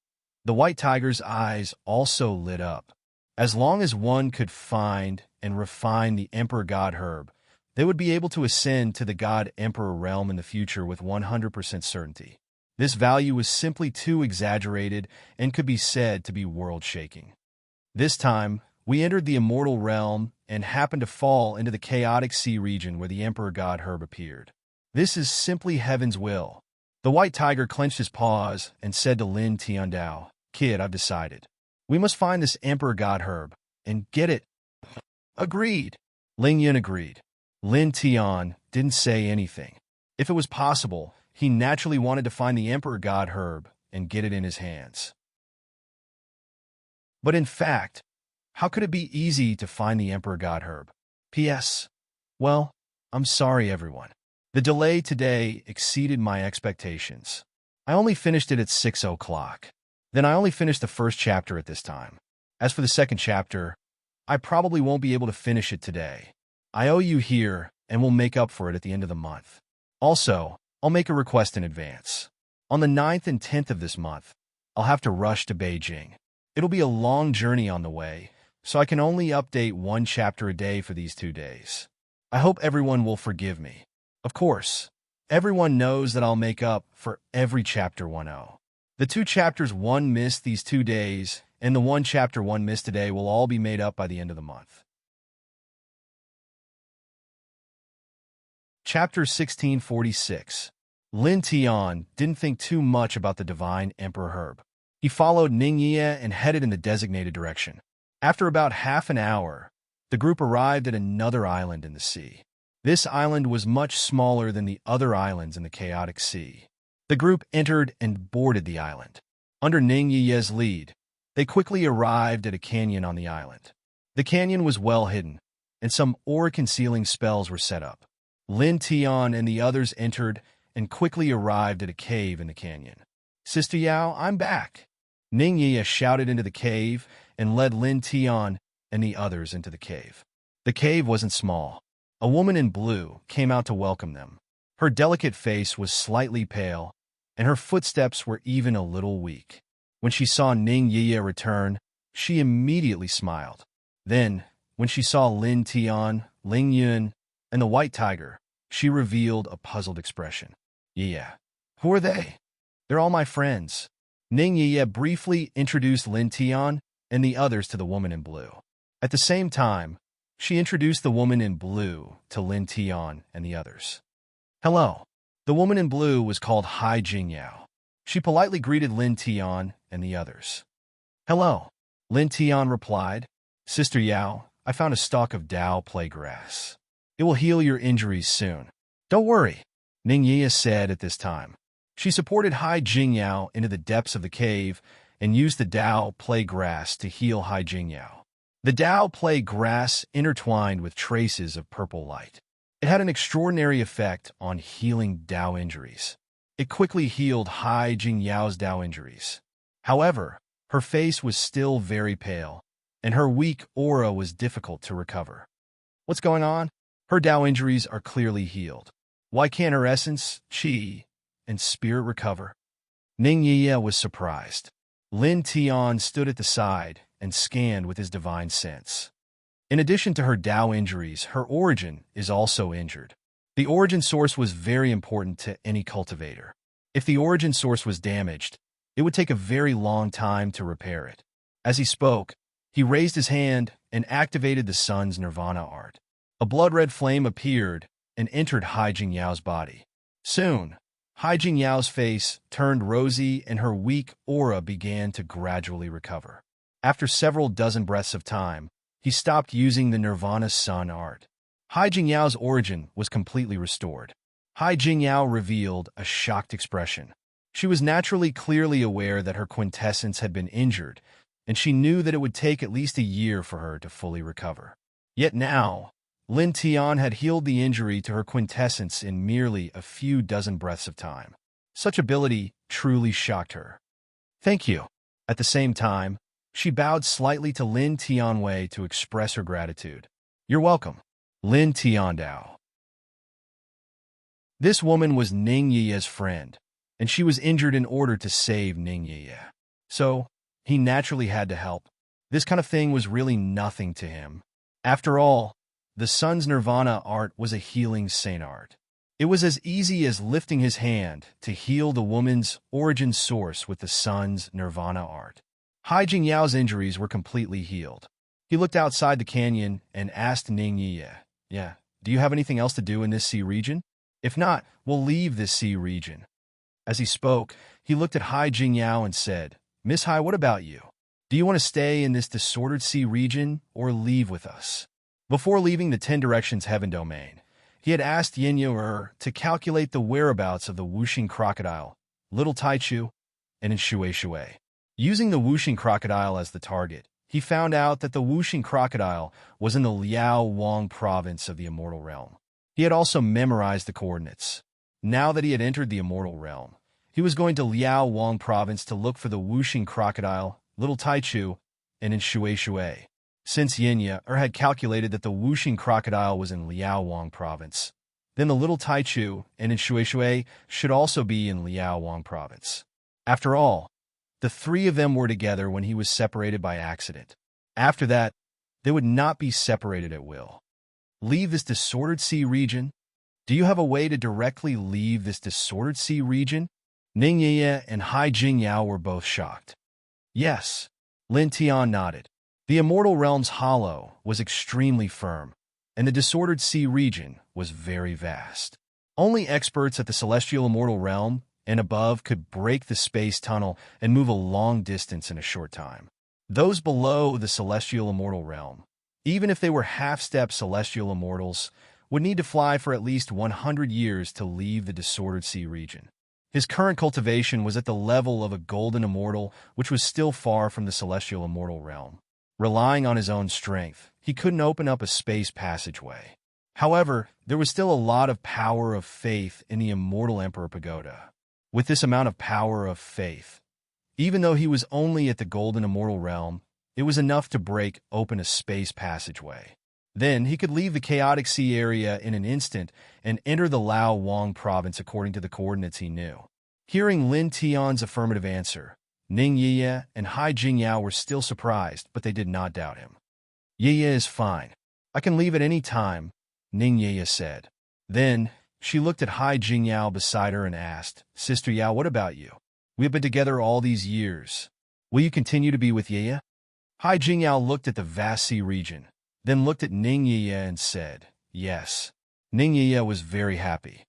the white tiger's eyes also lit up. As long as one could find and refine the Emperor God Herb, they would be able to ascend to the God Emperor realm in the future with 100% certainty. This value was simply too exaggerated and could be said to be world-shaking. This time, we entered the immortal realm and happened to fall into the chaotic sea region where the Emperor God Herb appeared. This is simply heaven's will. The white tiger clenched his paws and said to Lin Tiandao, "Kid, I've decided. We must find this Emperor God Herb and get it." Agreed. Ling Yun agreed. Lin Tian didn't say anything. If it was possible, he naturally wanted to find the Emperor God Herb and get it in his hands. But in fact, how could it be easy to find the Emperor God Herb? P.S. Well, I'm sorry, everyone. The delay today exceeded my expectations. I only finished it at 6 o'clock. Then I only finished the first chapter at this time. As for the second chapter, I probably won't be able to finish it today. I owe you here, and we'll make up for it at the end of the month. Also, I'll make a request in advance. On the 9th and 10th of this month, I'll have to rush to Beijing. It'll be a long journey on the way, so I can only update one chapter a day for these 2 days. I hope everyone will forgive me. Of course, everyone knows that I'll make up for every chapter 1.0. The 2 chapters 1 missed these 2 days, and the 1 chapter 1 missed today will all be made up by the end of the month. Chapter 1646. Lin Tian didn't think too much about the divine Emperor Herb. He followed Ning Ye and headed in the designated direction. After about half an hour, the group arrived at another island in the sea. This island was much smaller than the other islands in the chaotic sea. The group entered and boarded the island. Under Ning Ye's lead, they quickly arrived at a canyon on the island. The canyon was well hidden, and some aura-concealing spells were set up. Lin Tian and the others entered and quickly arrived at a cave in the canyon. "Sister Yao, I'm back!" Ning Ye shouted into the cave and led Lin Tian and the others into the cave. The cave wasn't small. A woman in blue came out to welcome them. Her delicate face was slightly pale, and her footsteps were even a little weak. When she saw Ning Ye return, she immediately smiled. Then, when she saw Lin Tian, Ling Yun, and the white tiger, she revealed a puzzled expression. "Yeah, who are they?" "They're all my friends." Ning Ye briefly introduced Lin Tian and the others to the woman in blue. At the same time, she introduced the woman in blue to Lin Tian and the others. "Hello." The woman in blue was called Hai Jingyao. She politely greeted Lin Tian and the others. "Hello," Lin Tian replied. "Sister Yao, I found a stalk of Dao play grass. It will heal your injuries soon." "Don't worry," Ning Ye said at this time. She supported Hai Jingyao into the depths of the cave and used the Dao play grass to heal Hai Jingyao. The Dao play grass intertwined with traces of purple light. It had an extraordinary effect on healing Dao injuries. It quickly healed Hai Jingyao's Dao injuries. However, her face was still very pale, and her weak aura was difficult to recover. "What's going on?" "Her Dao injuries are clearly healed. Why can't her essence, qi, and spirit recover?" Ning Ye was surprised. Lin Tian stood at the side and scanned with his divine sense. In addition to her Dao injuries, her origin is also injured. The origin source was very important to any cultivator. If the origin source was damaged, it would take a very long time to repair it. As he spoke, he raised his hand and activated the sun's nirvana art. A blood-red flame appeared and entered Hai Jingyao's body. Soon, Hai Jingyao's face turned rosy and her weak aura began to gradually recover. After several dozen breaths of time, he stopped using the Nirvana Sun art. Hai Jingyao's origin was completely restored. Hai Jingyao revealed a shocked expression. She was naturally clearly aware that her quintessence had been injured, and she knew that it would take at least a year for her to fully recover. Yet now, Lin Tian had healed the injury to her quintessence in merely a few dozen breaths of time. Such ability truly shocked her. "Thank you." At the same time, she bowed slightly to Lin Tianwei to express her gratitude. "You're welcome, Lin Tiandao." This woman was Ning Ye's friend, and she was injured in order to save Ning Ye. So, he naturally had to help. This kind of thing was really nothing to him. After all, the sun's nirvana art was a healing saint art. It was as easy as lifting his hand to heal the woman's origin source with the sun's nirvana art. Hai Jingyao's injuries were completely healed. He looked outside the canyon and asked Ning Yi, "Yeah, do you have anything else to do in this sea region? If not, we'll leave this sea region." As he spoke, he looked at Hai Jingyao and said, "Miss Hai, what about you? Do you want to stay in this disordered sea region or leave with us?" Before leaving the 10 Directions Heaven domain, he had asked Yin Yu to calculate the whereabouts of the whooshing crocodile, Little Taichu, and Shui Shui. Using the whooshing crocodile as the target, he found out that the whooshing crocodile was in the Liao Wang province of the Immortal Realm. He had also memorized the coordinates. Now that he had entered the Immortal Realm, he was going to Liao Wang province to look for the whooshing crocodile, Little Taichu, and Shui Shui. Since Yin Yu had calculated that the whooshing crocodile was in Liao Wang province, then the Little Taichu and Shui Shui should also be in Liao Wang province. After all, the 3 of them were together when he was separated by accident. After that, they would not be separated at will. Leave this disordered sea region? Do you have a way to directly leave this disordered sea region? Ning Yi and Hai Jingyao were both shocked. Yes, Lin Tian nodded. The Immortal Realm's hollow was extremely firm, and the disordered sea region was very vast. Only experts at the Celestial Immortal Realm and above could break the space tunnel and move a long distance in a short time. Those below the Celestial Immortal Realm, even if they were half-step Celestial Immortals, would need to fly for at least 100 years to leave the disordered sea region. His current cultivation was at the level of a golden immortal, which was still far from the Celestial Immortal Realm. Relying on his own strength, he couldn't open up a space passageway. However, there was still a lot of power of faith in the Immortal Emperor Pagoda. With this amount of power of faith, even though he was only at the Golden Immortal Realm, it was enough to break open a space passageway. Then he could leave the chaotic sea area in an instant and enter the Lao Wang province according to the coordinates he knew. Hearing Lin Tian's affirmative answer, Ning Yi and Hai Jingyao were still surprised, but they did not doubt him. "Yi is fine. I can leave at any time," Ning Yi said. Then she looked at Hai Jingyao beside her and asked, "Sister Yao, what about you? We have been together all these years. Will you continue to be with Yi?" Hai Jingyao looked at the vast sea region, then looked at Ning Yi and said, "Yes." Ning Yi was very happy.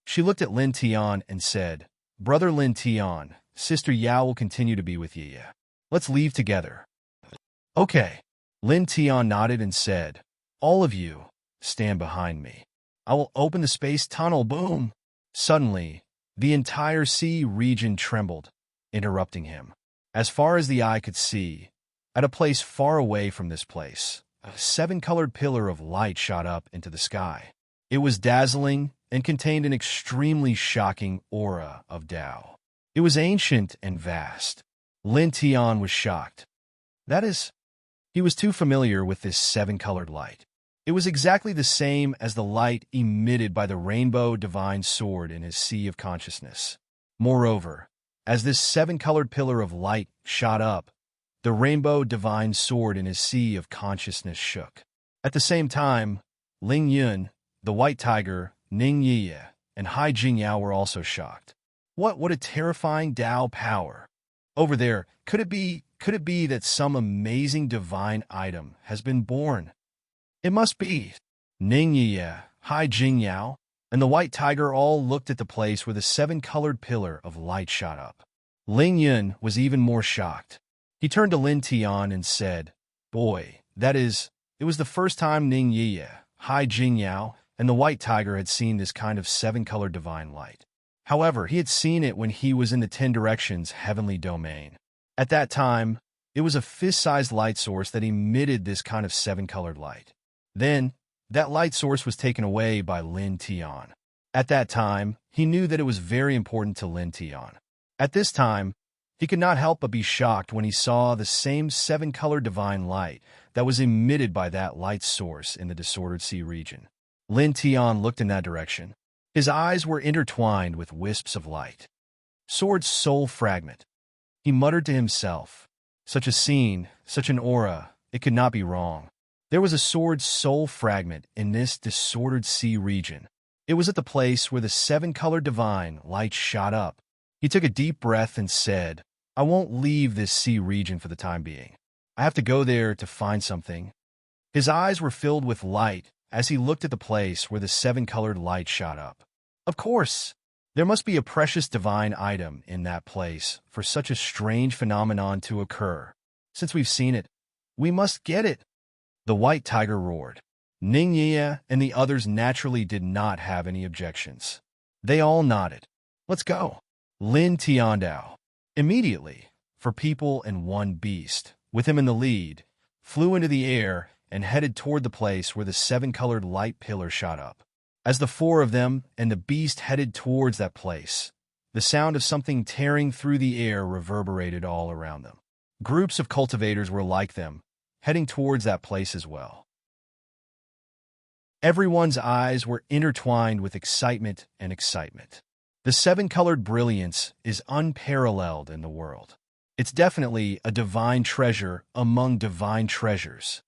She looked at Lin Tian and said, "Brother Lin Tian, Sister Yao will continue to be with Yi. Let's leave together." "Okay." Lin Tian nodded and said, "All of you, stand behind me. I will open the space tunnel." Boom! Suddenly, the entire sea region trembled, interrupting him. As far as the eye could see, at a place far away from this place, a 7-colored pillar of light shot up into the sky. It was dazzling and contained an extremely shocking aura of Tao. It was ancient and vast. Lin Tian was shocked. That is, he was too familiar with this 7-colored light. It was exactly the same as the light emitted by the rainbow divine sword in his sea of consciousness. Moreover, as this 7-colored pillar of light shot up, the rainbow divine sword in his sea of consciousness shook. At the same time, Ling Yun, the white tiger, Ning Yi, and Hai Jingyao were also shocked. What a terrifying Tao power! Over there, could it be that some amazing divine item has been born? It must be. Ning Yi, Hai Jingyao, and the white tiger all looked at the place where the 7-colored pillar of light shot up. Ling Yun was even more shocked. He turned to Lin Tian and said, "Boy, it was the first time Ning Yi, Hai Jingyao, and the white tiger had seen this kind of 7-colored divine light. However, he had seen it when he was in the 10 Directions heavenly domain. At that time, it was a fist-sized light source that emitted this kind of 7-colored light. Then, that light source was taken away by Lin Tian. At that time, he knew that it was very important to Lin Tian. At this time, he could not help but be shocked when he saw the same 7-colored divine light that was emitted by that light source in the disordered sea region. Lin Tian looked in that direction. His eyes were intertwined with wisps of light. Sword's soul fragment. He muttered to himself, "Such a scene, such an aura, it could not be wrong." There was a sword soul fragment in this disordered sea region. It was at the place where the seven-colored divine light shot up. He took a deep breath and said, I won't leave this sea region for the time being. I have to go there to find something. His eyes were filled with light as he looked at the place where the seven-colored light shot up. Of course, there must be a precious divine item in that place for such a strange phenomenon to occur. Since we've seen it, we must get it. The white tiger roared. Ningya and the others naturally did not have any objections. They all nodded. Let's go. Lin Tiandao. Immediately, for people and one beast, with him in the lead, flew into the air and headed toward the place where the seven-colored light pillar shot up. As the four of them and the beast headed towards that place, the sound of something tearing through the air reverberated all around them. Groups of cultivators were like them, heading towards that place as well. Everyone's eyes were intertwined with excitement and excitement. The seven-colored brilliance is unparalleled in the world. It's definitely a divine treasure among divine treasures.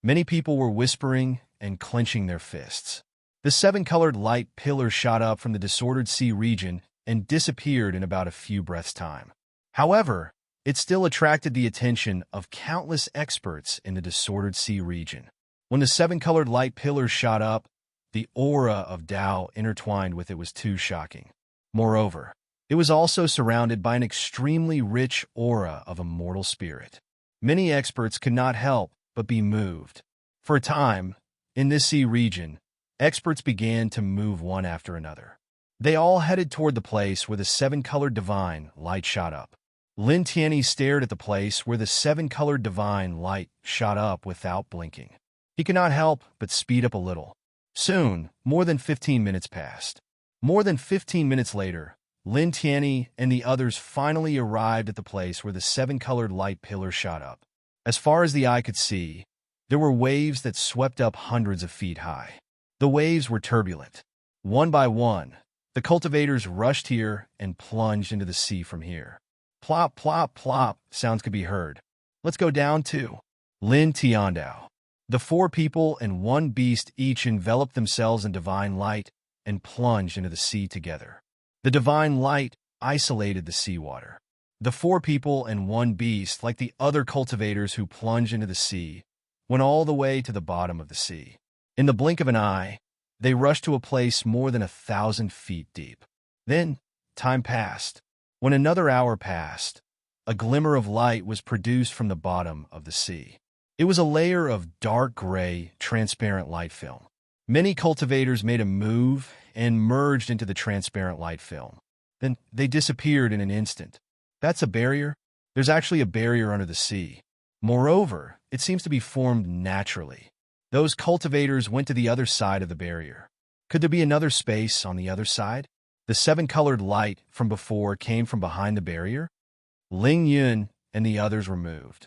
Many people were whispering and clenching their fists. The seven-colored light pillar shot up from the disordered sea region and disappeared in about a few breaths' time. However, it still attracted the attention of countless experts in the disordered sea region. When the seven-colored light pillar shot up, the aura of Tao intertwined with it was too shocking. Moreover, it was also surrounded by an extremely rich aura of immortal spirit. Many experts could not help but be moved. For a time, in this sea region, experts began to move one after another. They all headed toward the place where the seven-colored divine light shot up. Lin Tianyi stared at the place where the seven-colored divine light shot up without blinking. He could not help but speed up a little. Soon, more than 15 minutes passed. More than 15 minutes later, Lin Tianyi and the others finally arrived at the place where the seven-colored light pillar shot up. As far as the eye could see, there were waves that swept up hundreds of feet high. The waves were turbulent. One by one, the cultivators rushed here and plunged into the sea from here. Plop, plop, plop, sounds could be heard. Let's go down too. Lin Tiandao. The four people and one beast each enveloped themselves in divine light and plunged into the sea together. The divine light isolated the seawater. The four people and one beast, like the other cultivators who plunged into the sea, went all the way to the bottom of the sea. In the blink of an eye, they rushed to a place more than 1,000 feet deep. Then, time passed. When another hour passed, a glimmer of light was produced from the bottom of the sea. It was a layer of dark gray, transparent light film. Many cultivators made a move and merged into the transparent light film. Then they disappeared in an instant. That's a barrier? There's actually a barrier under the sea. Moreover, it seems to be formed naturally. Those cultivators went to the other side of the barrier. Could there be another space on the other side? The seven-colored light from before came from behind the barrier? Ling Yun and the others were moved.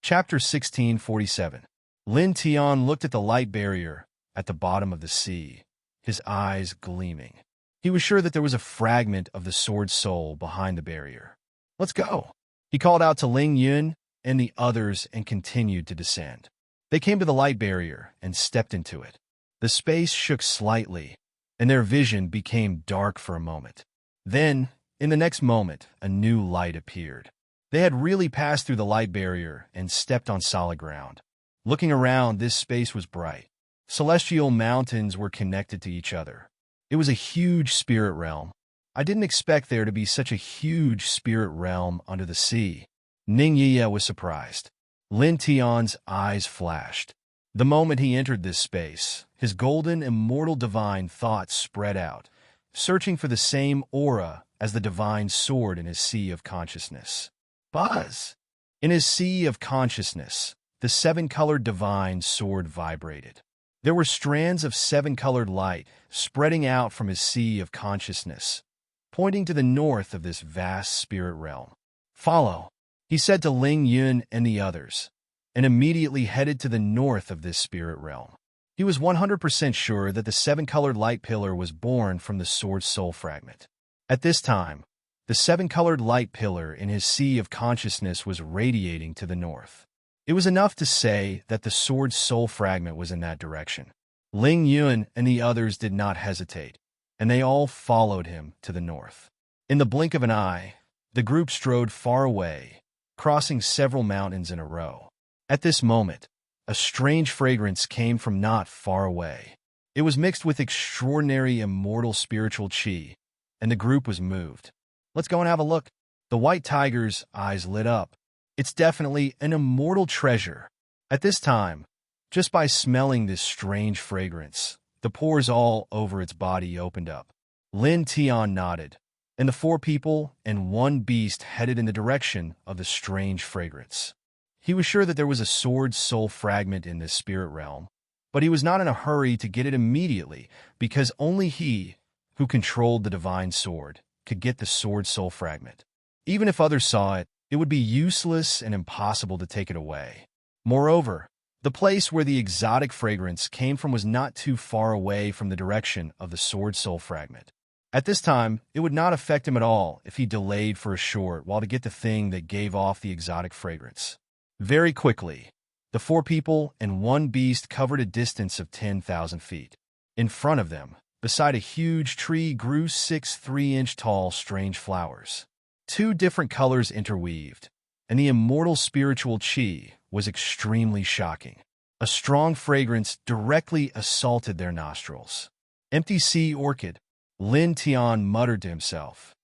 Chapter 1647. Lin Tian looked at the light barrier at the bottom of the sea, his eyes gleaming. He was sure that there was a fragment of the sword soul behind the barrier. Let's go. He called out to Ling Yun and the others and continued to descend. They came to the light barrier and stepped into it. The space shook slightly, and their vision became dark for a moment. Then, in the next moment, a new light appeared. They had really passed through the light barrier and stepped on solid ground. Looking around, this space was bright. Celestial mountains were connected to each other. It was a huge spirit realm. I didn't expect there to be such a huge spirit realm under the sea. Ning Yiya was surprised. Lin Tian's eyes flashed. The moment he entered this space, his golden, immortal divine thoughts spread out, searching for the same aura as the divine sword in his sea of consciousness. Buzz! In his sea of consciousness, the seven-colored divine sword vibrated. There were strands of seven-colored light spreading out from his sea of consciousness, pointing to the north of this vast spirit realm. Follow, he said to Ling Yun and the others, and immediately headed to the north of this spirit realm. He was 100% sure that the seven-colored light pillar was born from the sword soul fragment. At this time, The seven-colored light pillar in his sea of consciousness was radiating to the north. It was enough to say that the sword's soul fragment was in that direction. Ling Yun and the others did not hesitate, and they all followed him to the north. In the blink of an eye, the group strode far away, crossing several mountains in a row. At this moment, a strange fragrance came from not far away. It was mixed with extraordinary immortal spiritual qi, and the group was moved. "Let's go and have a look." The white tiger's eyes lit up. "It's definitely an immortal treasure." At this time, just by smelling this strange fragrance, the pores all over its body opened up. Lin Tian nodded, and the four people and one beast headed in the direction of the strange fragrance. He was sure that there was a sword soul fragment in this spirit realm, but he was not in a hurry to get it immediately because only he, who controlled the divine sword, could get the sword soul fragment. Even if others saw it, it would be useless and impossible to take it away. Moreover, the place where the exotic fragrance came from was not too far away from the direction of the sword soul fragment. At this time, it would not affect him at all if he delayed for a short while to get the thing that gave off the exotic fragrance. Very quickly, the four people and one beast covered a distance of 10,000 feet. In front of them, beside a huge tree, grew 6 3-inch tall strange flowers. 2 different colors interweaved, and the immortal spiritual qi was extremely shocking. A strong fragrance directly assaulted their nostrils. "Empty sea orchid," Lin Tian muttered to himself.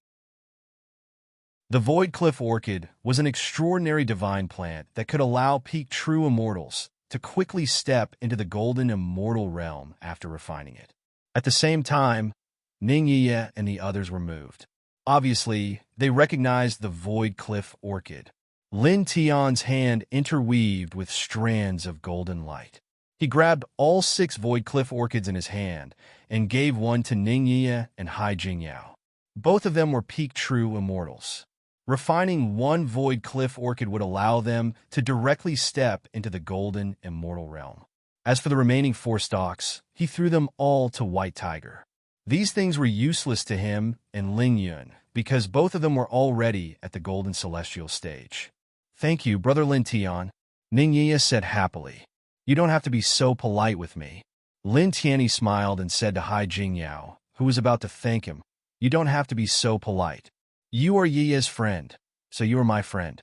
The Void Cliff Orchid was an extraordinary divine plant that could allow peak true immortals to quickly step into the golden immortal realm after refining it. At the same time, Ning Yi and the others were moved. Obviously, they recognized the Void Cliff Orchid. Lin Tian's hand interweaved with strands of golden light. He grabbed all 6 Void Cliff Orchids in his hand and gave one to Ning Yi and Hai Jingyao. Both of them were peak true immortals. Refining one Void Cliff Orchid would allow them to directly step into the golden immortal realm. As for the remaining 4 stalks, he threw them all to White Tiger. These things were useless to him and Ling Yun because both of them were already at the golden celestial stage. "Thank you, Brother Lin Tian," Ning Yi said happily. "You don't have to be so polite with me." Lin Tianyi smiled and said to Hai Jingyao, who was about to thank him, "You don't have to be so polite. You are Yi's friend, so you are my friend."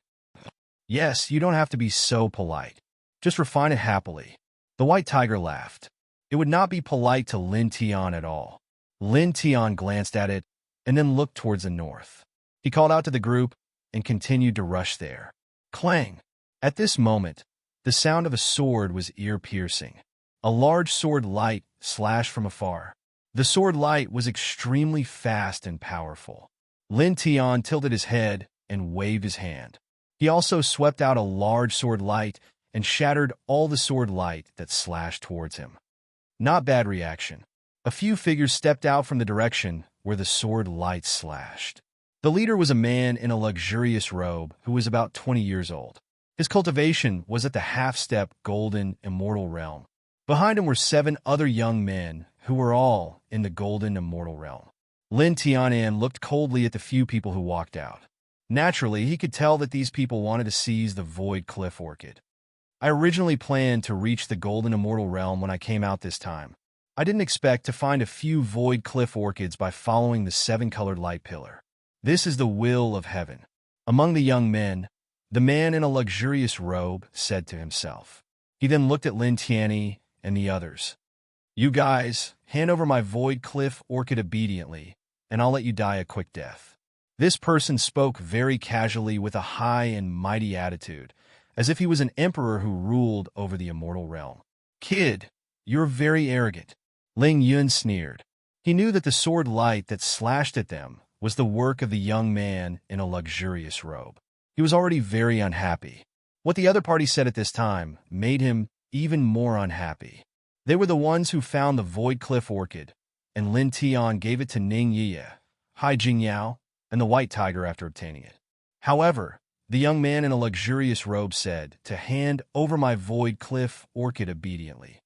"Yes, you don't have to be so polite. Just refine it happily." The White Tiger laughed. It would not be polite to Lin Tian at all. Lin Tian glanced at it and then looked towards the north. He called out to the group and continued to rush there. Clang! At this moment, the sound of a sword was ear-piercing. A large sword light slashed from afar. The sword light was extremely fast and powerful. Lin Tian tilted his head and waved his hand. He also swept out a large sword light and shattered all the sword light that slashed towards him. Not bad reaction. A few figures stepped out from the direction where the sword light slashed. The leader was a man in a luxurious robe who was about 20 years old. His cultivation was at the half-step golden immortal realm. Behind him were 7 other young men who were all in the golden immortal realm. Lin Tianan looked coldly at the few people who walked out. Naturally, he could tell that these people wanted to seize the Void Cliff Orchid. I originally planned to reach the golden immortal realm when I came out this time. I didn't expect to find a few Void Cliff Orchids by following the 7-colored light pillar. This is the will of heaven. Among the young men, the man in a luxurious robe said to himself. He then looked at Lin Tianyi and the others. "You guys, hand over my Void Cliff Orchid obediently, and I'll let you die a quick death." This person spoke very casually with a high and mighty attitude, as if he was an emperor who ruled over the immortal realm. "Kid, you're very arrogant," Ling Yun sneered. He knew that the sword light that slashed at them was the work of the young man in a luxurious robe. He was already very unhappy. What the other party said at this time made him even more unhappy. They were the ones who found the Void Cliff Orchid, and Lin Tian gave it to Ning Yi, Hai Jingyao, and the White Tiger after obtaining it. However, the young man in a luxurious robe said to hand over my Void Cliff Orchid obediently.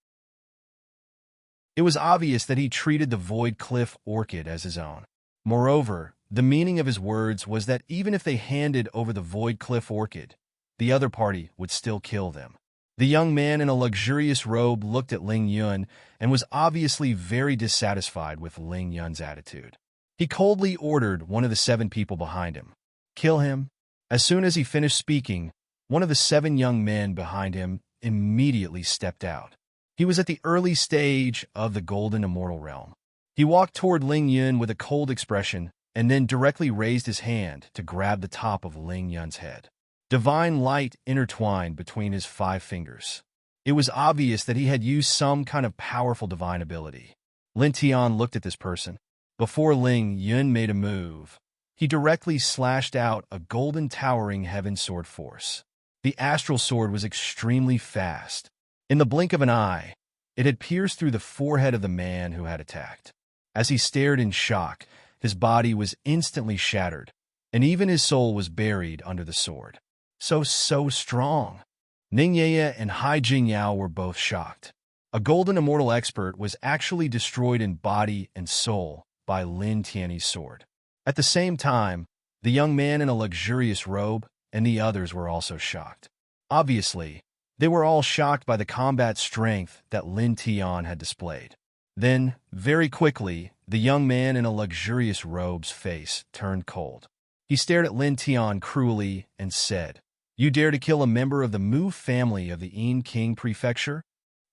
It was obvious that he treated the Void Cliff Orchid as his own. Moreover, The meaning of his words was that even if they handed over the Void Cliff Orchid, the other party would still kill them. The young man in a luxurious robe looked at Ling Yun and was obviously very dissatisfied with Ling Yun's attitude. He coldly ordered one of the 7 people behind him, "Kill him." As soon as he finished speaking, one of the 7 young men behind him immediately stepped out. He was at the early stage of the Golden Immortal Realm. He walked toward Ling Yun with a cold expression and then directly raised his hand to grab the top of Ling Yun's head. Divine light intertwined between his 5 fingers. It was obvious that he had used some kind of powerful divine ability. Lin Tian looked at this person. Before Ling Yun made a move, he directly slashed out a golden towering heaven sword force. The astral sword was extremely fast. In the blink of an eye, it had pierced through the forehead of the man who had attacked. As he stared in shock, his body was instantly shattered, and even his soul was buried under the sword. So strong. Ning Ye and Hai Jingyao were both shocked. A golden immortal expert was actually destroyed in body and soul by Lin Tianyi's sword. At the same time, the young man in a luxurious robe and the others were also shocked. Obviously, they were all shocked by the combat strength that Lin Tian had displayed. Then, very quickly, the young man in a luxurious robe's face turned cold. He stared at Lin Tian cruelly and said, "You dare to kill a member of the Mu family of the Yin King Prefecture?"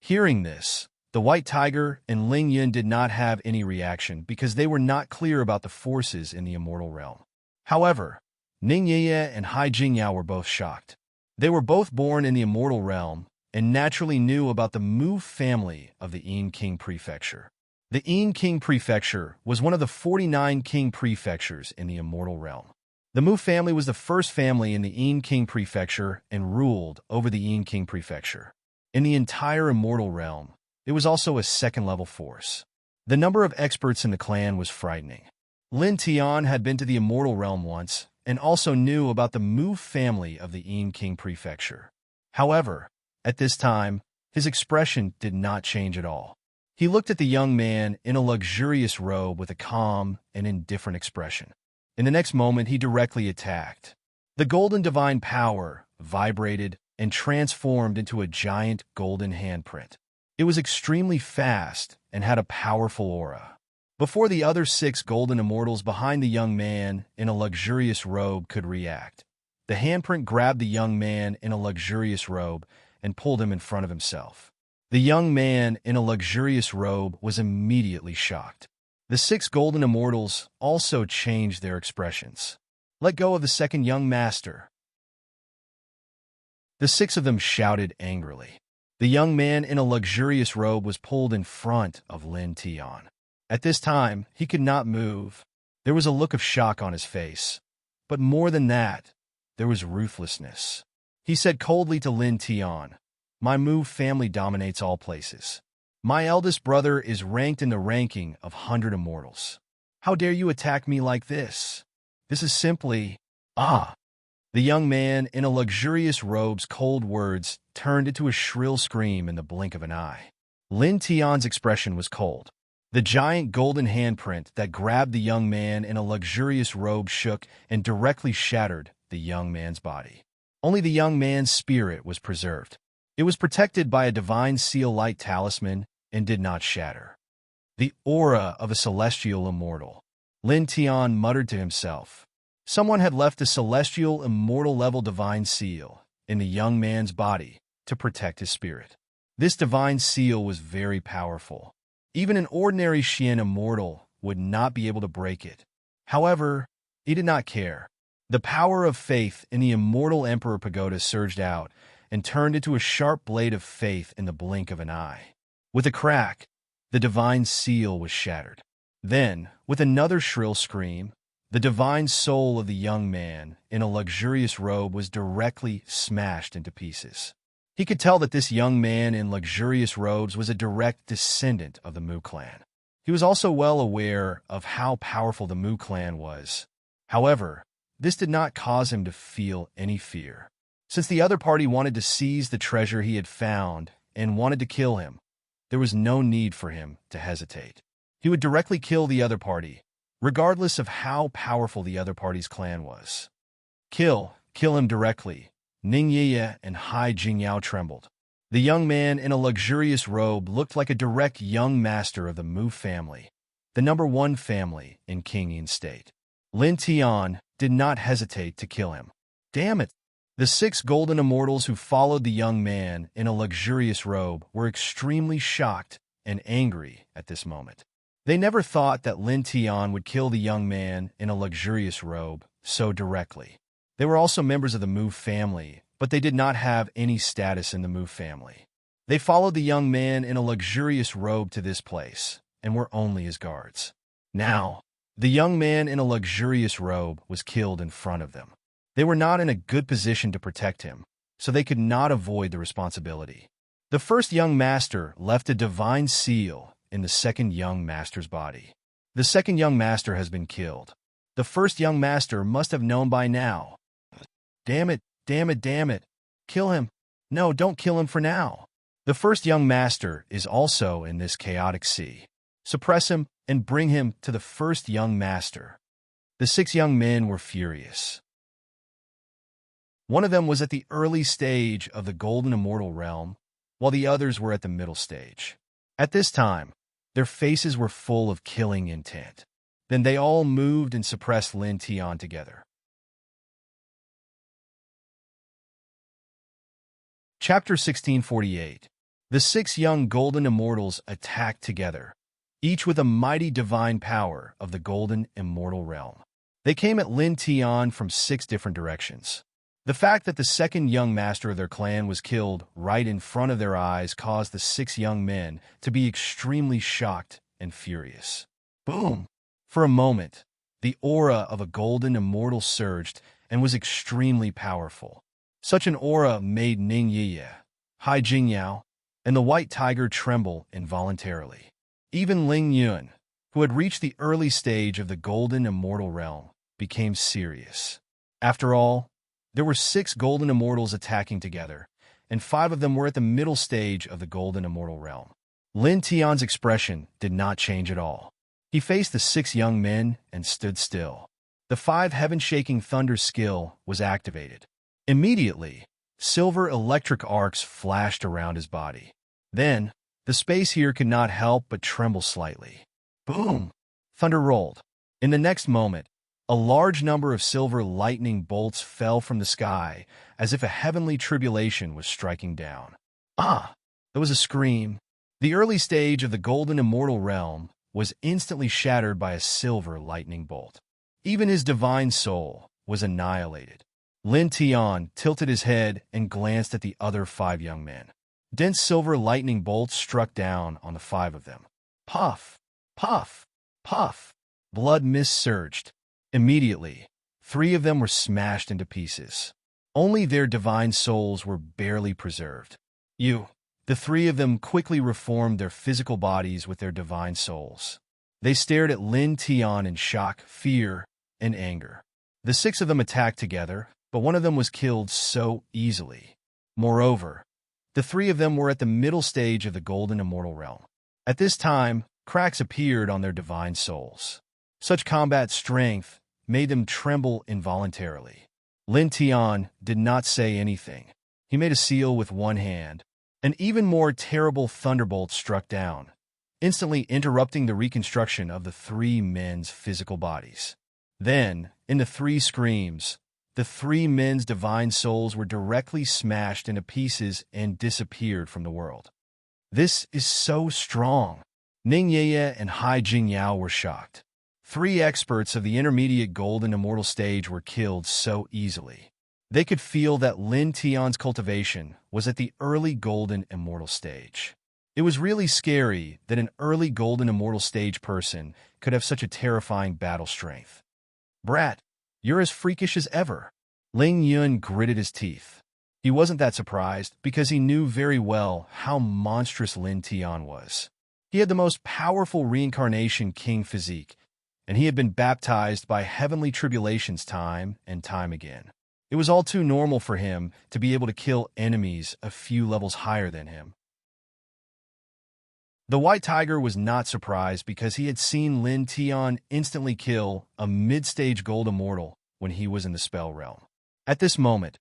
Hearing this, the White Tiger and Ling Yun did not have any reaction because they were not clear about the forces in the immortal realm. However, Ning Ye and Hai Jingyao were both shocked. They were both born in the immortal realm and naturally knew about the Mu family of the Yin King Prefecture. The Yin King Prefecture was one of the 49 king prefectures in the immortal realm. The Mu family was the first family in the Yin King Prefecture and ruled over the Yin King Prefecture. In the entire immortal realm, it was also a second-level force. The number of experts in the clan was frightening. Lin Tian had been to the immortal realm once and also knew about the Mu family of the Yin King Prefecture. However, at this time, his expression did not change at all. He looked at the young man in a luxurious robe with a calm and indifferent expression. In the next moment, he directly attacked. The golden divine power vibrated and transformed into a giant golden handprint. It was extremely fast and had a powerful aura. Before the other 6 golden immortals behind the young man in a luxurious robe could react, the handprint grabbed the young man in a luxurious robe and pulled him in front of himself. The young man in a luxurious robe was immediately shocked. The 6 golden immortals also changed their expressions. "Let go of the second young master." The 6 of them shouted angrily. The young man in a luxurious robe was pulled in front of Lin Tian. At this time, he could not move. There was a look of shock on his face. But more than that, there was ruthlessness. He said coldly to Lin Tian, "My Mu family dominates all places. My eldest brother is ranked in the ranking of 100 immortals. How dare you attack me like this? This is simply..." "Ah!" The young man in a luxurious robe's cold words turned into a shrill scream in the blink of an eye. Lin Tian's expression was cold. The giant golden handprint that grabbed the young man in a luxurious robe shook and directly shattered the young man's body. Only the young man's spirit was preserved. It was protected by a divine seal light talisman and did not shatter. The aura of a celestial immortal. Lin Tian muttered to himself. Someone had left a celestial immortal level divine seal in the young man's body to protect his spirit. This divine seal was very powerful. Even an ordinary Xian immortal would not be able to break it. However, he did not care. The power of faith in the immortal Emperor Pagoda surged out and turned into a sharp blade of faith in the blink of an eye. With a crack, the divine seal was shattered. Then, with another shrill scream, the divine soul of the young man in a luxurious robe was directly smashed into pieces. He could tell that this young man in luxurious robes was a direct descendant of the Mu clan. He was also well aware of how powerful the Mu clan was. However, this did not cause him to feel any fear. Since the other party wanted to seize the treasure he had found and wanted to kill him, there was no need for him to hesitate. He would directly kill the other party, regardless of how powerful the other party's clan was. Kill him directly. Ning Yiye and Hai Jingyao trembled. The young man in a luxurious robe looked like a direct young master of the Mu family, the #1 family in Qingyin State. Lin Tian did not hesitate to kill him. Damn it! The 6 golden immortals who followed the young man in a luxurious robe were extremely shocked and angry at this moment. They never thought that Lin Tian would kill the young man in a luxurious robe so directly. They were also members of the Mu family, but they did not have any status in the Mu family. They followed the young man in a luxurious robe to this place, and were only his guards. Now, the young man in a luxurious robe was killed in front of them. They were not in a good position to protect him, so they could not avoid the responsibility. The first young master left a divine seal in the second young master's body. The second young master has been killed. The first young master must have known by now. Damn it, damn it, damn it. Kill him. No, don't kill him for now. The first young master is also in this chaotic sea. Suppress him and bring him to the first young master. The 6 young men were furious. One of them was at the early stage of the golden immortal realm, while the others were at the middle stage. At this time, their faces were full of killing intent. Then they all moved and suppressed Lin Tian together. Chapter 1648. The 6 young golden immortals attacked together, each with a mighty divine power of the golden immortal realm. They came at Lin Tian from 6 different directions. The fact that the second young master of their clan was killed right in front of their eyes caused the 6 young men to be extremely shocked and furious. Boom! For a moment, the aura of a golden immortal surged and was extremely powerful. Such an aura made Ning Yiye, Hai Jingyao, and the white tiger tremble involuntarily. Even Ling Yun, who had reached the early stage of the golden immortal realm, became serious. After all, there were 6 golden immortals attacking together, and 5 of them were at the middle stage of the golden immortal realm. Lin Tian's expression did not change at all. He faced the 6 young men and stood still. The 5 heaven-shaking thunder skill was activated. Immediately, silver electric arcs flashed around his body. Then, the space here could not help but tremble slightly. Boom! Thunder rolled. In the next moment, a large number of silver lightning bolts fell from the sky as if a heavenly tribulation was striking down. Ah! There was a scream. The early stage of the golden immortal realm was instantly shattered by a silver lightning bolt. Even his divine soul was annihilated. Lin Tian tilted his head and glanced at the other 5 young men. Dense silver lightning bolts struck down on the 5 of them. Puff! Puff! Puff! Blood mist surged. Immediately, 3 of them were smashed into pieces. Only their divine souls were barely preserved. The 3 of them quickly reformed their physical bodies with their divine souls. They stared at Lin Tian in shock, fear, and anger. The 6 of them attacked together, but one of them was killed so easily. Moreover, the 3 of them were at the middle stage of the golden immortal realm. At this time, cracks appeared on their divine souls. Such combat strength made them tremble involuntarily. Lin Tian did not say anything. He made a seal with one hand. An even more terrible thunderbolt struck down, instantly interrupting the reconstruction of the 3 men's physical bodies. Then, in the 3 screams, the 3 men's divine souls were directly smashed into pieces and disappeared from the world. This is so strong. Ning Yiye and Hai Jingyao were shocked. 3 experts of the intermediate golden immortal stage were killed so easily. They could feel that Lin Tian's cultivation was at the early golden immortal stage. It was really scary that an early golden immortal stage person could have such a terrifying battle strength. Brat, you're as freakish as ever. Ling Yun gritted his teeth. He wasn't that surprised because he knew very well how monstrous Lin Tian was. He had the most powerful reincarnation king physique, and he had been baptized by heavenly tribulations time and time again. It was all too normal for him to be able to kill enemies a few levels higher than him. The white tiger was not surprised because he had seen Lin Tian instantly kill a mid-stage gold immortal when he was in the spell realm. At this moment,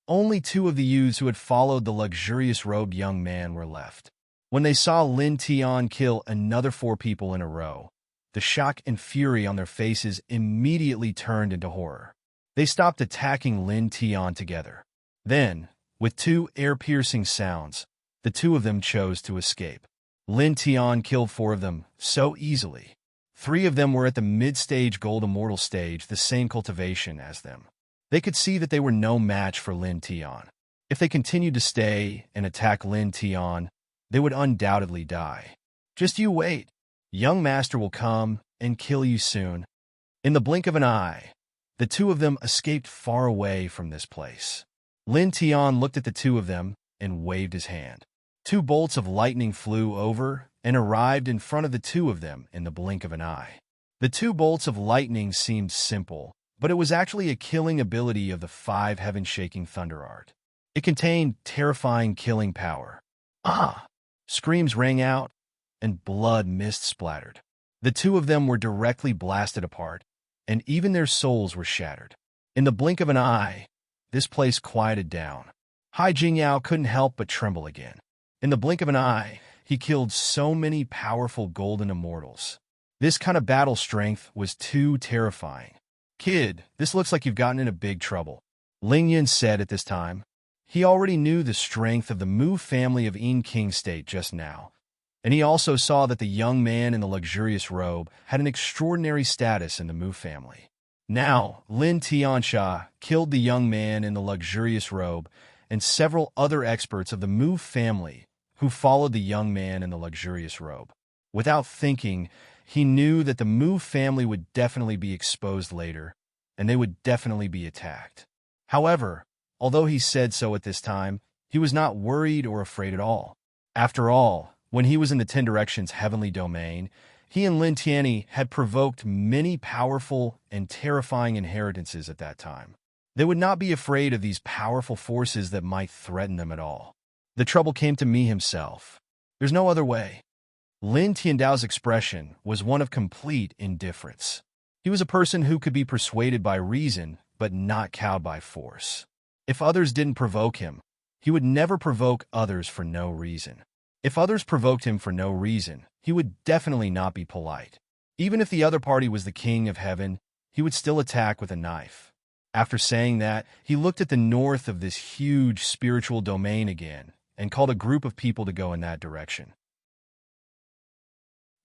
only two of the youths who had followed the luxurious-robed young man were left. When they saw Lin Tian kill another 4 people in a row, the shock and fury on their faces immediately turned into horror. They stopped attacking Lin Tian together. Then, with 2 ear-piercing sounds, the 2 of them chose to escape. Lin Tian killed 4 of them so easily. 3 of them were at the mid-stage gold immortal stage, the same cultivation as them. They could see that they were no match for Lin Tian. If they continued to stay and attack Lin Tian, they would undoubtedly die. Just you wait. Young master will come and kill you soon. In the blink of an eye, the 2 of them escaped far away from this place. Lin Tian looked at the 2 of them and waved his hand. 2 bolts of lightning flew over and arrived in front of the 2 of them in the blink of an eye. The 2 bolts of lightning seemed simple, but it was actually a killing ability of the 5 heaven-shaking thunder art. It contained terrifying killing power. Ah! Screams rang out, and blood mist splattered. The 2 of them were directly blasted apart, and even their souls were shattered. In the blink of an eye, this place quieted down. Hai Jingyao couldn't help but tremble again. In the blink of an eye, he killed so many powerful golden immortals. This kind of battle strength was too terrifying. "Kid, this looks like you've gotten into big trouble," Ling Yin said at this time. He already knew the strength of the Mu family of Yin King State just now, and he also saw that the young man in the luxurious robe had an extraordinary status in the Mu family. Now, Lin Tiansha killed the young man in the luxurious robe and several other experts of the Mu family who followed the young man in the luxurious robe. Without thinking, he knew that the Mu family would definitely be exposed later, and they would definitely be attacked. However, although he said so at this time, he was not worried or afraid at all. After all, when he was in the 10 Directions heavenly domain, he and Lin Tianyi had provoked many powerful and terrifying inheritances at that time. They would not be afraid of these powerful forces that might threaten them at all. The trouble came to me himself. There's no other way. Lin Tiandao's expression was one of complete indifference. He was a person who could be persuaded by reason, but not cowed by force. If others didn't provoke him, he would never provoke others for no reason. If others provoked him for no reason, he would definitely not be polite. Even if the other party was the king of heaven, he would still attack with a knife. After saying that, he looked at the north of this huge spiritual domain again and called a group of people to go in that direction.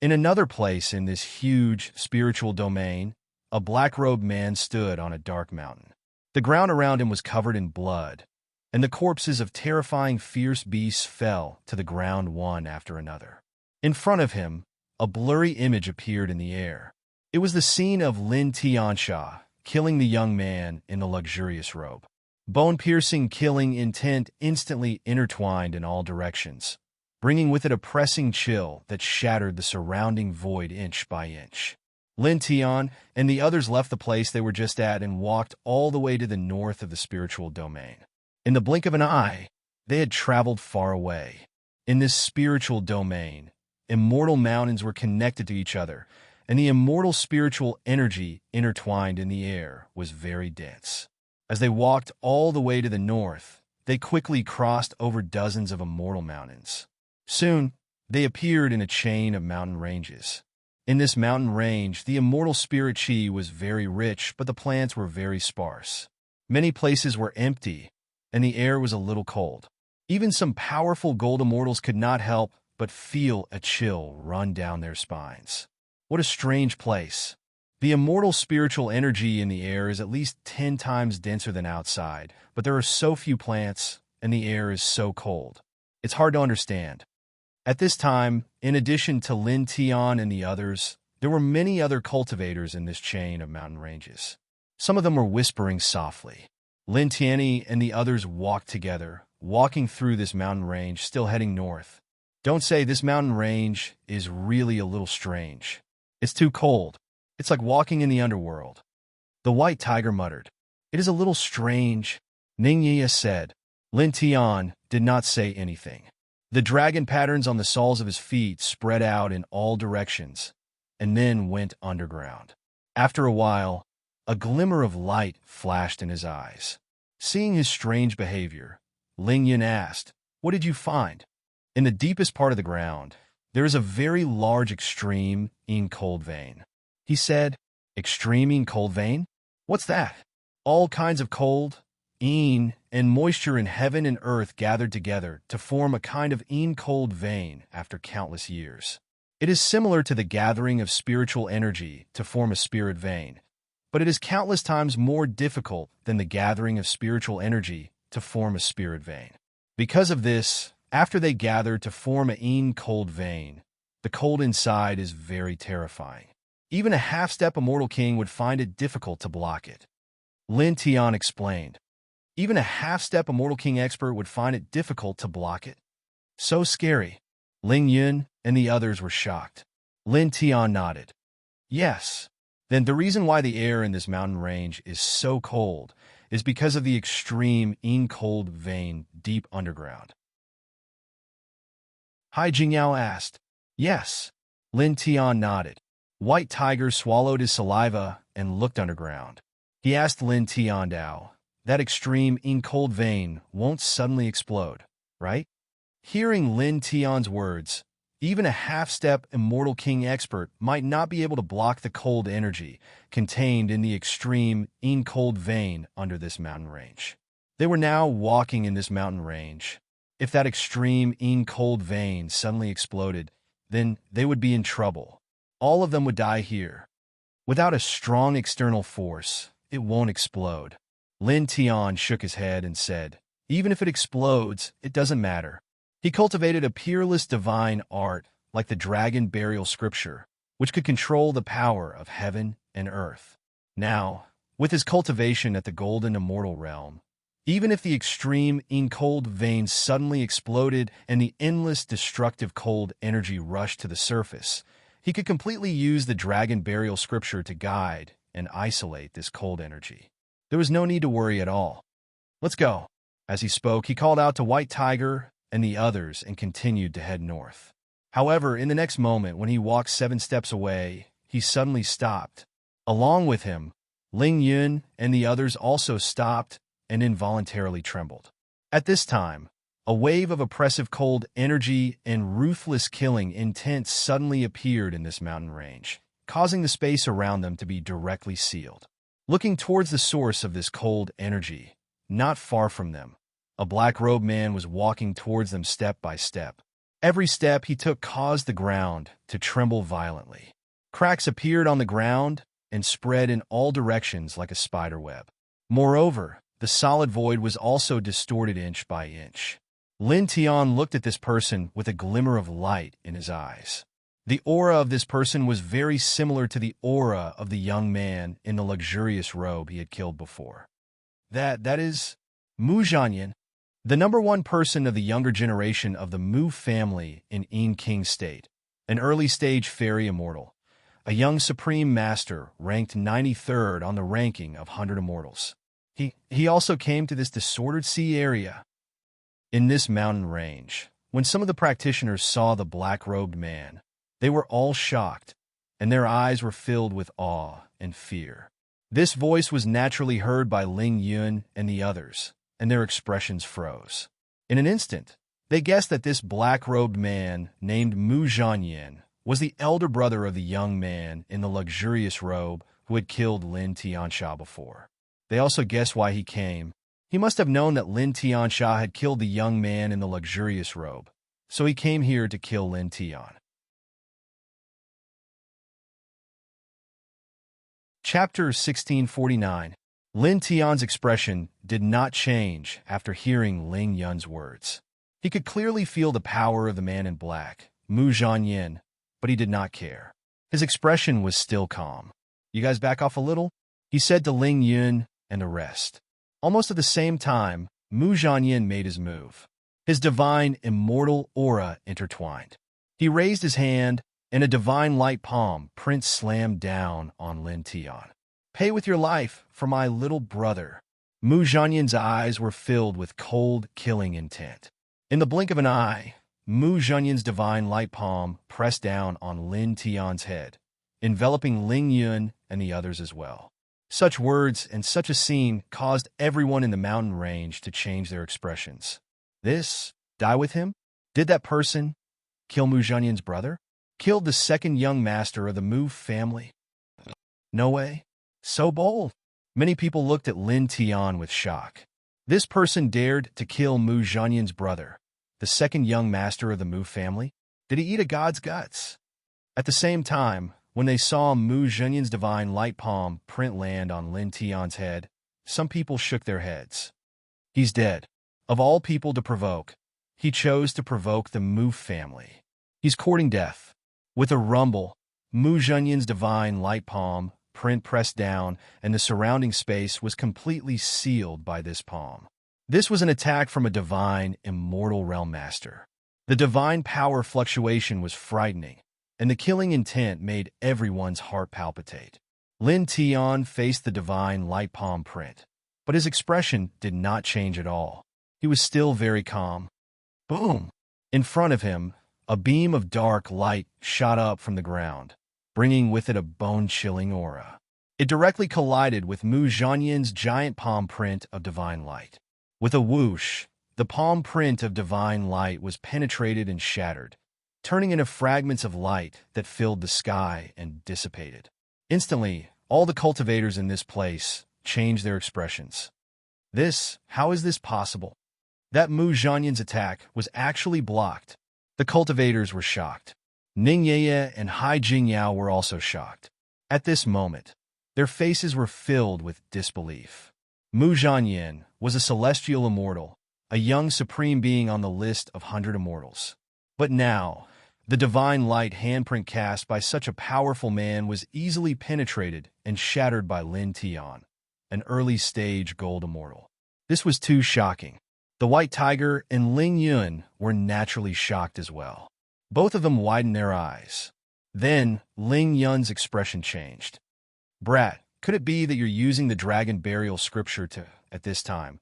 In another place in this huge spiritual domain, a black-robed man stood on a dark mountain. The ground around him was covered in blood, and the corpses of terrifying fierce beasts fell to the ground one after another. In front of him, a blurry image appeared in the air. It was the scene of Lin Tiansha killing the young man in the luxurious robe. Bone-piercing killing intent instantly intertwined in all directions, bringing with it a pressing chill that shattered the surrounding void inch by inch. Lin Tian and the others left the place they were just at and walked all the way to the north of the spiritual domain. In the blink of an eye, they had traveled far away. In this spiritual domain, immortal mountains were connected to each other, and the immortal spiritual energy intertwined in the air was very dense. As they walked all the way to the north, they quickly crossed over dozens of immortal mountains. Soon, they appeared in a chain of mountain ranges. In this mountain range, the immortal spirit chi was very rich, but the plants were very sparse. Many places were empty, and the air was a little cold. Even some powerful gold immortals could not help but feel a chill run down their spines. What a strange place. The immortal spiritual energy in the air is at least 10 times denser than outside, but there are so few plants, and the air is so cold. It's hard to understand. At this time, in addition to Lin Tian and the others, there were many other cultivators in this chain of mountain ranges. Some of them were whispering softly. Lin Tianyi and the others walked together, walking through this mountain range, still heading north. Don't say this mountain range is really a little strange. It's too cold. It's like walking in the underworld. The white tiger muttered. It is a little strange, Ning Yi said. Lin Tian did not say anything. The dragon patterns on the soles of his feet spread out in all directions, and then went underground. After a while, a glimmer of light flashed in his eyes. Seeing his strange behavior, Ling Yun asked, "What did you find?" "In the deepest part of the ground, there is a very large extreme cold vein," he said. "Extreme cold vein? What's that?" "All kinds of cold, and moisture in heaven and earth gathered together to form a kind of cold vein after countless years. It is similar to the gathering of spiritual energy to form a spirit vein, but it is countless times more difficult than the gathering of spiritual energy to form a spirit vein. Because of this, after they gather to form a cold vein, the cold inside is very terrifying. Even a half-step immortal king would find it difficult to block it." Lin Tian explained. "Even a half-step immortal king expert would find it difficult to block it? So scary." Ling Yun and the others were shocked. Lin Tian nodded. "Yes. Then the reason why the air in this mountain range is so cold is because of the extreme cold vein deep underground." Hai Jingyao asked. "Yes." Lin Tian nodded. White Tiger swallowed his saliva and looked underground. He asked Lin Tian Dao, "That extreme cold vein won't suddenly explode, right?" Hearing Lin Tian's words, even a half-step immortal king expert might not be able to block the cold energy contained in the extreme cold vein under this mountain range. They were now walking in this mountain range. If that extreme cold vein suddenly exploded, then they would be in trouble. All of them would die here. Without a strong external force, it won't explode. Lin Tian shook his head and said, "Even if it explodes, it doesn't matter." He cultivated a peerless divine art like the dragon burial scripture, which could control the power of heaven and earth. Now, with his cultivation at the golden immortal realm, even if the extreme cold vein suddenly exploded and the endless destructive cold energy rushed to the surface, he could completely use the dragon burial scripture to guide and isolate this cold energy. There was no need to worry at all. "Let's go." As he spoke, he called out to White Tiger and the others and continued to head north. However, in the next moment, when he walked 7 steps away, he suddenly stopped. Along with him, Ling Yun and the others also stopped and involuntarily trembled. At this time, a wave of oppressive cold energy and ruthless killing intent suddenly appeared in this mountain range, causing the space around them to be directly sealed. Looking towards the source of this cold energy, not far from them, a black-robed man was walking towards them step by step. Every step he took caused the ground to tremble violently. Cracks appeared on the ground and spread in all directions like a spider web. Moreover, the solid void was also distorted inch by inch. Lin Tian looked at this person with a glimmer of light in his eyes. The aura of this person was very similar to the aura of the young man in the luxurious robe he had killed before. That is Mu Zhanyan, the #1 person of the younger generation of the Mu family in King State, an early-stage fairy immortal, a young supreme master ranked 93rd on the ranking of 100 immortals. He also came to this disordered sea area. In this mountain range, when some of the practitioners saw the black-robed man, they were all shocked, and their eyes were filled with awe and fear. This voice was naturally heard by Ling Yun and the others, and their expressions froze. In an instant, they guessed that this black-robed man, named Mu Zhanyan, was the elder brother of the young man in the luxurious robe who had killed Lin Tiansha before. They also guessed why he came. He must have known that Lin Tiansha had killed the young man in the luxurious robe, so he came here to kill Lin Tian. Chapter 1649. Lin Tian's expression did not change after hearing Ling Yun's words. He could clearly feel the power of the man in black, Mu Zhanyan, but he did not care. His expression was still calm. "You guys back off a little?" he said to Ling Yun and the rest. Almost at the same time, Mu Zhanyan made his move. His divine, immortal aura intertwined. He raised his hand, and a divine light palm print slammed down on Lin Tian. "Pay with your life for my little brother." Mu Zhanyan's eyes were filled with cold, killing intent. In the blink of an eye, Mu Zhonyan's divine light palm pressed down on Lin Tian's head, enveloping Ling Yun and the others as well. Such words and such a scene caused everyone in the mountain range to change their expressions. This? Die with him? Did that person kill Mu Zhonyan's brother? Killed the second young master of the Mu family? No way. So bold. Many people looked at Lin Tian with shock. This person dared to kill Mu Zhonyan's brother, the second young master of the Mu family? Did he eat a god's guts? At the same time, when they saw Mu Zhonyan's divine light palm print land on Lin Tian's head, some people shook their heads. He's dead. Of all people to provoke, he chose to provoke the Mu family. He's courting death. With a rumble, Mu Zhonyan's divine light palm print pressed down, and the surrounding space was completely sealed by this palm. This was an attack from a divine, immortal realm master. The divine power fluctuation was frightening, and the killing intent made everyone's heart palpitate. Lin Tian faced the divine light palm print, but his expression did not change at all. He was still very calm. Boom! In front of him, a beam of dark light shot up from the ground, bringing with it a bone-chilling aura. It directly collided with Mu Zhonyan's giant palm print of divine light. With a whoosh, the palm print of divine light was penetrated and shattered, turning into fragments of light that filled the sky and dissipated. Instantly, all the cultivators in this place changed their expressions. How is this possible? That Mu Zhonyan's attack was actually blocked. The cultivators were shocked. Ning Yeye and Hai Jingyao were also shocked. At this moment, their faces were filled with disbelief. Mu Zhonyan was a celestial immortal, a young supreme being on the list of 100 immortals. But now, the divine light handprint cast by such a powerful man was easily penetrated and shattered by Lin Tian, an early-stage gold immortal. This was too shocking. The White Tiger and Ling Yun were naturally shocked as well. Both of them widened their eyes. Then, Ling Yun's expression changed. Brat, could it be that you're using the dragon burial scripture at this time?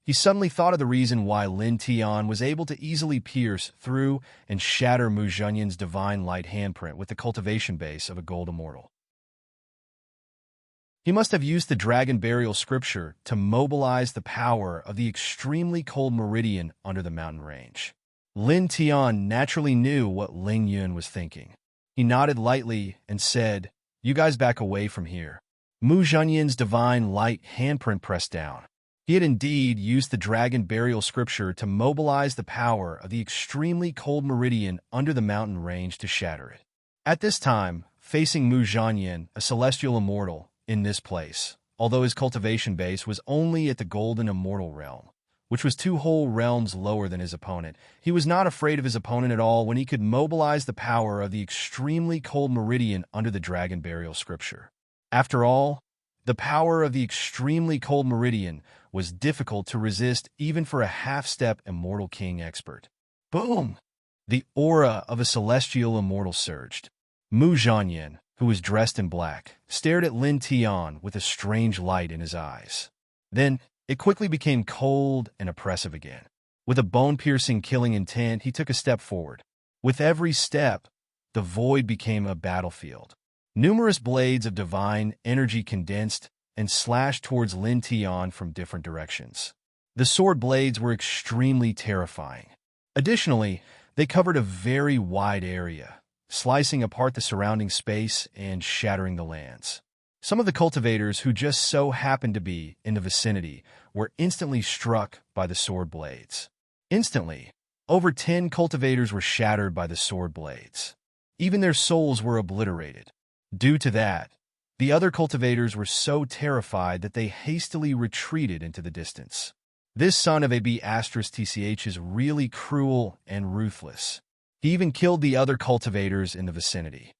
He suddenly thought of the reason why Lin Tian was able to easily pierce through and shatter Mu Zhonyan's divine light handprint with the cultivation base of a gold immortal. He must have used the dragon burial scripture to mobilize the power of the extremely cold meridian under the mountain range. Lin Tian naturally knew what Ling Yun was thinking. He nodded lightly and said, "You guys back away from here." Mu Zhonyan's divine light handprint pressed down. He had indeed used the dragon burial scripture to mobilize the power of the extremely cold meridian under the mountain range to shatter it. At this time, facing Mu Zhonyan, a celestial immortal, in this place, although his cultivation base was only at the golden immortal realm, which was 2 whole realms lower than his opponent, he was not afraid of his opponent at all when he could mobilize the power of the extremely cold meridian under the dragon burial scripture. After all, the power of the extremely cold meridian was difficult to resist even for a half-step immortal king expert. Boom! The aura of a celestial immortal surged. Mu Zhonyan, who was dressed in black, stared at Lin Tian with a strange light in his eyes. Then, it quickly became cold and oppressive again. With a bone-piercing killing intent, he took a step forward. With every step, the void became a battlefield. Numerous blades of divine energy condensed and slashed towards Lin Tian from different directions. The sword blades were extremely terrifying. Additionally, they covered a very wide area, slicing apart the surrounding space and shattering the lands. Some of the cultivators who just so happened to be in the vicinity were instantly struck by the sword blades. Instantly, over 10 cultivators were shattered by the sword blades. Even their souls were obliterated. Due to that, the other cultivators were so terrified that they hastily retreated into the distance. This son of a B***TCH is really cruel and ruthless. He even killed the other cultivators in the vicinity.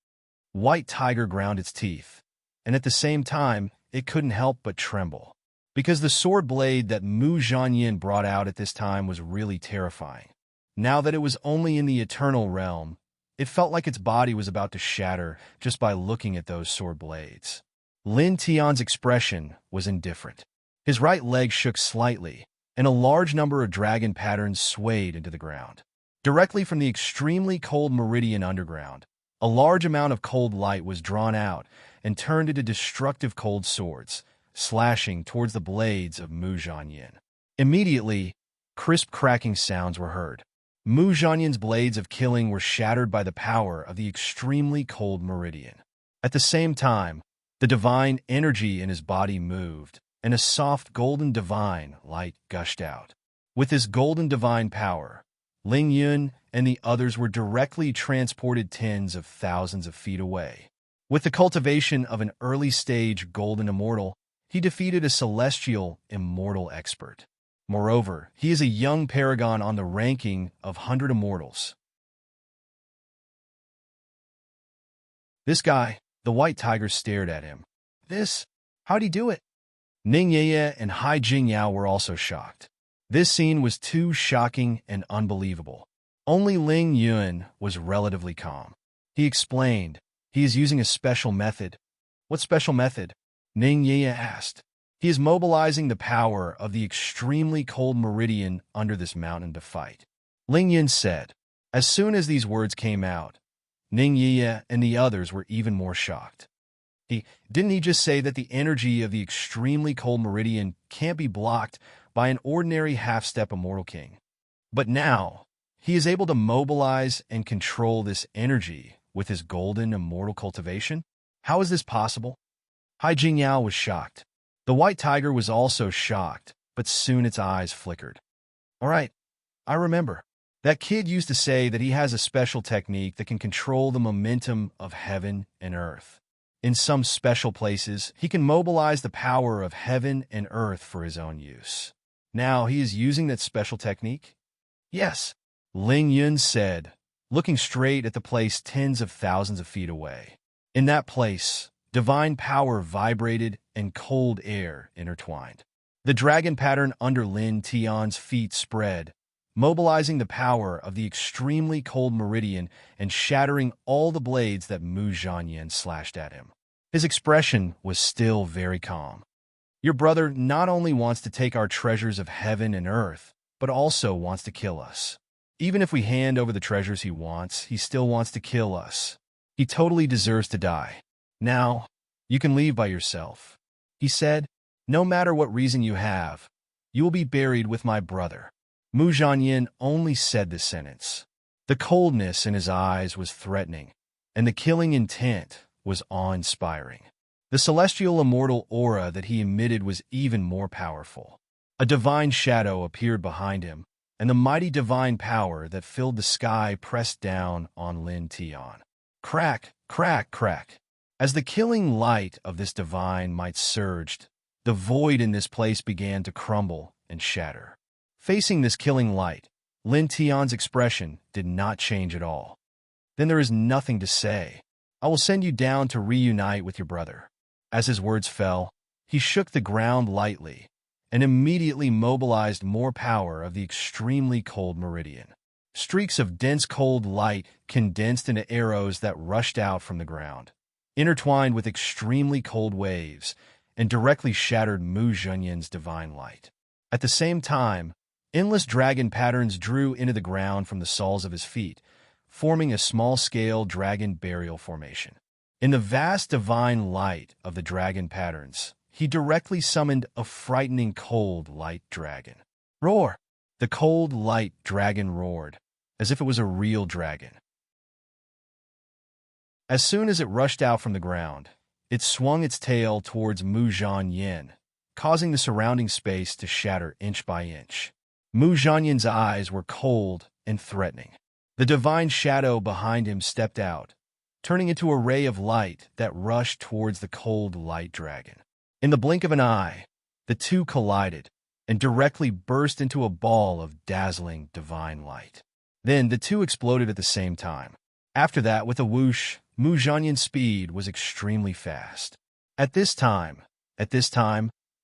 White Tiger ground its teeth, and at the same time, it couldn't help but tremble, because the sword blade that Mu Zhonyan brought out at this time was really terrifying. Now that it was only in the eternal realm, it felt like its body was about to shatter just by looking at those sword blades. Lin Tian's expression was indifferent. His right leg shook slightly, and a large number of dragon patterns swayed into the ground. Directly from the extremely cold meridian underground, a large amount of cold light was drawn out and turned into destructive cold swords, slashing towards the blades of Mu Zhanyin. Immediately, crisp cracking sounds were heard. Mu Zhanyin's blades of killing were shattered by the power of the extremely cold meridian. At the same time, the divine energy in his body moved, and a soft golden divine light gushed out. With this golden divine power, Ling Yun and the others were directly transported tens of thousands of feet away. With the cultivation of an early-stage golden immortal, he defeated a celestial immortal expert. Moreover, he is a young paragon on the ranking of 100 immortals. This guy, the white tiger, stared at him. How'd he do it? Ning Yeye and Hai Jingyao were also shocked. This scene was too shocking and unbelievable. Only Ling Yun was relatively calm. He explained, he is using a special method. What special method? Ning Yeye asked. He is mobilizing the power of the extremely cold meridian under this mountain to fight. Ling Yun said. As soon as these words came out, Ning Yeye and the others were even more shocked. Didn't he just say that the energy of the extremely cold meridian can't be blocked by an ordinary half-step immortal king? But now, he is able to mobilize and control this energy with his golden immortal cultivation? How is this possible? Hai Jingyao was shocked. The white tiger was also shocked, but soon its eyes flickered. All right, I remember. That kid used to say that he has a special technique that can control the momentum of heaven and earth. In some special places, he can mobilize the power of heaven and earth for his own use. Now he is using that special technique? Yes, Ling Yun said, looking straight at the place tens of thousands of feet away. In that place, divine power vibrated and cold air intertwined. The dragon pattern under Lin Tian's feet spread, mobilizing the power of the extremely cold meridian and shattering all the blades that Mu Zhanyin slashed at him. His expression was still very calm. Your brother not only wants to take our treasures of heaven and earth, but also wants to kill us. Even if we hand over the treasures he wants, he still wants to kill us. He totally deserves to die. Now, you can leave by yourself. He said, no matter what reason you have, you will be buried with my brother. Mu Zhanyin only said this sentence. The coldness in his eyes was threatening, and the killing intent was awe-inspiring. The celestial immortal aura that he emitted was even more powerful. A divine shadow appeared behind him, and the mighty divine power that filled the sky pressed down on Lin Tian. Crack, crack, crack. As the killing light of this divine might surged, the void in this place began to crumble and shatter. Facing this killing light, Lin Tian's expression did not change at all. Then there is nothing to say. I will send you down to reunite with your brother. As his words fell, he shook the ground lightly and immediately mobilized more power of the extremely cold meridian. Streaks of dense cold light condensed into arrows that rushed out from the ground, intertwined with extremely cold waves, and directly shattered Mu Zhanyin's divine light. At the same time, endless dragon patterns drew into the ground from the soles of his feet, forming a small-scale dragon burial formation. In the vast divine light of the dragon patterns, he directly summoned a frightening cold light dragon. Roar! The cold light dragon roared, as if it was a real dragon. As soon as it rushed out from the ground, it swung its tail towards Mu Zhanyin, causing the surrounding space to shatter inch by inch. Mu Zhanyin's eyes were cold and threatening. The divine shadow behind him stepped out, turning into a ray of light that rushed towards the cold light dragon. In the blink of an eye, the two collided and directly burst into a ball of dazzling divine light. Then the two exploded at the same time. After that, with a whoosh, Mu Zhanyin's speed was extremely fast. At this time,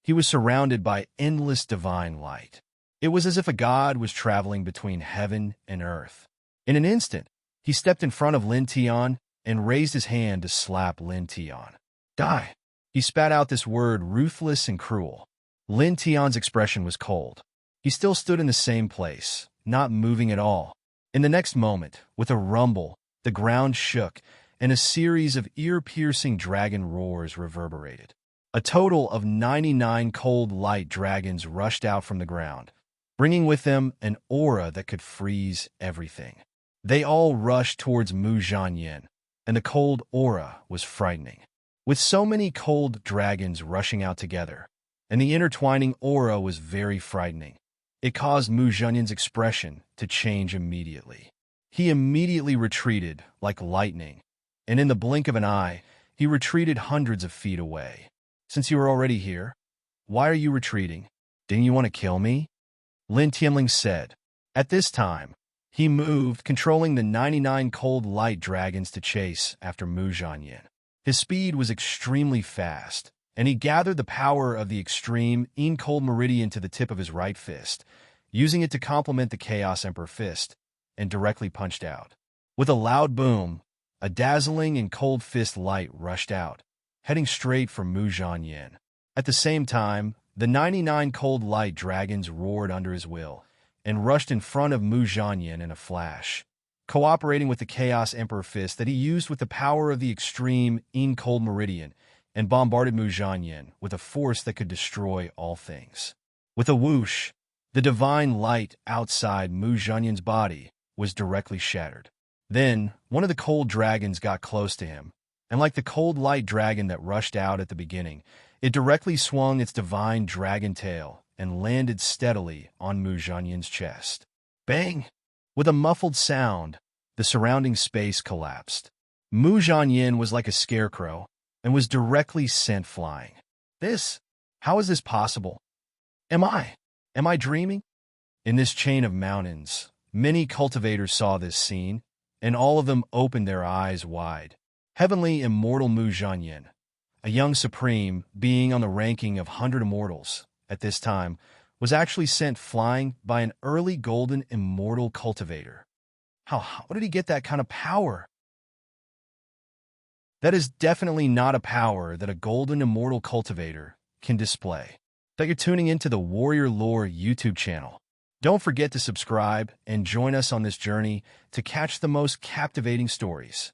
he was surrounded by endless divine light. It was as if a god was traveling between heaven and earth. In an instant, he stepped in front of Lin Tian and raised his hand to slap Lin Tian. Die! He spat out this word, ruthless and cruel. Lin Tian's expression was cold. He still stood in the same place, not moving at all. In the next moment, with a rumble, the ground shook, and a series of ear-piercing dragon roars reverberated. A total of 99 cold light dragons rushed out from the ground, bringing with them an aura that could freeze everything. They all rushed towards Mu Zhanyin, and the cold aura was frightening. With so many cold dragons rushing out together, and the intertwining aura was very frightening, it caused Mu Zhanyin's expression to change immediately. He immediately retreated like lightning, and in the blink of an eye, he retreated hundreds of feet away. Since you are already here, why are you retreating? Didn't you want to kill me? Lin Tianling said. At this time, he moved, controlling the 99 cold light dragons to chase after Mu Zhanyin. His speed was extremely fast, and he gathered the power of the extreme cold meridian to the tip of his right fist, using it to complement the Chaos Emperor fist, and directly punched out. With a loud boom, a dazzling and cold fist light rushed out, heading straight for Mu Zhanyin. At the same time, the 99 cold light dragons roared under his will and rushed in front of Mu Zhanyin in a flash, cooperating with the Chaos Emperor fist that he used with the power of the extreme cold meridian, and bombarded Mu Zhanyin with a force that could destroy all things. With a whoosh, the divine light outside Mu Zhanyin's body was directly shattered. Then, one of the cold dragons got close to him, and like the cold light dragon that rushed out at the beginning, it directly swung its divine dragon tail and landed steadily on Mu Zhanyin's chest. Bang! With a muffled sound, the surrounding space collapsed. Mu Zhanyin was like a scarecrow and was directly sent flying. How is this possible? Am I dreaming? In this chain of mountains, many cultivators saw this scene, and all of them opened their eyes wide. Heavenly immortal Mu Zhanyin, a young supreme being on the ranking of 100 immortals at this time, was actually sent flying by an early golden immortal cultivator. How did he get that kind of power? That is definitely not a power that a golden immortal cultivator can display. That you're tuning into the Warrior Lore YouTube channel. Don't forget to subscribe and join us on this journey to catch the most captivating stories.